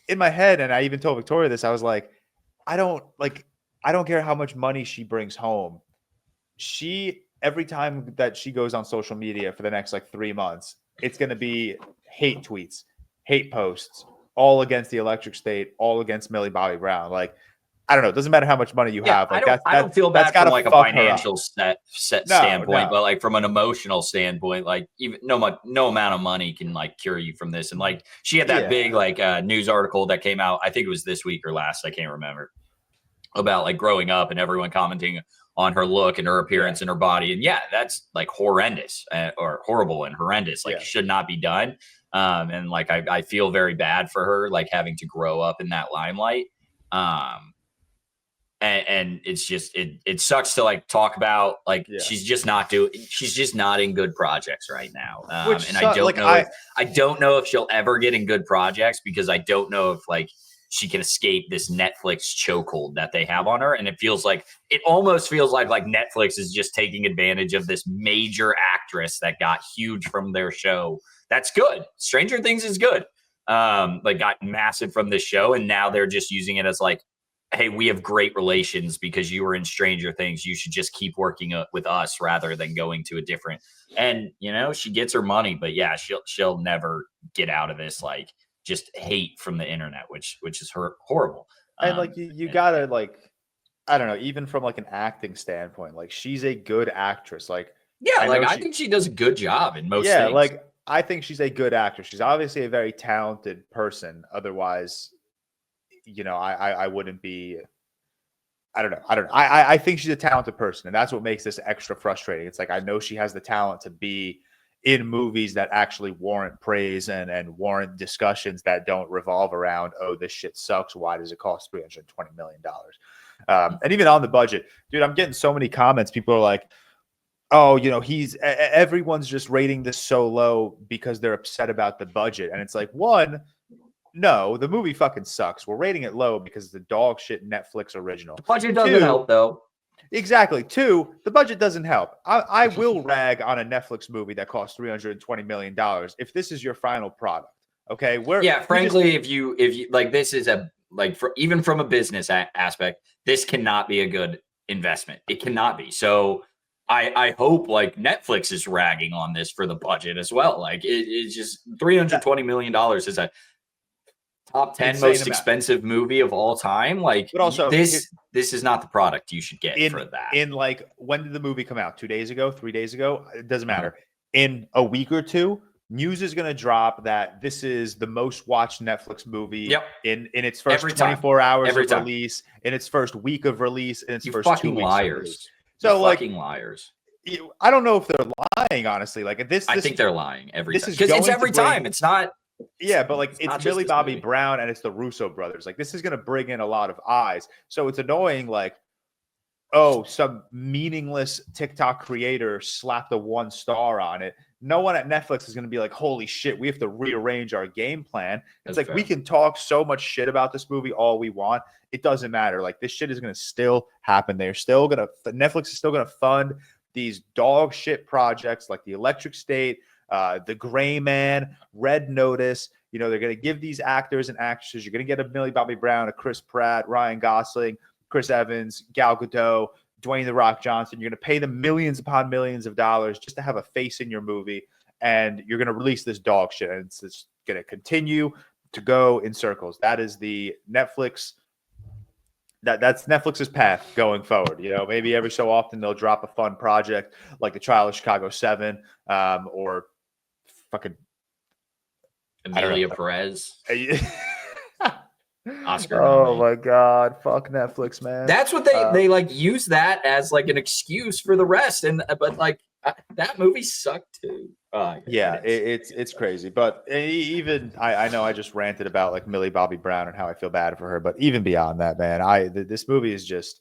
In my head, and I even told Victoria this, I was like, I don't care how much money she brings home. Every time that she goes on social media for the next like 3 months, it's going to be hate tweets, hate posts, all against the electric state, all against Millie Bobby Brown. Like, I don't know. It doesn't matter how much money you have. Like, I don't feel bad from like a financial standpoint, but like from an emotional standpoint, like even no amount of money can like cure you from this. And like she had that big like news article that came out. I think it was this week or last. I can't remember, about like growing up and everyone commenting on her look and her appearance and her body. And that's like horrendous or horrible and horrendous. Like should not be done. And like I feel very bad for her, like having to grow up in that limelight. And it's just it sucks to like talk about like she's just not in good projects right now. And I don't know if she'll ever get in good projects because I don't know if like she can escape this Netflix chokehold that they have on her. And it almost feels like Netflix is just taking advantage of this major actress that got huge from their show. That's good. Stranger Things is good. Like got massive from this show. And now they're just using it as like, hey, we have great relations because you were in Stranger Things. You should just keep working with us rather than going to a different. And she gets her money, but she'll never get out of this like just hate from the internet, which is horrible. And like you gotta like, I don't know, even from like an acting standpoint, like she's a good actress. Like I think she does a good job in most things. Like I think she's a good actress. She's obviously a very talented person. Otherwise, I wouldn't be. I don't know. I think she's a talented person, and that's what makes this extra frustrating. It's like I know she has the talent to be in movies that actually warrant praise and warrant discussions that don't revolve around, oh, this shit sucks. Why does it cost $320 million? And even on the budget, dude, I'm getting so many comments. People are like, oh, everyone's just rating this so low because they're upset about the budget. And it's like, one, no, the movie fucking sucks. We're rating it low because it's a dog shit Netflix original. The budget doesn't help, though. Exactly. Two, the budget doesn't help. I will rag on a Netflix movie that costs $320 million if this is your final product. Okay. Frankly, if you like, this is even from a business aspect, this cannot be a good investment. It cannot be. So I hope like Netflix is ragging on this for the budget as well. Like it's just $320 million is a top 10 most expensive movie of all time. Like, but also this is not the product you should get for that. In like, when did the movie come out? 2 days ago, 3 days ago? It doesn't matter. in a week or two, news is going to drop that this is the most watched Netflix movie in its first 24 hours of release, in its first week of release, in its first 2 weeks of release. So fucking liars. I don't know if they're lying, honestly. Like this, I think they're lying every time. Because it's every time. It's not. Yeah, but like it's Millie Bobby Brown and it's the Russo brothers. Like this is going to bring in a lot of eyes. So it's annoying. Like, oh, some meaningless TikTok creator slapped a 1 star on it. No one at Netflix is going to be like, holy shit, we have to rearrange our game plan. It's like, we can talk so much shit about this movie all we want. It doesn't matter. Like, this shit is going to still happen. Netflix is still going to fund these dog shit projects like The Electric State, The Gray Man, Red Notice. You know, they're going to give these actors and actresses. You're going to get a Millie Bobby Brown, a Chris Pratt, Ryan Gosling, Chris Evans, Gal Gadot, Dwayne The Rock Johnson. You're going to pay them millions upon millions of dollars just to have a face in your movie, and you're going to release this dog shit, and it's just going to continue to go in circles. That is the Netflix. That's Netflix's path going forward. You know, maybe every so often they'll drop a fun project like The Trial of Chicago 7, or fucking Amelia Perez. Oscar. Oh my God. Fuck Netflix, man. That's what they like use that as like an excuse for the rest. But like that movie sucked too. Yeah, it's crazy. But even I know I just ranted about like Millie Bobby Brown and how I feel bad for her. But even beyond that, man, this movie is just,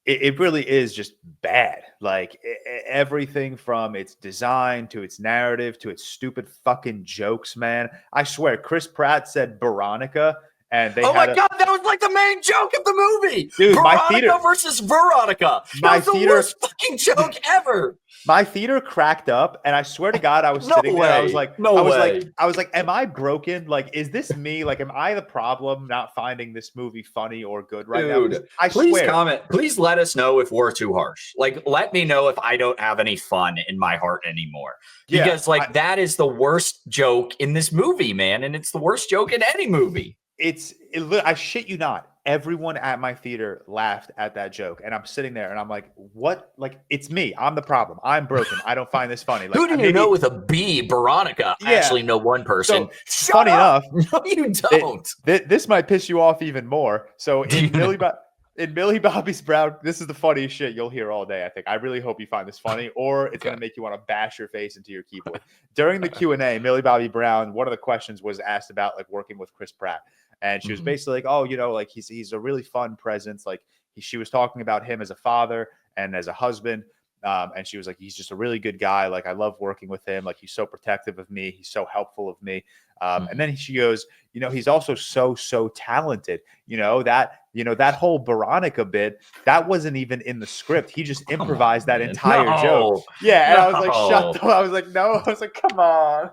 it really is just bad. Like everything from its design to its narrative to its stupid fucking jokes, man. I swear, Chris Pratt said Veronica. And they God, that was like the main joke of the movie. Dude, Veronica versus Veronica. That was the worst fucking joke ever. My theater cracked up, and I swear to God, I was sitting there. I was like, I was like, am I broken? Like, is this me? Like, am I the problem not finding this movie funny or good right now? I please comment. Please let us know if we're too harsh. Like, let me know if I don't have any fun in my heart anymore. Because that is the worst joke in this movie, man. And it's the worst joke in any movie. I shit you not. Everyone at my theater laughed at that joke, and I'm sitting there and I'm like, what? Like, it's me. I'm the problem. I'm broken. I don't find this funny. Like, who do you know with a B, Veronica? I actually know one person. So, funny enough. No, you don't. This might piss you off even more. So in Millie Bobby Brown, this is the funniest shit you'll hear all day, I think. I really hope you find this funny, or it's going to make you want to bash your face into your keyboard. During the Q&A, Millie Bobby Brown, one of the questions was asked about like working with Chris Pratt. And she was basically like, oh, you know, like he's a really fun presence. Like she was talking about him as a father and as a husband. And she was like, he's just a really good guy. Like, I love working with him. Like, he's so protective of me. He's so helpful of me. And then she goes, you know, he's also so talented. You know, that whole Veronica bit, that wasn't even in the script. He just improvised that entire joke. Yeah. And I was like, shut up. I was like, no. I was like, come on.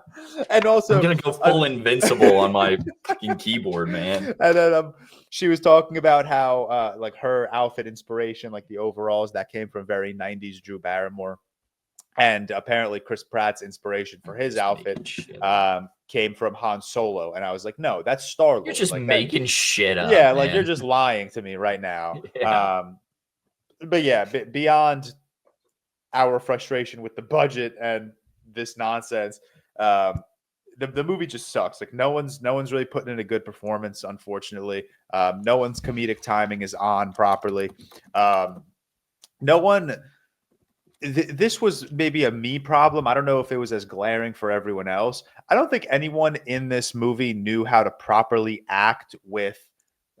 And also, I'm going to go full Invincible on my fucking keyboard, man. And then she was talking about how like her outfit inspiration, like the overalls, that came from very 90s Drew Barrymore. And apparently Chris Pratt's inspiration for his outfit came from Han Solo. And I was like, no, that's Star-Lord. You're just like, making shit up. Yeah, man. like you're just lying to me right now. Yeah. But yeah, beyond our frustration with the budget and this nonsense, the movie just sucks. Like no one's really putting in a good performance, unfortunately. No one's comedic timing is on properly. This was maybe a me problem. I don't know if it was as glaring for everyone else. I don't think anyone in this movie knew how to properly act with,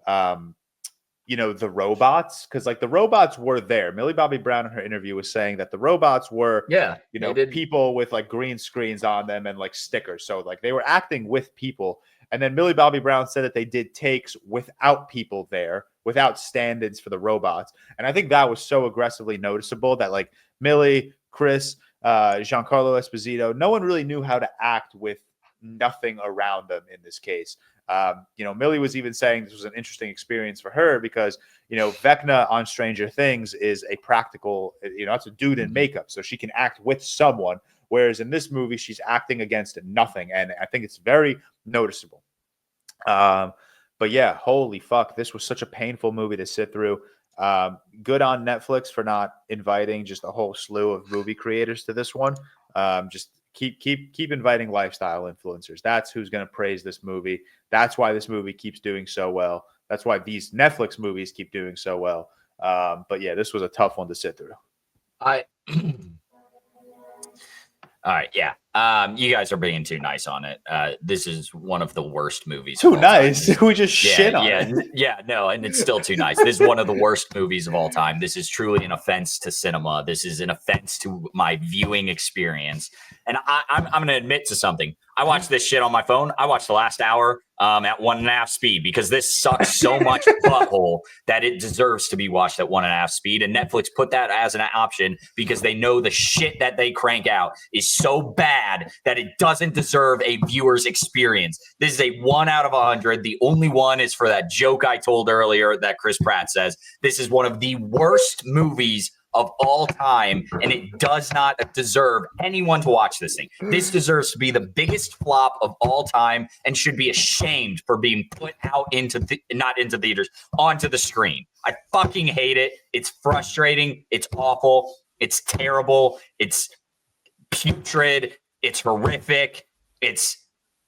you know, the robots. Because like the robots were there. Millie Bobby Brown in her interview was saying that the robots were, you know, people with like green screens on them and like stickers. So like they were acting with people. And then Millie Bobby Brown said that they did takes without people there, without stand-ins for the robots. And I think that was so aggressively noticeable that like Millie, Chris, Giancarlo Esposito, no one really knew how to act with nothing around them in this case. You know, Millie was even saying this was an interesting experience for her because, you know, Vecna on Stranger Things is a practical, you know, it's a dude in makeup. So she can act with someone. Whereas in this movie, she's acting against nothing. And I think it's very noticeable. But yeah, holy fuck. This was such a painful movie to sit through. Good on Netflix for not inviting just a whole slew of movie creators to this one. Just keep inviting lifestyle influencers. That's who's going to praise this movie. That's why this movie keeps doing so well. That's why these Netflix movies keep doing so well. But yeah, this was a tough one to sit through. All right, yeah. You guys are being too nice on it. This is one of the worst movies. Too nice. We just shit on it. Yeah, no, and it's still too nice. This is one of the worst movies of all time. This is truly an offense to cinema. This is an offense to my viewing experience. And I'm going to admit to something. I watched this shit on my phone. I watched the last hour at 1.5 speed because this sucks so much butthole that it deserves to be watched at 1.5 speed. And Netflix put that as an option because they know the shit that they crank out is so bad that it doesn't deserve a viewer's experience. This is a 1 out of 100. The only one is for that joke I told earlier that Chris Pratt says. This is one of the worst movies of all time, and it does not deserve anyone to watch this thing. This deserves to be the biggest flop of all time and should be ashamed for being put out not into theaters, onto the screen. I fucking hate it. It's frustrating. It's awful. It's terrible. It's putrid. It's horrific.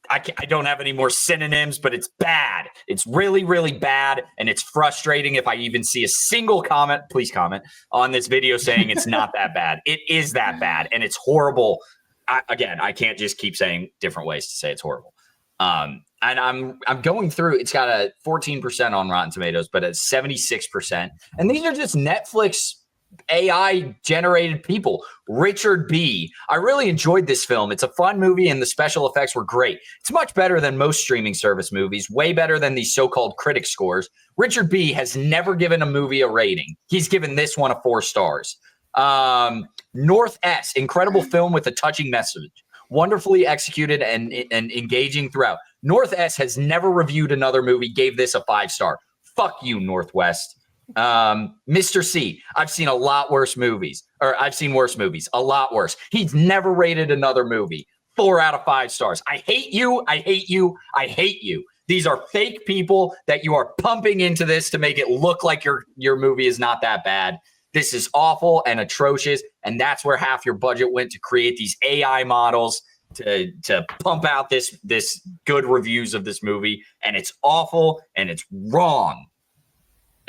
I don't have any more synonyms, but it's bad. It's really, really bad. And it's frustrating if I even see a single comment, please comment on this video saying it's not that bad. It is that bad. And it's horrible. I can't just keep saying different ways to say it's horrible. And I'm going through, it's got a 14% on Rotten Tomatoes, but it's 76%. And these are just Netflix AI generated people. Richard B. I really enjoyed this film. It's a fun movie and the special effects were great. It's much better than most streaming service movies, way better than these so-called critic scores. Richard B. has never given a movie a rating. He's given this one a 4 stars. North S. Incredible film with a touching message. Wonderfully executed and engaging throughout. North S. has never reviewed another movie, gave this a 5 star. Fuck you, Northwest. Mr. C, I've seen a lot worse movies, or I've seen worse movies, a lot worse. He's never rated another movie. 4 out of 5 stars. I hate you. I hate you. I hate you. These are fake people that you are pumping into this to make it look like your movie is not that bad. This is awful and atrocious. And that's where half your budget went to create these AI models to pump out this good reviews of this movie. And it's awful and it's wrong.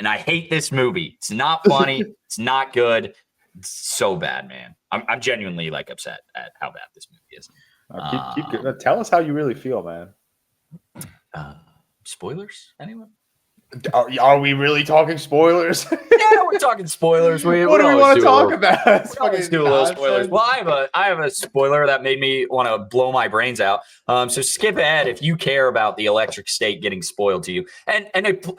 And I hate this movie. It's not funny. It's not good. It's so bad, man. I'm genuinely upset at how bad this movie is. Tell us how you really feel, man. Spoilers? Anyone? Are we really talking spoilers? Yeah, we're talking spoilers. What do we want to talk about? Let's do a little spoilers. Well, I have a spoiler that made me want to blow my brains out. So skip ahead if you care about the electric state getting spoiled to you. And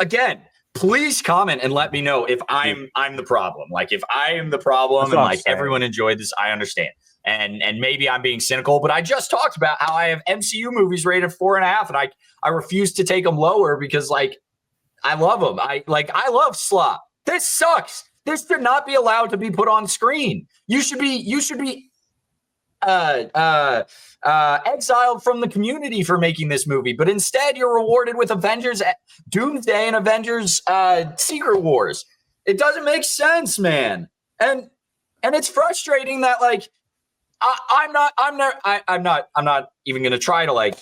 again, please comment and let me know if I'm the problem. If I am the problem and everyone enjoyed this, I understand. And maybe I'm being cynical, but I just talked about how I have MCU movies rated 4.5, and I refuse to take them lower because I love them. I love Slop. This sucks. This should not be allowed to be put on screen. You should be exiled from the community for making this movie, but instead you're rewarded with Avengers Doomsday and Avengers Secret Wars. It doesn't make sense, man. And it's frustrating that I'm not even gonna try to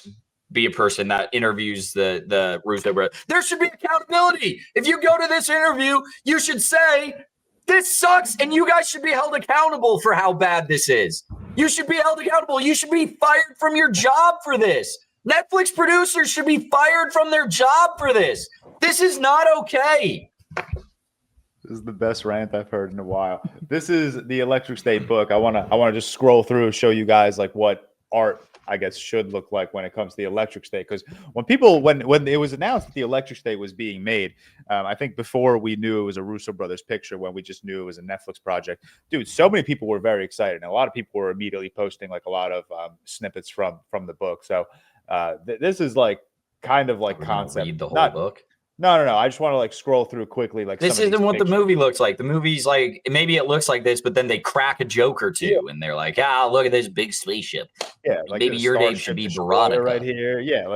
be a person that interviews the Russo Brothers. There should be accountability. If you go to this interview, you should say this sucks, and you guys should be held accountable for how bad this is. You should be held accountable. You should be fired from your job for this. Netflix producers should be fired from their job for this. This is not okay. This is the best rant I've heard in a while. This is the Electric State book. I want to just scroll through, show you guys what art I guess should look like when it comes to the Electric State. Because when it was announced that the Electric State was being made, I think before we knew it was a Russo Brothers picture, when we just knew it was a Netflix project, dude, so many people were very excited. And a lot of people were immediately posting a lot of snippets from the book. So this is kind of concept. Read the whole book. No. I just want to scroll through quickly. This isn't what the movie looks like. The movie's maybe it looks like this, but then they crack a joke or two, and they're like, look at this big spaceship. Yeah, maybe your name should be Veronica right here. Yeah,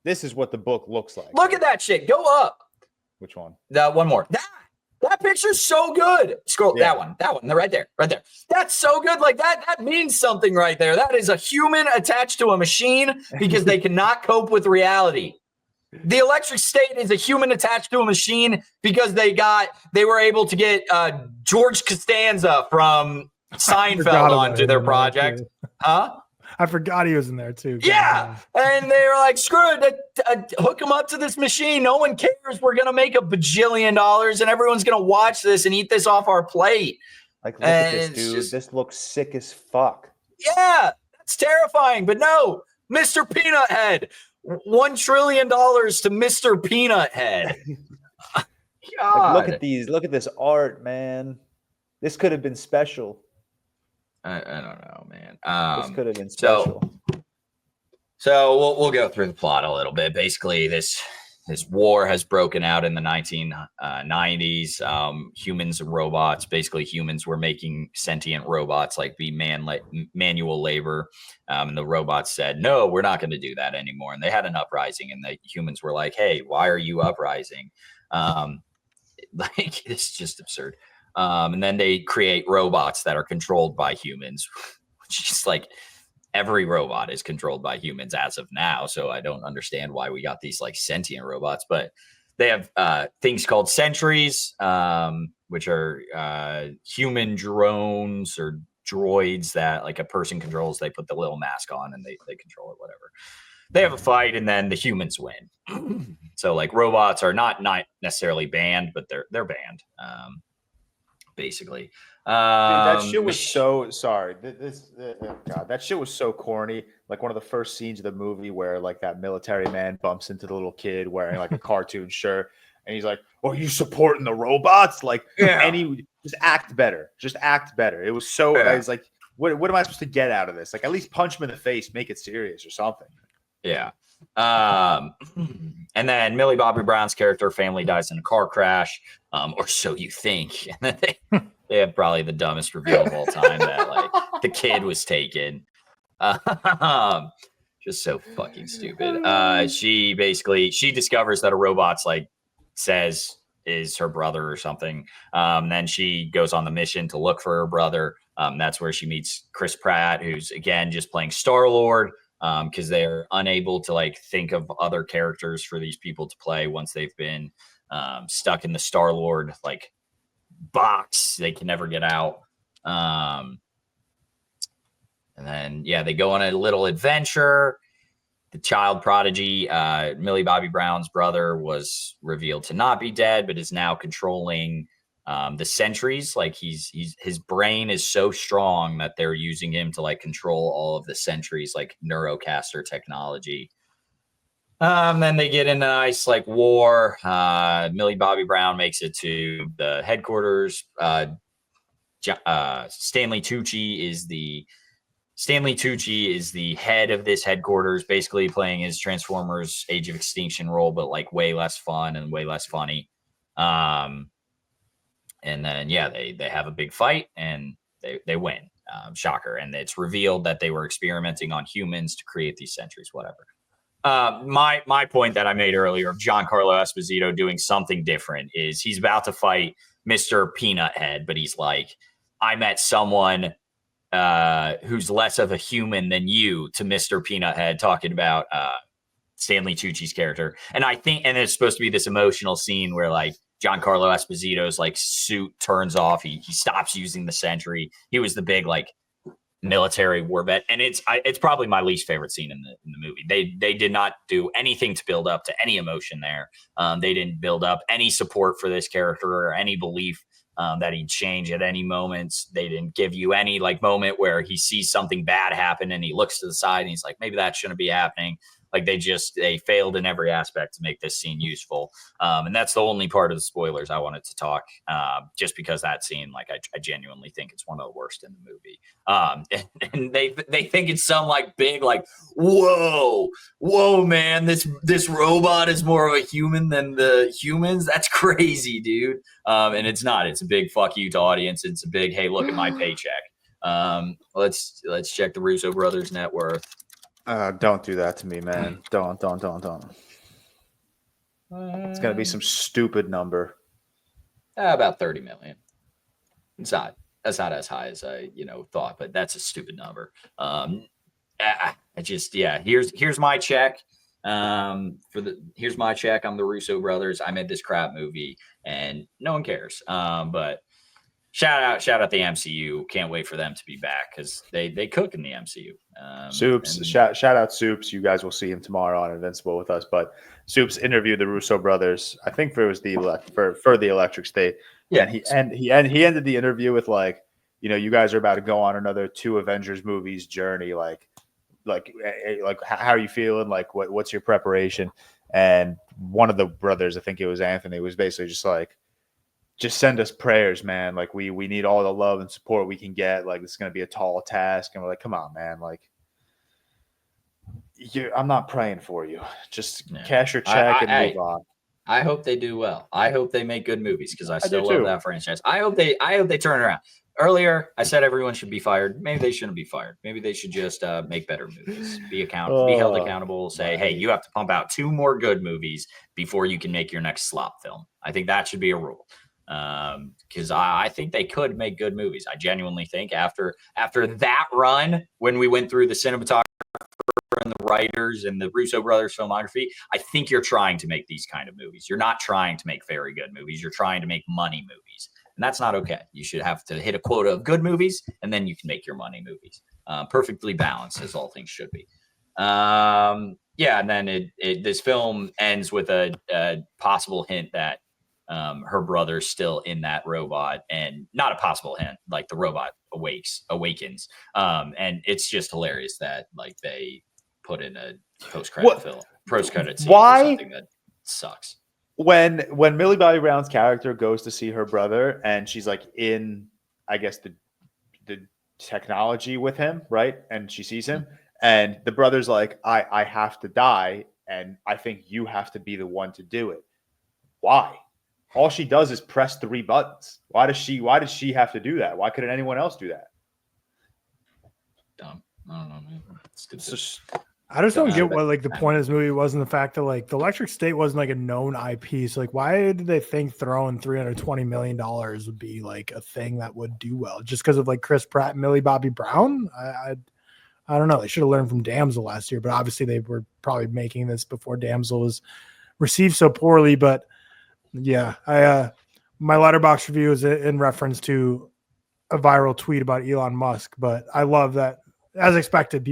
this is what the book looks like. Look at that shit. Go up. Which one? One more. That picture's so good. Scroll that one, right there. That's so good. Like that means something right there. That is a human attached to a machine because they cannot cope with reality. The electric state is a human attached to a machine because they were able to get George Costanza from Seinfeld onto their project. Huh? I forgot he was in there too. Yeah. And they were like, screw it. Hook him up to this machine. No one cares. We're going to make $1 bajillion and everyone's going to watch this and eat this off our plate. Like, look at this, dude. This looks sick as fuck. Yeah. That's terrifying. But no, Mr. Peanut Head. $1 trillion to Mr. Peanut Head. Like, look at these. Look at this art, man. This could have been special. I don't know, man. This could have been special. So we'll go through the plot a little bit. Basically, this war has broken out in the 1990s. Humans and robots. Basically, humans were making sentient robots like be manual labor. And the robots said, no, we're not going to do that anymore. And they had an uprising, and the humans were like, hey, why are you uprising? Like, it's just absurd. And then they create robots that are controlled by humans, which is like every robot is controlled by humans as of now. So I don't understand why we got these like sentient robots, but they have things called sentries, which are human drones or droids that like a person controls. They put the little mask on and they control it, whatever. They have a fight and then the humans win. So like robots are not necessarily banned, but they're banned. Basically, dude, that shit was so sorry. God, that shit was so corny. Like one of the first scenes of the movie where like that military man bumps into the little kid wearing like a cartoon shirt, and he's like, "Oh, you supporting the robots?" Like, and he just act better. Just act better. It was so. I was like, what am I supposed to get out of this? Like, at least punch him in the face, make it serious or something. Yeah. And then Millie Bobby Brown's character family dies in a car crash, or so you think. And then they have probably the dumbest reveal of all time that like the kid was taken. Just so fucking stupid. She discovers that a robot's like says is her brother or something. Then she goes on the mission to look for her brother. That's where she meets Chris Pratt, who's again just playing Star-Lord. Because they're unable to like think of other characters for these people to play once they've been stuck in the Star-Lord like box. They can never get out. And then they go on a little adventure. The child prodigy, Millie Bobby Brown's brother, was revealed to not be dead, but is now controlling the sentries. Like his brain is so strong that they're using him to like control all of the sentries, like Neurocaster technology. Then they get in a nice like war. Millie Bobby Brown makes it to the headquarters. Stanley Tucci is the head of this headquarters, basically playing his Transformers Age of Extinction role, but like way less fun and way less funny. And then, they have a big fight and they win. Shocker. And it's revealed that they were experimenting on humans to create these sentries, whatever. My point that I made earlier of Giancarlo Esposito doing something different is he's about to fight Mr. Peanut Head, but he's like, I met someone who's less of a human than you, to Mr. Peanut Head, talking about Stanley Tucci's character. And I think, and it's supposed to be this emotional scene where like Giancarlo Esposito's like suit turns off. He stops using the sentry. He was the big like military war vet, and it's probably my least favorite scene in the movie. They did not do anything to build up to any emotion there. They didn't build up any support for this character or any belief that he'd change at any moments. They didn't give you any like moment where he sees something bad happen and he looks to the side and he's like, maybe that shouldn't be happening. Like they failed in every aspect to make this scene useful. And that's the only part of the spoilers I wanted to talk, just because that scene, like I genuinely think it's one of the worst in the movie. And they think it's some like big, like, whoa, man, this robot is more of a human than the humans. That's crazy, dude. And it's not. It's a big fuck you to audience. It's a big, hey, look at my paycheck. Let's check the Russo Brothers net worth. Don't do that to me, man. Don't. It's gonna be some stupid number. About 30 million. That's not as high as I thought, but that's a stupid number. Here's my check. Here's my check. I'm the Russo brothers. I made this crap movie, and no one cares. But shout out the MCU. Can't wait for them to be back because they cook in the MCU. Soups, shout out Soups. You guys will see him tomorrow on Invincible with us. But Soups interviewed the Russo brothers. I think it was the Electric State. Yeah, and he ended the interview with like, you guys are about to go on another 2 Avengers movies journey. Like how are you feeling? Like what's your preparation? And one of the brothers, I think it was Anthony, was basically just like, just send us prayers, man. Like we need all the love and support we can get. Like it's going to be a tall task. And we're like, come on, man. Like I'm not praying for you. Just cash your check and move on. I hope they do well. I hope they make good movies because I still love that franchise. I hope they turn around. Earlier, I said everyone should be fired. Maybe they shouldn't be fired. Maybe they should just make better movies. Be held accountable. Say, hey, you have to pump out 2 more good movies before you can make your next slop film. I think that should be a rule. Because I think they could make good movies. I genuinely think after that run, when we went through the cinematographer and the writers and the Russo brothers filmography, I think you're trying to make these kind of movies. You're not trying to make very good movies. You're trying to make money movies. And that's not okay. You should have to hit a quota of good movies, and then you can make your money movies. Perfectly balanced, as all things should be. And then this film ends with a possible hint that her brother's still in that robot, and not a possible hint, like the robot awakens. And it's just hilarious that like they put in a post-credit scene for something that sucks. When Millie Bobby Brown's character goes to see her brother and she's like in, I guess, the technology with him, right? And she sees him and the brother's like, I have to die. And I think you have to be the one to do it. Why? All she does is press 3 buttons. Why does she have to do that? Why couldn't anyone else do that? Dumb. I don't know, man. I just don't get what like the point of this movie was, in the fact that like the Electric State wasn't like a known IP. So like, why did they think throwing $320 million would be like a thing that would do well? Just because of like Chris Pratt and Millie Bobby Brown? I don't know. They should have learned from Damsel last year, but obviously they were probably making this before Damsel was received so poorly. But yeah, my Letterboxd review is in reference to a viral tweet about Elon Musk, but I love that. As expected,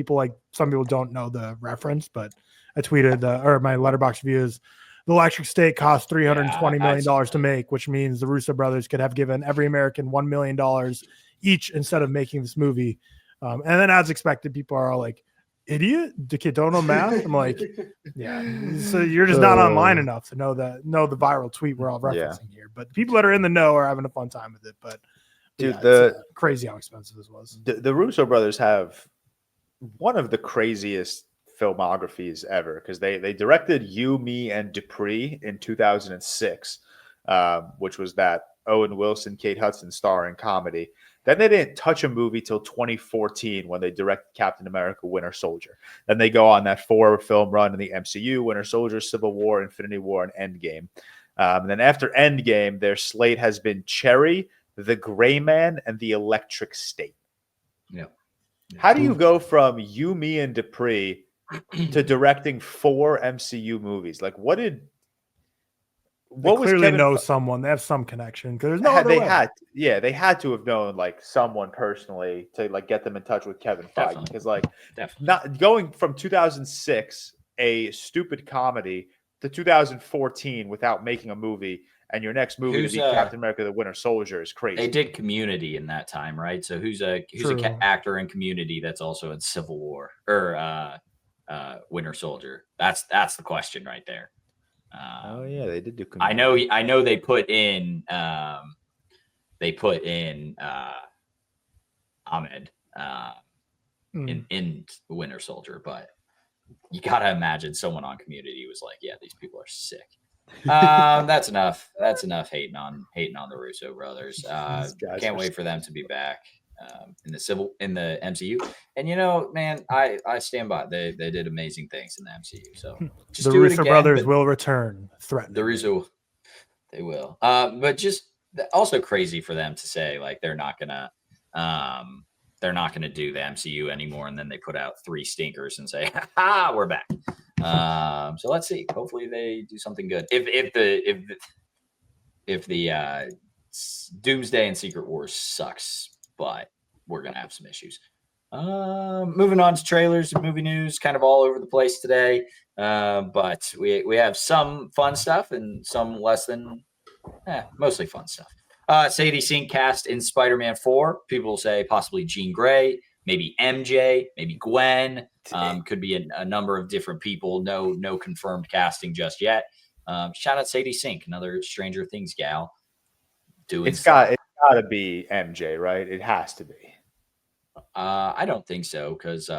some people don't know the reference, but I tweeted, or my Letterboxd review is, the Electric State cost $320 million to make, which means the Russo brothers could have given every American $1 million each instead of making this movie. And then as expected, people are all like, idiot, the kid don't know math. I'm like, yeah. So you're just not online enough to know the viral tweet we're all referencing here. But people that are in the know are having a fun time with it. But dude, it's crazy how expensive this was. The Russo brothers have one of the craziest filmographies ever, because they directed You, Me, and Dupree in 2006, which was that Owen Wilson, Kate Hudson starring comedy. Then they didn't touch a movie till 2014 when they directed Captain America: Winter Soldier. Then they go on that 4-film run in the MCU: Winter Soldier, Civil War, Infinity War, and Endgame. And then after Endgame, their slate has been Cherry, The Gray Man, and The Electric State. Yeah. How do you go from You, Me, and Dupree to directing 4 MCU movies? Like, what was clearly know someone. They have some connection, because there's no other way. They had to have known like someone personally to like get them in touch with Kevin Feige, because like not going from 2006, a stupid comedy, to 2014 without making a movie, and your next movie to be Captain America: The Winter Soldier is crazy. They did Community in that time, right? So who's an actor in Community that's also in Civil War or Winter Soldier? That's the question right there. They did do Community. I know they put in Ahmed in Winter Soldier, but you gotta imagine someone on Community was like, yeah, these people are sick. That's enough hating on the Russo brothers. Can't wait for them to be back in the MCU. And man, I stand by. They did amazing things in the MCU. So just the Russo brothers will return. Threaten the Russo, they will. But just also crazy for them to say like they're not gonna do the MCU anymore, and then they put out 3 stinkers and say, "Ha, we're back." So let's see. Hopefully they do something good. If the Doomsday and Secret Wars sucks, but we're gonna have some issues. Moving on to trailers and movie news, kind of all over the place today. But we have some fun stuff and some less than, mostly fun stuff. Sadie Sink cast in Spider-Man 4. People say possibly Jean Grey, maybe MJ, maybe Gwen. Could be a number of different people. No confirmed casting just yet. Shout out Sadie Sink, another Stranger Things gal. It's got to be MJ, right? It has to be. I don't think so, because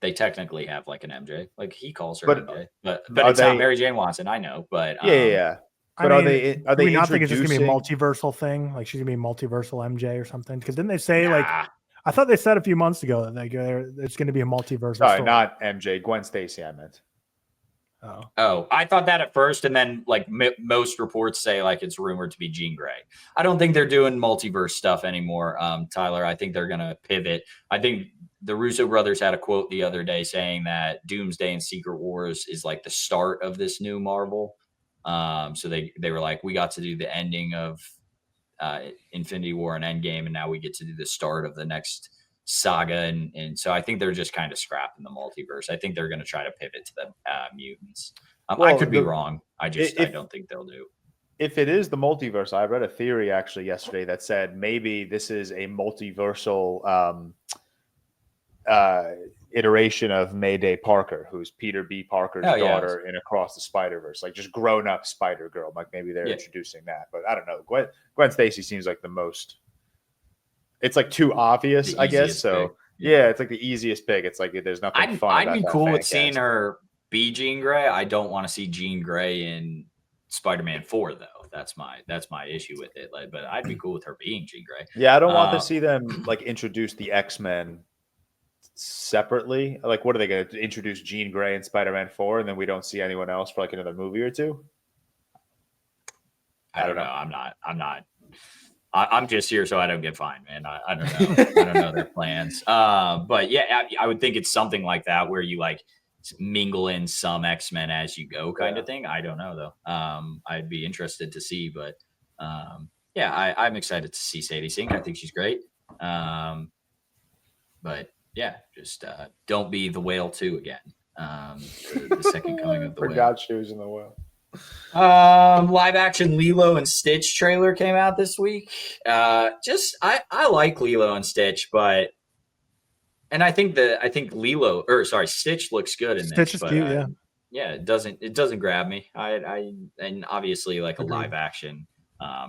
they technically have like an MJ. Like he calls her MJ, but it's not Mary Jane Watson. I know, but yeah. But are they not think it's just gonna be a multiversal thing? Like she's gonna be multiversal MJ or something? Because didn't they say like I thought they said a few months ago that it's going to be a multiversal. Sorry, story. Not MJ, Gwen Stacy. I meant. Oh, I thought that at first, and then like most reports say like it's rumored to be Jean Grey. I don't think they're doing multiverse stuff anymore, Tyler. I think they're gonna pivot. I think the Russo brothers had a quote the other day saying that Doomsday and Secret Wars is like the start of this new Marvel. So they were like, we got to do the ending of Infinity War and Endgame, and now we get to do the start of the next saga, and so I think they're just kind of scrapping the multiverse. I think they're going to try to pivot to the mutants. I could be wrong. I don't think they'll do. If it is the multiverse, I read a theory actually yesterday that said maybe this is a multiversal iteration of Mayday Parker, who's Peter B. Parker's daughter in Across the Spider-Verse, like just grown up Spider Girl. Like maybe they're introducing that, but I don't know. Gwen Stacy seems like the most. It's like too obvious, I guess. So yeah, it's like the easiest pick. It's like there's nothing fun. I'd be cool with seeing her be Jean Grey. I don't want to see Jean Grey in Spider-Man 4 though. That's my issue with it. Like, but I'd be cool with her being Jean Grey. Yeah, I don't want to see them like introduce the X-Men separately. Like, what are they going to introduce Jean Grey in Spider-Man 4, and then we don't see anyone else for like another movie or two? I don't know. I'm just here so I don't get fined, man. I don't know. I don't know their plans. But yeah, I would think it's something like that where you like mingle in some X-Men as you go kind of thing. I don't know though. I'd be interested to see, but I'm excited to see Sadie Sink. I think she's great. But yeah, just don't be the Whale 2 again. The second coming of the Whale. Forgot she was in the Whale. Live action Lilo and Stitch trailer came out this week. I like Lilo and Stitch, and I think Stitch looks good in Stitch this. Stitch is cute, yeah. It doesn't grab me. And obviously like a live action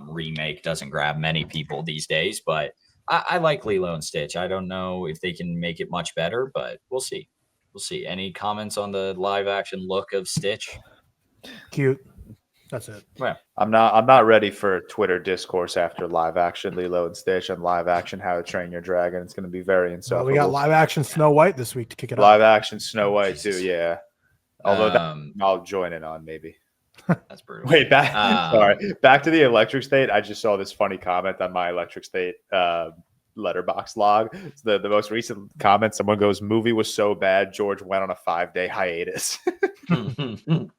remake doesn't grab many people these days, but I like Lilo and Stitch. I don't know if they can make it much better, but we'll see. Any comments on the live action look of Stitch? Cute. That's it. Yeah. I'm not ready for Twitter discourse after live action Lilo and Stitch and live action How to Train Your Dragon. It's going to be very insufferable. We got live action Snow White this week to kick it off. Live action Snow White too, yeah. Although I'll join in on maybe. That's brutal. Wait, back to the Electric State. I just saw this funny comment on my Electric State letterbox log. It's the most recent comment. Someone goes, "Movie was so bad, George went on a 5-day hiatus."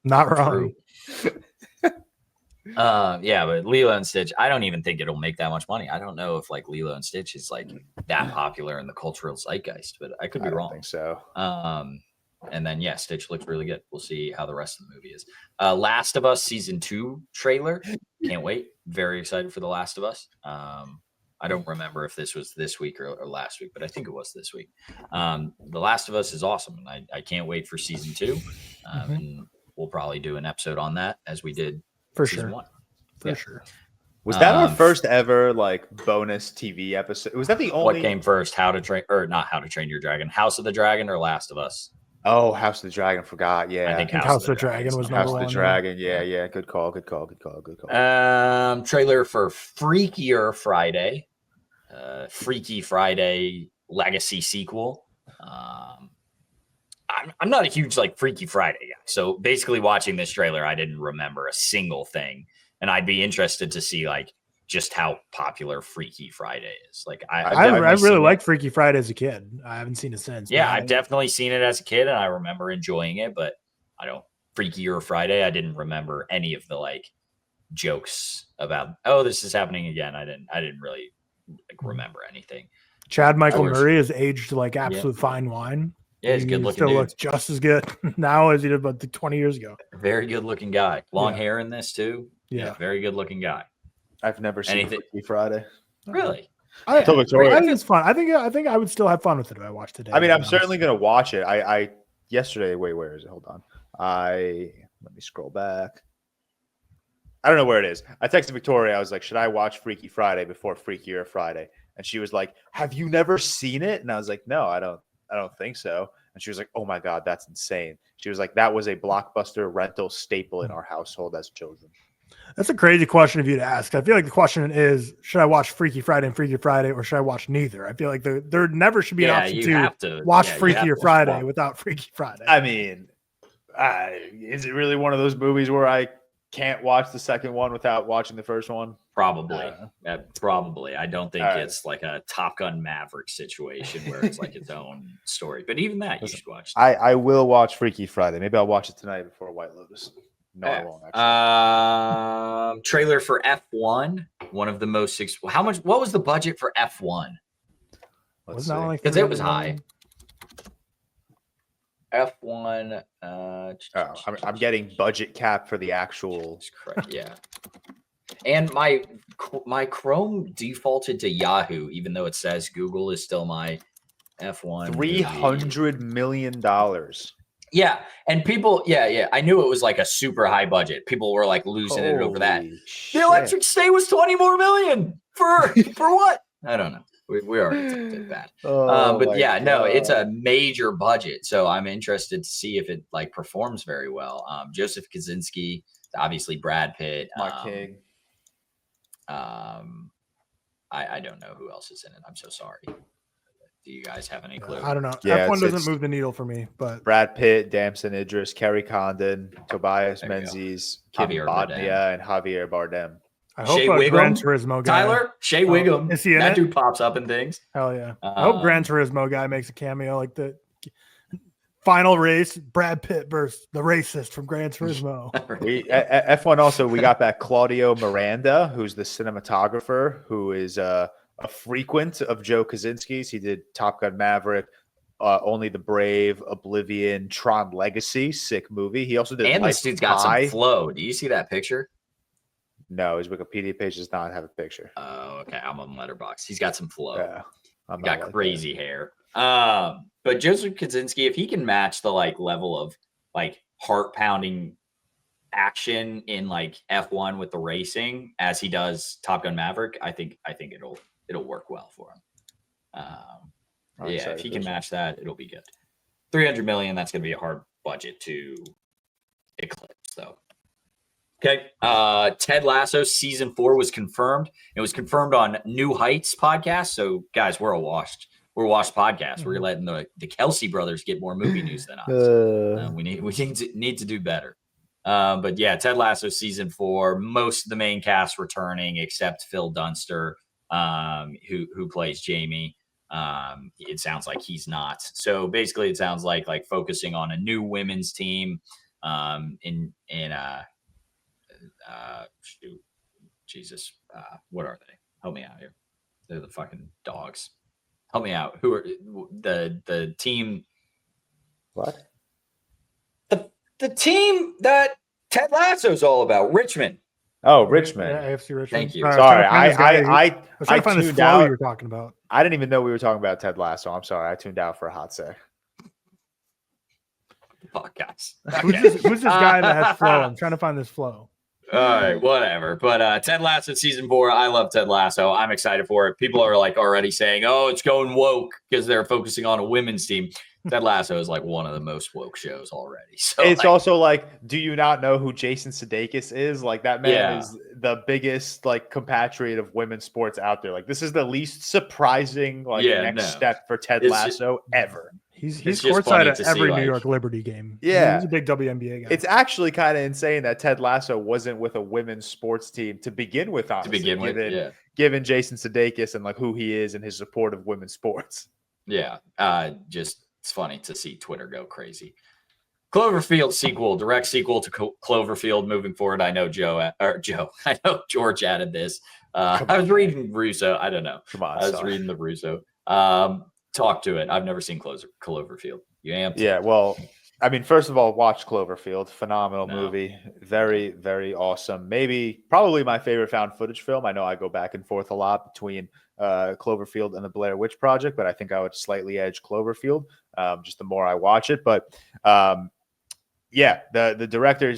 Not wrong. But Lilo and Stitch, I don't even think it'll make that much money. I don't know if like Lilo and Stitch is like that popular in the cultural zeitgeist, but I could be wrong. I think so. And then Stitch looks really good. We'll see how the rest of the movie is. Last of Us season 2 trailer. Can't wait. Very excited for The Last of Us. I don't remember if this was this week or last week, but I think it was this week. The Last of Us is awesome, and I can't wait for season 2. And we'll probably do an episode on that as we did for season sure. 1. For sure. Was that our first ever like bonus TV episode? Was that the only? What came first? How to Train Your Dragon? House of the Dragon or Last of Us? Oh, House of the Dragon. Forgot. Yeah, I think House of the Dragon was House number of the one. Dragon. Yeah. Good call. Trailer for Freakier Friday. Freaky Friday Legacy sequel. I'm not a huge like Freaky Friday guy, so basically watching this trailer, I didn't remember a single thing, and I'd be interested to see like just how popular Freaky Friday is. Like I really liked Freaky Friday as a kid. I haven't seen it since. Yeah, I've definitely seen it as a kid, and I remember enjoying it. But Freakier Friday, I didn't remember any of the like jokes about, oh, this is happening again. I didn't really like remember anything. Chad Michael Murray is aged like absolute fine wine. Yeah, he's good looking. Still looks just as good now as he did about 20 years ago. Very good looking guy. Long hair in this too. Yeah, very good looking guy. I've never seen Freaky Friday. Really? I think it's fun. I think I would still have fun with it if I watched today. I mean, I'm certainly going to watch it. I yesterday. Wait, where is it? Hold on. Let me scroll back. I don't know where it is. I texted Victoria. I was like, should I watch Freaky Friday before Freakier Friday? And she was like, have you never seen it? And I was like, no, I don't think so. And she was like, oh my God, that's insane. She was like, that was a Blockbuster rental staple in our household as children. That's a crazy question of you to ask. I feel like the question is, should I watch Freaky Friday and Freaky Friday, or should I watch neither? I feel like there never should be an option to watch Freaky or Friday without Freaky Friday. I mean, is it really one of those movies where I can't watch the second one without watching the first one? Probably. Probably. I don't think it's like a Top Gun Maverick situation where it's like its own story. But even that, you should watch. I will watch Freaky Friday. Maybe I'll watch it tonight before White Lotus. No, I won't. Actually. Trailer for F1. One of the most. What was the budget for F1? Because it was high. F1. I'm getting budget cap for the actual. Yeah. And my Chrome defaulted to Yahoo, even though it says Google is still my F1. $300 million. Yeah, and people, I knew it was like a super high budget. People were like losing it over that. Shit. The Electric State was $20 more million for what? I don't know. We already did that. But yeah, no, it's a major budget, so I'm interested to see if it like performs very well. Joseph Kosinski, obviously Brad Pitt, my king. I don't know who else is in it. I'm so sorry. Do you guys have any clue? I don't know. Yeah, F1 doesn't move the needle for me, but Brad Pitt, Damson Idris, Kerry Condon, Tobias Menzies, Javier Bardem, and Javier Bardem. I hope Gran Turismo guy. Tyler Shea Wiggum. Is he in that it? dude pops up in things. Hell yeah! I hope Gran Turismo guy makes a cameo, like the final race. Brad Pitt versus the racist from Gran Turismo. F1 also, we got back Claudio Miranda, who's the cinematographer, who is a frequent of Joe Kosinski's. He did Top Gun Maverick, Only the Brave, Oblivion, Tron Legacy, sick movie. He also did. And this dude's got some flow. Do you see that picture? No, his Wikipedia page does not have a picture. Oh, okay. I'm on Letterboxd. He's got some flow. Yeah, He's got crazy hair. But Joseph Kosinski, if he can match the like level of like heart pounding action in like F1 with the racing as he does Top Gun Maverick, I think it'll work well for him. If he can match that, it'll be good. $300 million. That's going to be a hard budget to eclipse, though. Okay. Ted Lasso season 4 was confirmed. It was confirmed on New Heights podcast. So, guys, we're washed podcast. We're letting the Kelsey brothers get more movie news than us. We need to do better. But yeah, Ted Lasso season 4. Most of the main cast returning except Phil Dunster, who plays Jamie. It sounds like he's not. So basically, it sounds like focusing on a new women's team. What are they? Help me out here. They're the fucking dogs. Help me out. Who are the team? What? The team that Ted Lasso's all about, Richmond. Oh, Richmond. Yeah, AFC Richmond. Thank you. Sorry, I trying to find this flow you were talking about. I didn't even know we were talking about Ted Lasso. I'm sorry, I tuned out for a hot sec. Fuck, guys. Who's this guy that has flow? I'm trying to find this flow. All right, whatever. But Ted Lasso season 4, I love Ted Lasso. I'm excited for it. People are already saying, "Oh, it's going woke" because they're focusing on a women's team. Ted Lasso is one of the most woke shows already. So it's also do you not know who Jason Sudeikis is? That man is the biggest compatriot of women's sports out there. This is the least surprising next step for Ted Lasso ever. He's It's just courtside funny at to see, every New like- York Liberty game. Yeah. He's a big WNBA guy. It's actually kind of insane that Ted Lasso wasn't with a women's sports team to begin with, honestly, given Jason Sudeikis and like who he is and his support of women's sports. Yeah. Just it's funny to see Twitter go crazy. Cloverfield sequel, direct sequel to Cloverfield moving forward. I know I know George added this. I was reading Russo. I don't know. Come on. I was reading the Russo. Talk to it. I've never seen Cloverfield. You amped? Yeah, well, I mean, first of all, watch Cloverfield. Phenomenal movie. Very, very awesome. Probably my favorite found footage film. I know I go back and forth a lot between Cloverfield and the Blair Witch Project, but I think I would slightly edge Cloverfield just the more I watch it. But yeah, the director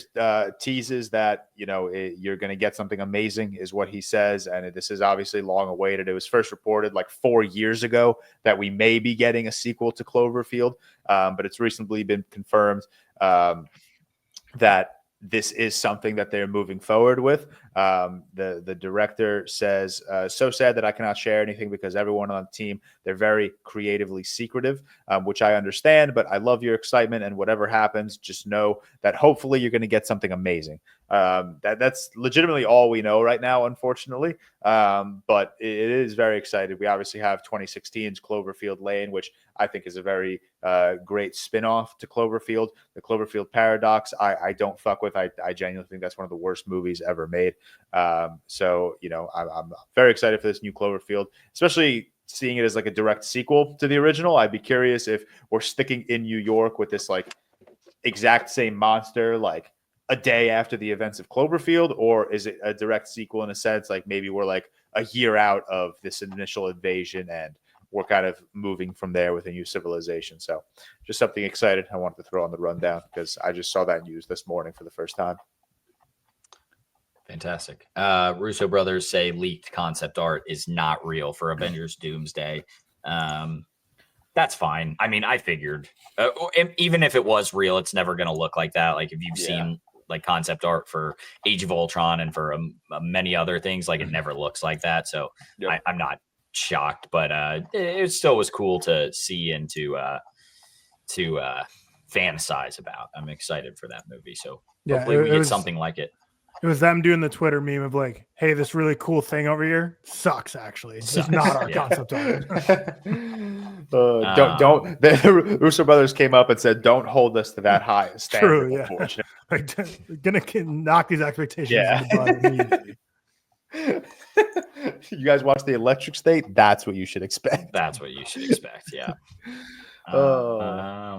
teases that, you're going to get something amazing is what he says. And this is obviously long awaited. It was first reported like 4 years ago that we may be getting a sequel to Cloverfield. But it's recently been confirmed that this is something that they're moving forward with. The director says, so sad that I cannot share anything because everyone on the team, they're very creatively secretive, which I understand, but I love your excitement, and whatever happens, just know that hopefully you're going to get something amazing. That's legitimately all we know right now, unfortunately. But it is very excited. We obviously have 2016's Cloverfield Lane, which I think is a very great spinoff to Cloverfield. The Cloverfield Paradox, I don't fuck with. I genuinely think that's one of the worst movies ever made. So, I'm very excited for this new Cloverfield, especially seeing it as like a direct sequel to the original. I'd be curious if we're sticking in New York with this like exact same monster, like a day after the events of Cloverfield, or is it a direct sequel in a sense? Like maybe we're like a year out of this initial invasion and we're kind of moving from there with a new civilization. So just something excited I wanted to throw on the rundown because I just saw that news this morning for the first time. Fantastic. Russo Brothers say leaked concept art is not real for Avengers Doomsday. That's fine. I mean, I figured even if it was real, it's never going to look like that. Like if you've seen like concept art for Age of Ultron and for many other things, like it never looks like that. So I'm not shocked, but it still was cool to see and to fantasize about. I'm excited for that movie. So hopefully we get something like it. It was them doing the Twitter meme of like, hey, this really cool thing over here sucks, actually. It's not our concept art. Don't. The Russo Brothers came up and said, don't hold us to that high standard. True, yeah. Like, gonna knock these expectations in the bud immediately. You guys watch The Electric State? That's what you should expect. That's what you should expect, yeah.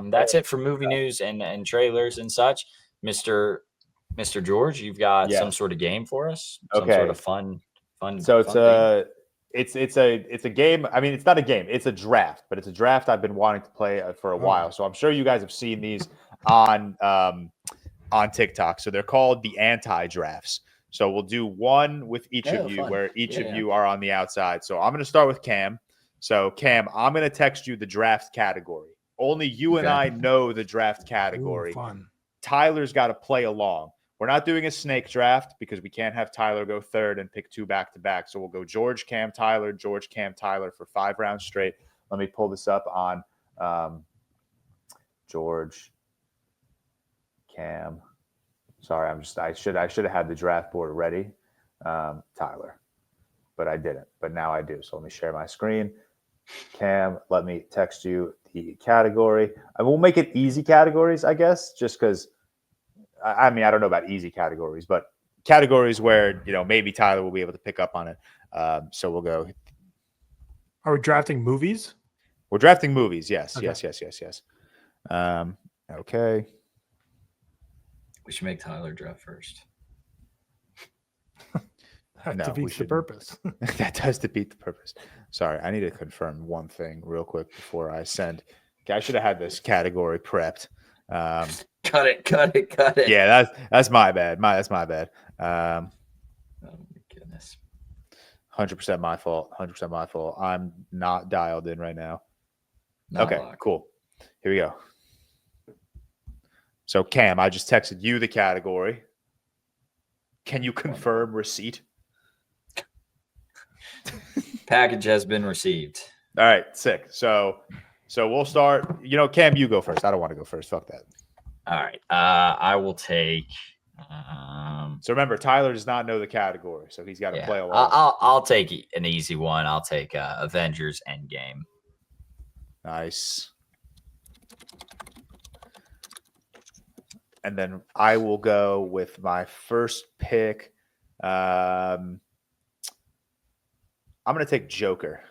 That's it for movie news and trailers and such. Mr. George, you've got some sort of game for us. Some sort of fun. So it's a game. I mean, it's not a game. It's a draft, but it's a draft I've been wanting to play for a while. So I'm sure you guys have seen these on TikTok. So they're called the anti-drafts. So we'll do one with each of you, where each of you are on the outside. So I'm going to start with Cam. So Cam, I'm going to text you the draft category. Only you and I know the draft category. Ooh, fun. Tyler's got to play along. We're not doing a snake draft because we can't have Tyler go third and pick two back-to-back. So we'll go George, Cam, Tyler for 5 rounds straight. Let me pull this up on George, Cam. Sorry, I should have had the draft board ready. Tyler, but I didn't. But now I do. So let me share my screen. Cam, let me text you the category. I will make it easy categories, I guess, just because. I mean, I don't know about easy categories, but categories where, maybe Tyler will be able to pick up on it. So we'll go. Are we drafting movies? We're drafting movies. Yes. Okay. Yes. Okay. We should make Tyler draft first. That defeats the purpose. That does defeat the purpose. Sorry, I need to confirm one thing real quick before I send. Okay, I should have had this category prepped. Cut it. Yeah, that's my bad. That's my bad. Oh my goodness. 100% my fault. 100% my fault. I'm not dialed in right now. Not okay, cool. Here we go. So Cam, I just texted you the category. Can you confirm receipt? Package has been received. All right, sick. So So we'll start. Cam, you go first. I don't want to go first. Fuck that. All right. I will take. So remember, Tyler does not know the category, so he's got to play along. I'll take an easy one. I'll take Avengers Endgame. Nice. And then I will go with my first pick. I'm going to take Joker.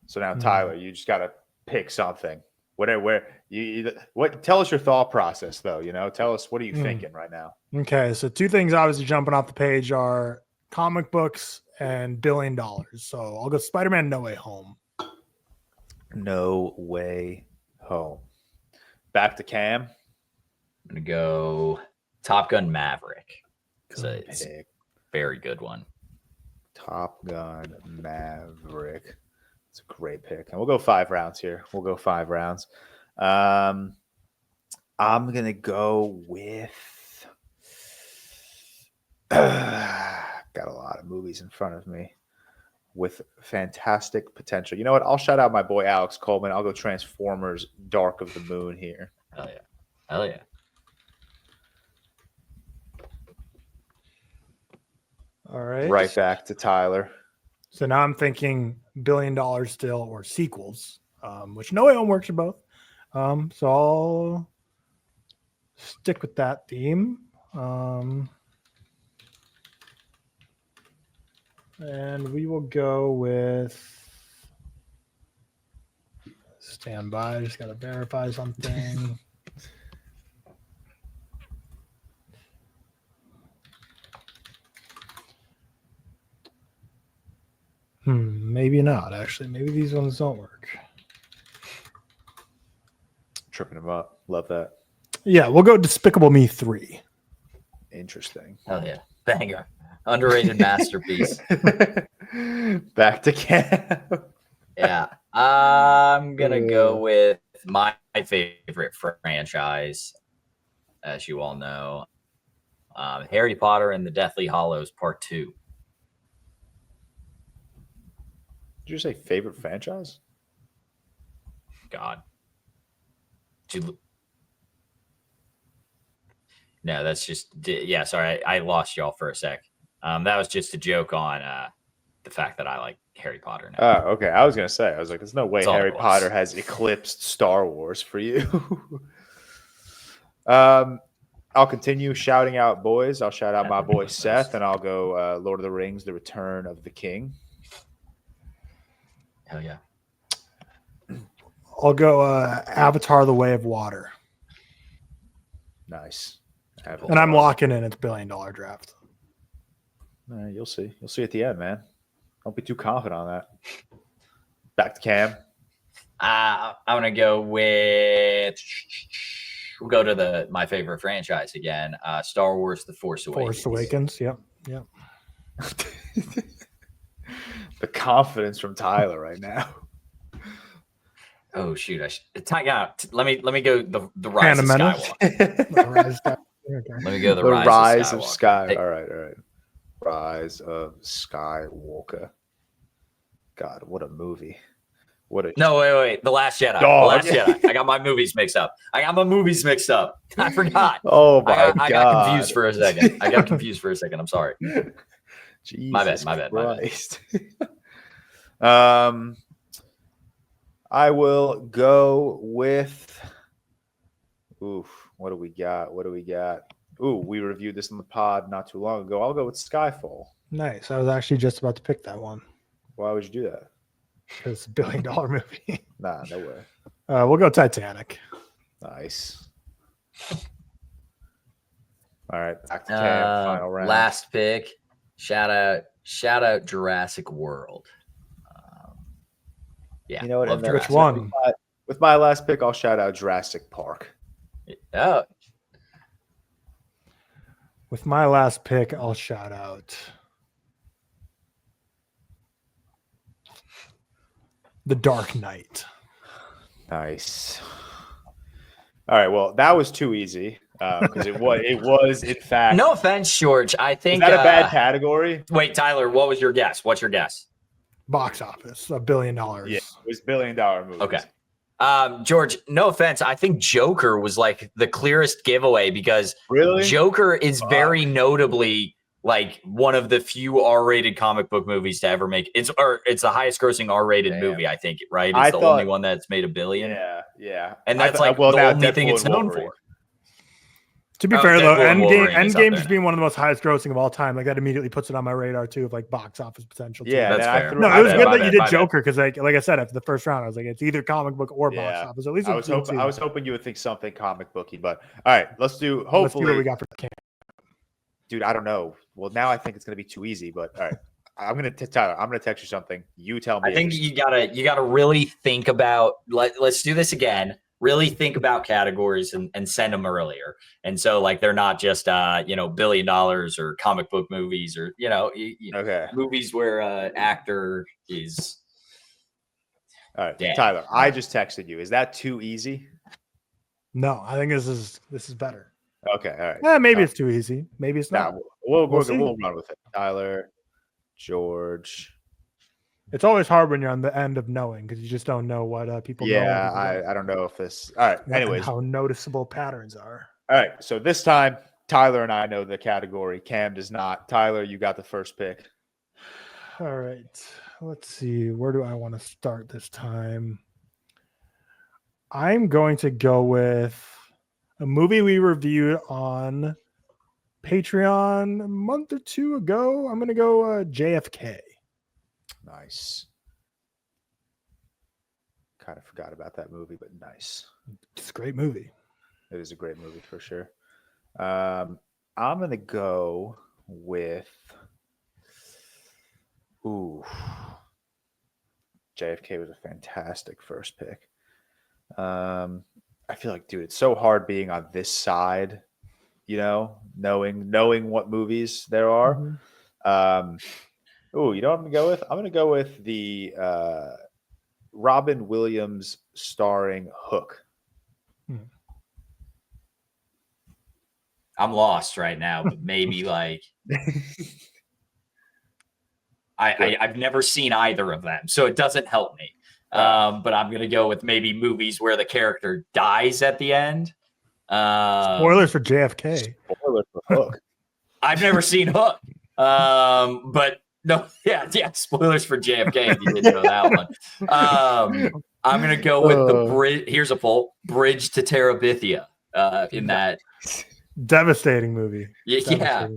So now, Tyler, you just got to pick something. Tell us your thought process, though. Tell us, what are you thinking right now? Okay, so two things obviously jumping off the page are comic books and $1 billion. So I'll go Spider-Man No Way Home. No Way Home. Back to Cam. I'm gonna go Top Gun Maverick. It's a very good one. Top Gun Maverick. It's a great pick. And we'll go 5 rounds here. I'm gonna go with got a lot of movies in front of me with fantastic potential. You know what? I'll shout out my boy Alex Coleman. I'll go Transformers Dark of the Moon here. Hell yeah. All right. Right back to Tyler. So now I'm thinking $1 billion still or sequels, which No Way Home works for both. So I'll stick with that theme. And we will go with stand by. Just got to verify something. Maybe not, actually. Maybe these ones don't work. Tripping them up. Love that. Yeah, we'll go Despicable Me 3. Interesting. Hell yeah. Banger. Underrated masterpiece. Back to Cam. Yeah. I'm going to go with my favorite franchise, as you all know. Harry Potter and the Deathly Hallows Part 2. Did you say favorite franchise? God. No, that's just, yeah, sorry. I lost y'all for a sec. That was just a joke on the fact that I like Harry Potter now. Oh, okay. I was going to say, there's no way Harry Potter has eclipsed Star Wars for you. I'll continue shouting out boys. I'll shout out my boy Seth, and I'll go Lord of the Rings, The Return of the King. Hell yeah. I'll go Avatar: The Way of Water. Nice. And I'm locking in. It's $1 billion draft. You'll see. You'll see at the end, man. Don't be too confident on that. Back to Cam. I'm gonna go with. We'll go to my favorite franchise again. Star Wars: The Force Awakens. Force Awakens. Yep. The confidence from Tyler right now. Oh shoot! Let me go the Rise of Skywalker. Let me go the Rise of Skywalker. All right. Rise of Skywalker. God, what a movie! No, wait. The Last Jedi. Oh, the Last Jedi. I got my movies mixed up. I forgot. Oh my God! I got confused for a second. I'm sorry. Jesus my bad. Christ. I will go with. What do we got? We reviewed this in the pod not too long ago. I'll go with Skyfall. Nice. I was actually just about to pick that one. Why would you do that? Because it's a $1 billion movie. Nah, no way. We'll go Titanic. Nice. All right, back to Cam. Final round. Last pick. Shout out Jurassic World. Yeah, you know what? Which one? With my last pick, I'll shout out Jurassic Park. Oh. With my last pick, I'll shout out The Dark Knight. Nice. All right. Well, that was too easy because it was in fact. No offense, George. I think is that a bad category? Wait, Tyler. What was your guess? What's your guess? box office, $1 billion. Yeah, it was $1 billion movies. Okay. George, no offense. I think Joker was like the clearest giveaway because Really? Joker is very notably like one of the few R-rated comic book movies to ever make it's the highest grossing R-rated movie, I think, right? It's the only one that's made $1 billion. Yeah. And that's the only thing it's known for. To be fair, though, Endgame just being one of the most highest grossing of all time, like that immediately puts it on my radar too, of like box office potential. Too. Yeah, that's fair. No, it was good that you did Joker because, like I said, after the first round, I was like, it's either comic book or box office. At least I was hoping you would think something comic booky, but all right, let's do. Hopefully, let's see what we got for Cam. Dude, I don't know. Well, now I think it's gonna be too easy, but all right. Tyler, I'm gonna text you something. You tell me. I think you gotta really think about. Let's do this again. Really think about categories and send them earlier. And so like they're not just $1 billion or comic book movies or movies where actor is. All right, dead. Tyler, I just texted you. Is that too easy? No, I think this is better. Okay, all right. Maybe it's too easy. Maybe it's not. We'll run with it. Tyler, George. It's always hard when you're on the end of knowing because you just don't know what people know. Yeah, I don't know if this. All right. Anyways, how noticeable patterns are. All right. So this time, Tyler and I know the category. Cam does not. Tyler, you got the first pick. All right. Let's see. Where do I want to start this time? I'm going to go with a movie we reviewed on Patreon a month or two ago. I'm going to go JFK. Nice. Kind of forgot about that movie, but nice. It's a great movie. It is a great movie for sure. I'm going to go with JFK was a fantastic first pick. I feel like, dude, it's so hard being on this side, knowing what movies there are. Mm-hmm. You know what I'm going to go with? I'm going to go with the Robin Williams starring Hook. I'm lost right now, but maybe like I've never seen either of them, so it doesn't help me. But I'm going to go with maybe movies where the character dies at the end. Spoilers for JFK. Spoilers for Hook. I've never seen Hook. But no, yeah. Spoilers for JFK if you didn't know that one. I'm gonna go with the bridge. Here's a poll: Bridge to Terabithia. In that devastating movie.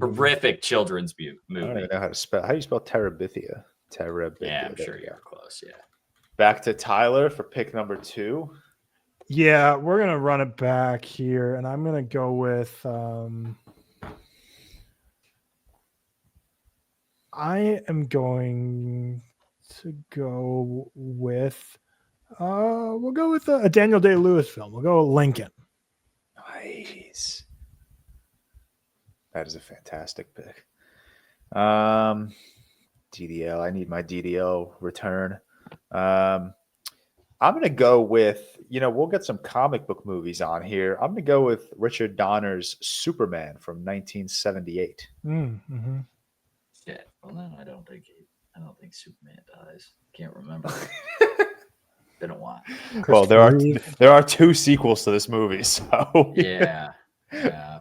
Horrific children's movie. I don't even know how to spell. How do you spell Terabithia? Terabithia. Yeah, I'm sure you're close. Yeah. Back to Tyler for pick number 2. Yeah, we're gonna run it back here, and I'm gonna go with. I am going to go with we'll go with a Daniel Day-Lewis film. We'll go with Lincoln. Nice. That is a fantastic pick. DDL. I need my DDL return. I'm going to go with, we'll get some comic book movies on here. I'm going to go with Richard Donner's Superman from 1978. Mm-hmm. Shit. Well, then I don't think Superman dies. Can't remember. Been a while. Well, there are 2 sequels to this movie, so yeah.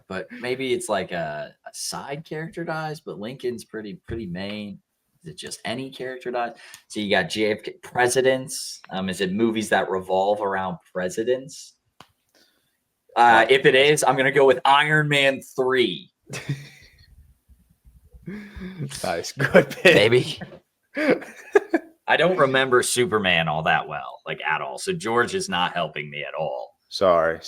But maybe it's like a side character dies, but Lincoln's pretty main. Is it just any character dies? So you got JFK presidents. Is it movies that revolve around presidents? If it is, I'm gonna go with Iron Man 3. Nice, good pick. Maybe. I don't remember Superman all that well, like at all. So George is not helping me at all. Sorry.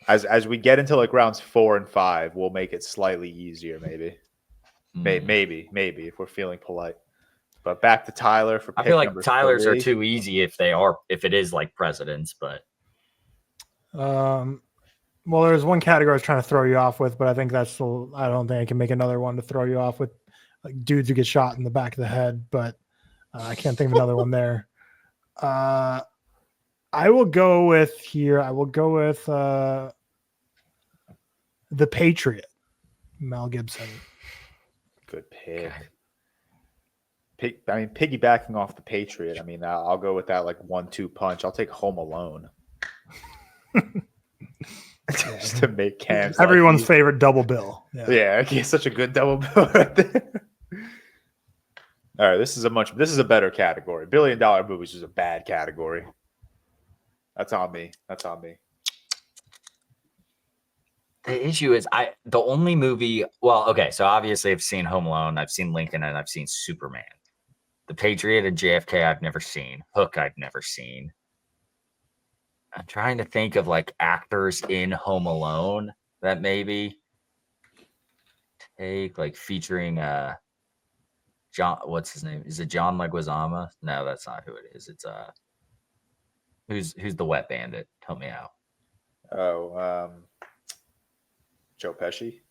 As we get into like rounds 4 and 5, we'll make it slightly easier, maybe. Maybe if we're feeling polite. But back to Tyler for pick I feel like number Tyler's 3. are too easy if it is like presidents, but well, there's one category I was trying to throw you off with, but I think I don't think I can make another one to throw you off with, like dudes who get shot in the back of the head, but I can't think of another one there. I will go with The Patriot, Mel Gibson. Good pick. piggybacking off the Patriot. I mean, I'll go with that like 1-2 punch. I'll take Home Alone. Just to make Cam's everyone's favorite double bill. Yeah, okay, such a good double bill right there. All right, this is a better category. $1 billion movies is a bad category. That's on me. The issue is the only movie. Well, okay, so obviously I've seen Home Alone, I've seen Lincoln, and I've seen Superman. The Patriot and JFK I've never seen. Hook I've never seen. I'm trying to think of like actors in Home Alone that maybe take like featuring John. What's his name? Is it John Leguizamo? No, that's not who it is. It's who's the wet bandit? Help me out. Oh, Joe Pesci.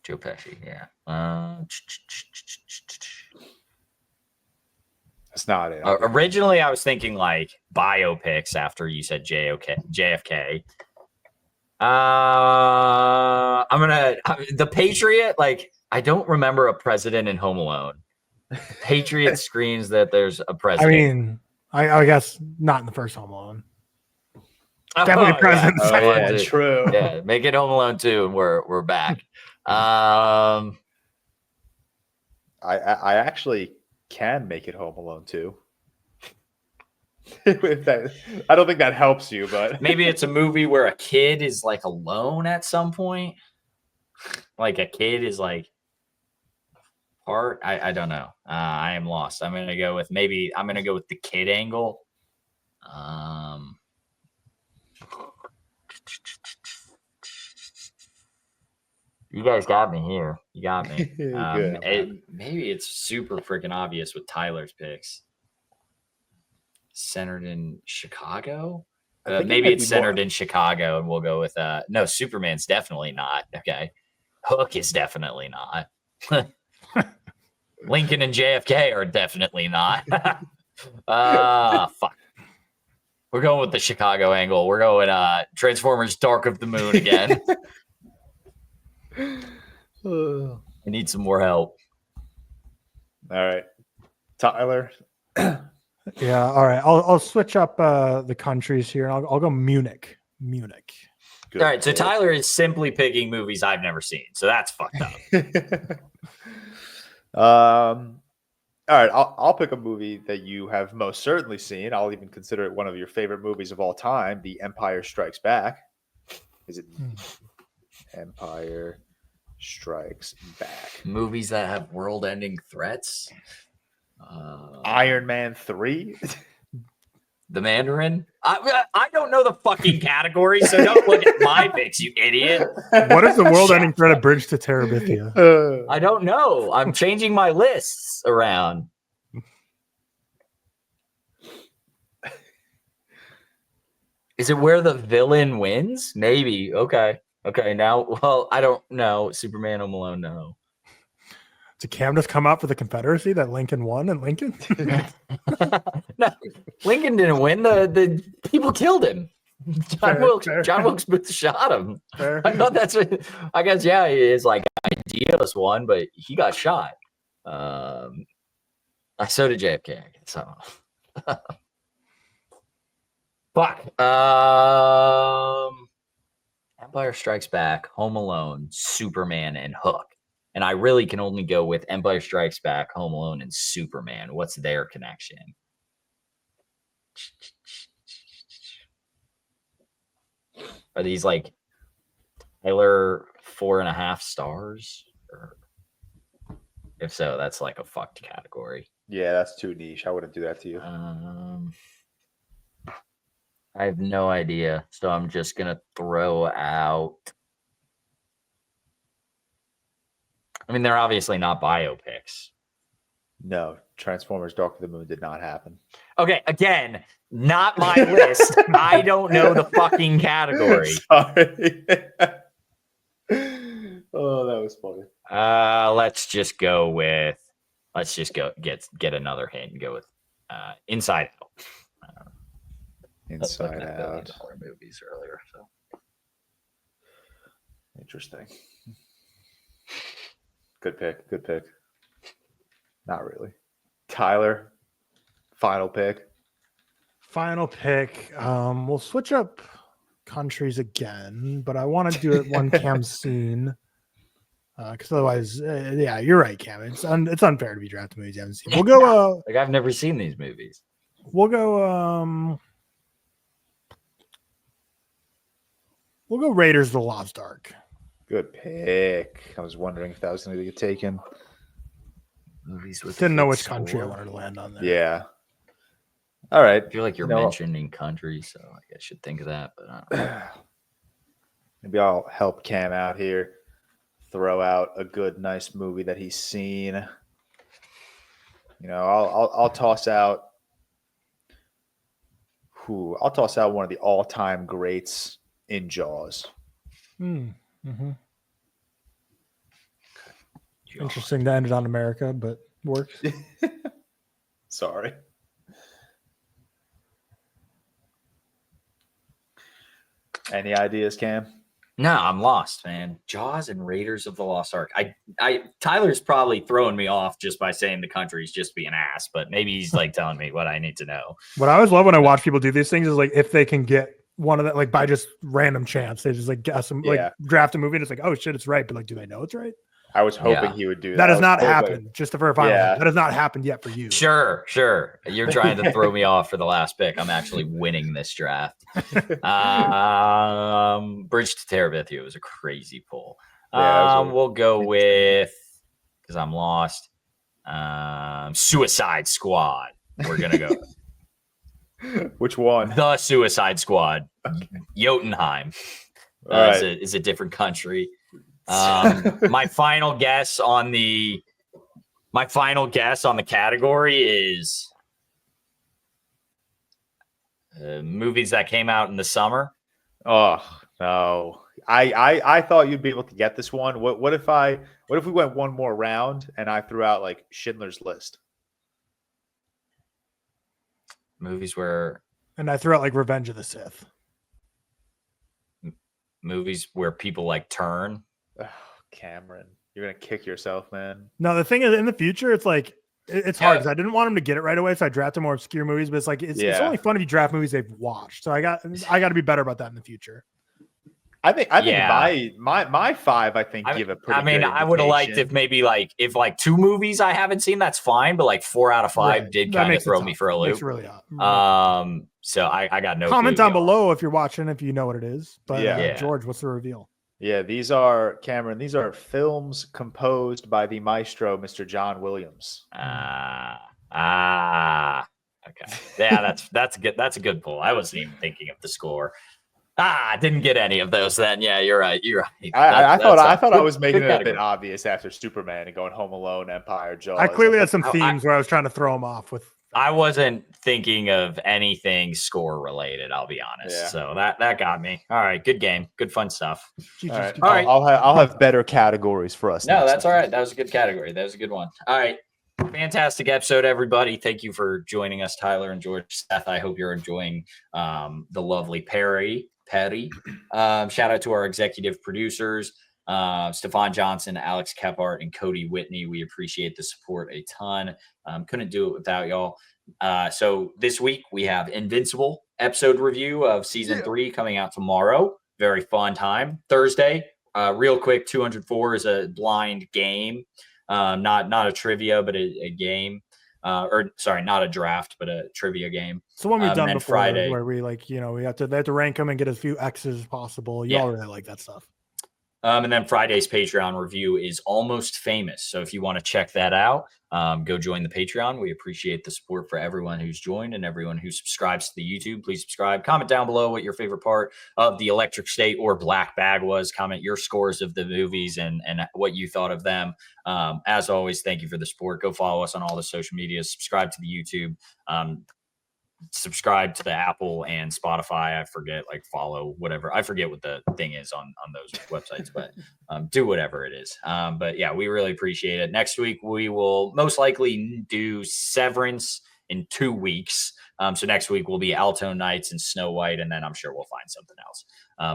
Joe Pesci, yeah. That's not it. Originally, I was thinking like biopics after you said JFK. The Patriot. Like, I don't remember a president in Home Alone. Patriot screams that there's a president. I mean, I guess not in the first Home Alone. Definitely president. Yeah, true. Yeah, make it Home Alone 2, and we're back. I actually can make it Home Alone 2. I don't think that helps you, but maybe it's a movie where a kid is like alone at some point. Like a kid is like part. I don't know. I am lost. I'm gonna go with the kid angle. You guys got me here. You got me. Maybe it's super freaking obvious with Tyler's picks. Centered in Chicago? Maybe it's centered in Chicago, and we'll go with no, Superman's definitely not. Okay. Hook is definitely not. Lincoln and JFK are definitely not. Fuck. We're going with the Chicago angle. We're going Transformers Dark of the Moon again. I need some more help. All right. Tyler. Yeah, all right. I'll switch up the countries here. I'll go Munich. Good. All right, so Tyler is simply picking movies I've never seen, so that's fucked up. All right, I'll pick a movie that you have most certainly seen. I'll even consider it one of your favorite movies of all time, The Empire Strikes Back. Is it Empire Strikes Back? Movies that have world-ending threats. Iron Man 3. The Mandarin. I don't know the fucking category, so don't look at my picks, you idiot. What is the world-ending threat of Bridge to Terabithia? I don't know. I'm changing my lists around. Is it where the villain wins? Maybe. Okay. Now, well, I don't know. Superman, Home Alone, no. Did Cam just come out for the Confederacy that Lincoln won in Lincoln? No, Lincoln didn't win. The people killed him. John Wilkes Booth shot him. Fair. I thought that's what. I guess his like idealist won, but he got shot. So did JFK. I guess. Fuck. Empire Strikes Back, Home Alone, Superman, and Hook. And I really can only go with Empire Strikes Back, Home Alone, and Superman. What's their connection? Are these like Tyler 4.5 stars? Or if so, that's like a fucked category. Yeah, that's too niche. I wouldn't do that to you. I have no idea. So I'm just going to throw out. I mean, they're obviously not biopics. No, Transformers Dark of the Moon did not happen. Okay, again, not my list. I don't know the fucking category. Sorry. Oh, that was funny. Let's just get another hint and go with Inside Out. Inside Out. Movies earlier. So interesting. Good pick. Not really. Tyler, final pick. Final pick. We'll switch up countries again, but I want to do it one Cam's seen. Because otherwise, yeah, you're right, Cam. It's unfair to be drafting movies you haven't seen. We'll go. Like I've never seen these movies. We'll go. We'll go Raiders of the Lost Ark. Good pick. I was wondering if that was going to get taken. Movies with Didn't know good which country I score. wanted to land on there. Yeah. All right. I feel like you're mentioning countries, so like I should think of that. But I don't know. Maybe I'll help Cam out here. Throw out a good, nice movie that he's seen. You know, I'll toss out. I'll toss out one of the all-time greats in Jaws. Mm-hmm. Interesting to end it on America, but works. Sorry. Any ideas, Cam? No, I'm lost, man. Jaws and Raiders of the Lost Ark. Tyler's probably throwing me off just by saying the country's just being ass, but maybe he's like telling me what I need to know. What I always love when I watch people do these things is like if they can get one of that, like by just random chance, they just like guess them, like draft a movie and it's like, oh shit, it's right, but like, do they know it's right? I was hoping he would do that. That has not happened. Just to verify, that has not happened yet for you. Sure. You're trying to throw me off for the last pick. I'm actually winning this draft. Bridge to Terabithia was a crazy pull. We'll go with, because I'm lost, Suicide Squad. We're gonna go. Which one? The Suicide Squad. Jotunheim. Is a different country. My final guess on the category is movies that came out in the summer. Oh no. I thought you'd be able to get this one. What if we went one more round and I threw out like Schindler's List? Movies where and I threw out like Revenge of the Sith. Movies where people like turn. Oh, Cameron, you're gonna kick yourself, man. No, the thing is, in the future, it's like it's hard because I didn't want him to get it right away, so I drafted more obscure movies. But it's like it's only fun if you draft movies they've watched. So I got to be better about that in the future. I think my five give a pretty. I mean, I would have liked if maybe like if like two movies I haven't seen, that's fine. But like 4 out of 5 did kind of throw me for a loop. Really so I got no comment down below if you're watching, if you know what it is. But George, what's the reveal? Yeah, these are Cameron. These are films composed by the maestro, Mr. John Williams. Okay. Yeah, that's good. That's a good pull. I wasn't even thinking of the score. I didn't get any of those then. Yeah, you're right. I thought I was making it a bit obvious after Superman and going Home Alone, Empire, Jaws. I clearly had some themes where I was trying to throw them off with. I wasn't thinking of anything score related, I'll be honest. Yeah. So that got me. All right, good game. Good fun stuff. All right. I'll have better categories for us. No, that's all right. That was a good category. That was a good one. All right. Fantastic episode, everybody. Thank you for joining us, Tyler and George. Seth, I hope you're enjoying the lovely Patty. Shout out to our executive producers, Stefan Johnson, Alex Kephart, and Cody Whitney. We appreciate the support a ton. Couldn't do it without y'all. So this week we have Invincible episode review of season 3 coming out tomorrow. Very fun time. Thursday, real quick, 204 is a blind game. Not a trivia, but a game. Not a draft, but a trivia game. So when we've done before, Friday, where we we have to rank them and get as few X's as possible. Y'all really like that stuff. And then Friday's Patreon review is Almost Famous. So if you want to check that out, go join the Patreon. We appreciate the support for everyone who's joined and everyone who subscribes to the YouTube. Please subscribe. Comment down below what your favorite part of the Electric State or Black Bag was. Comment your scores of the movies and what you thought of them. As always, thank you for the support. Go follow us on all the social media. Subscribe to the YouTube. Subscribe to the Apple and Spotify. I forget, follow, whatever. I forget what the thing is on those websites, but do whatever it is. But yeah, we really appreciate it. Next week, we will most likely do Severance in 2 weeks. So next week will be Alto Nights and Snow White, and then I'm sure we'll find something else.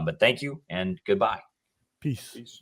But thank you and goodbye. Peace.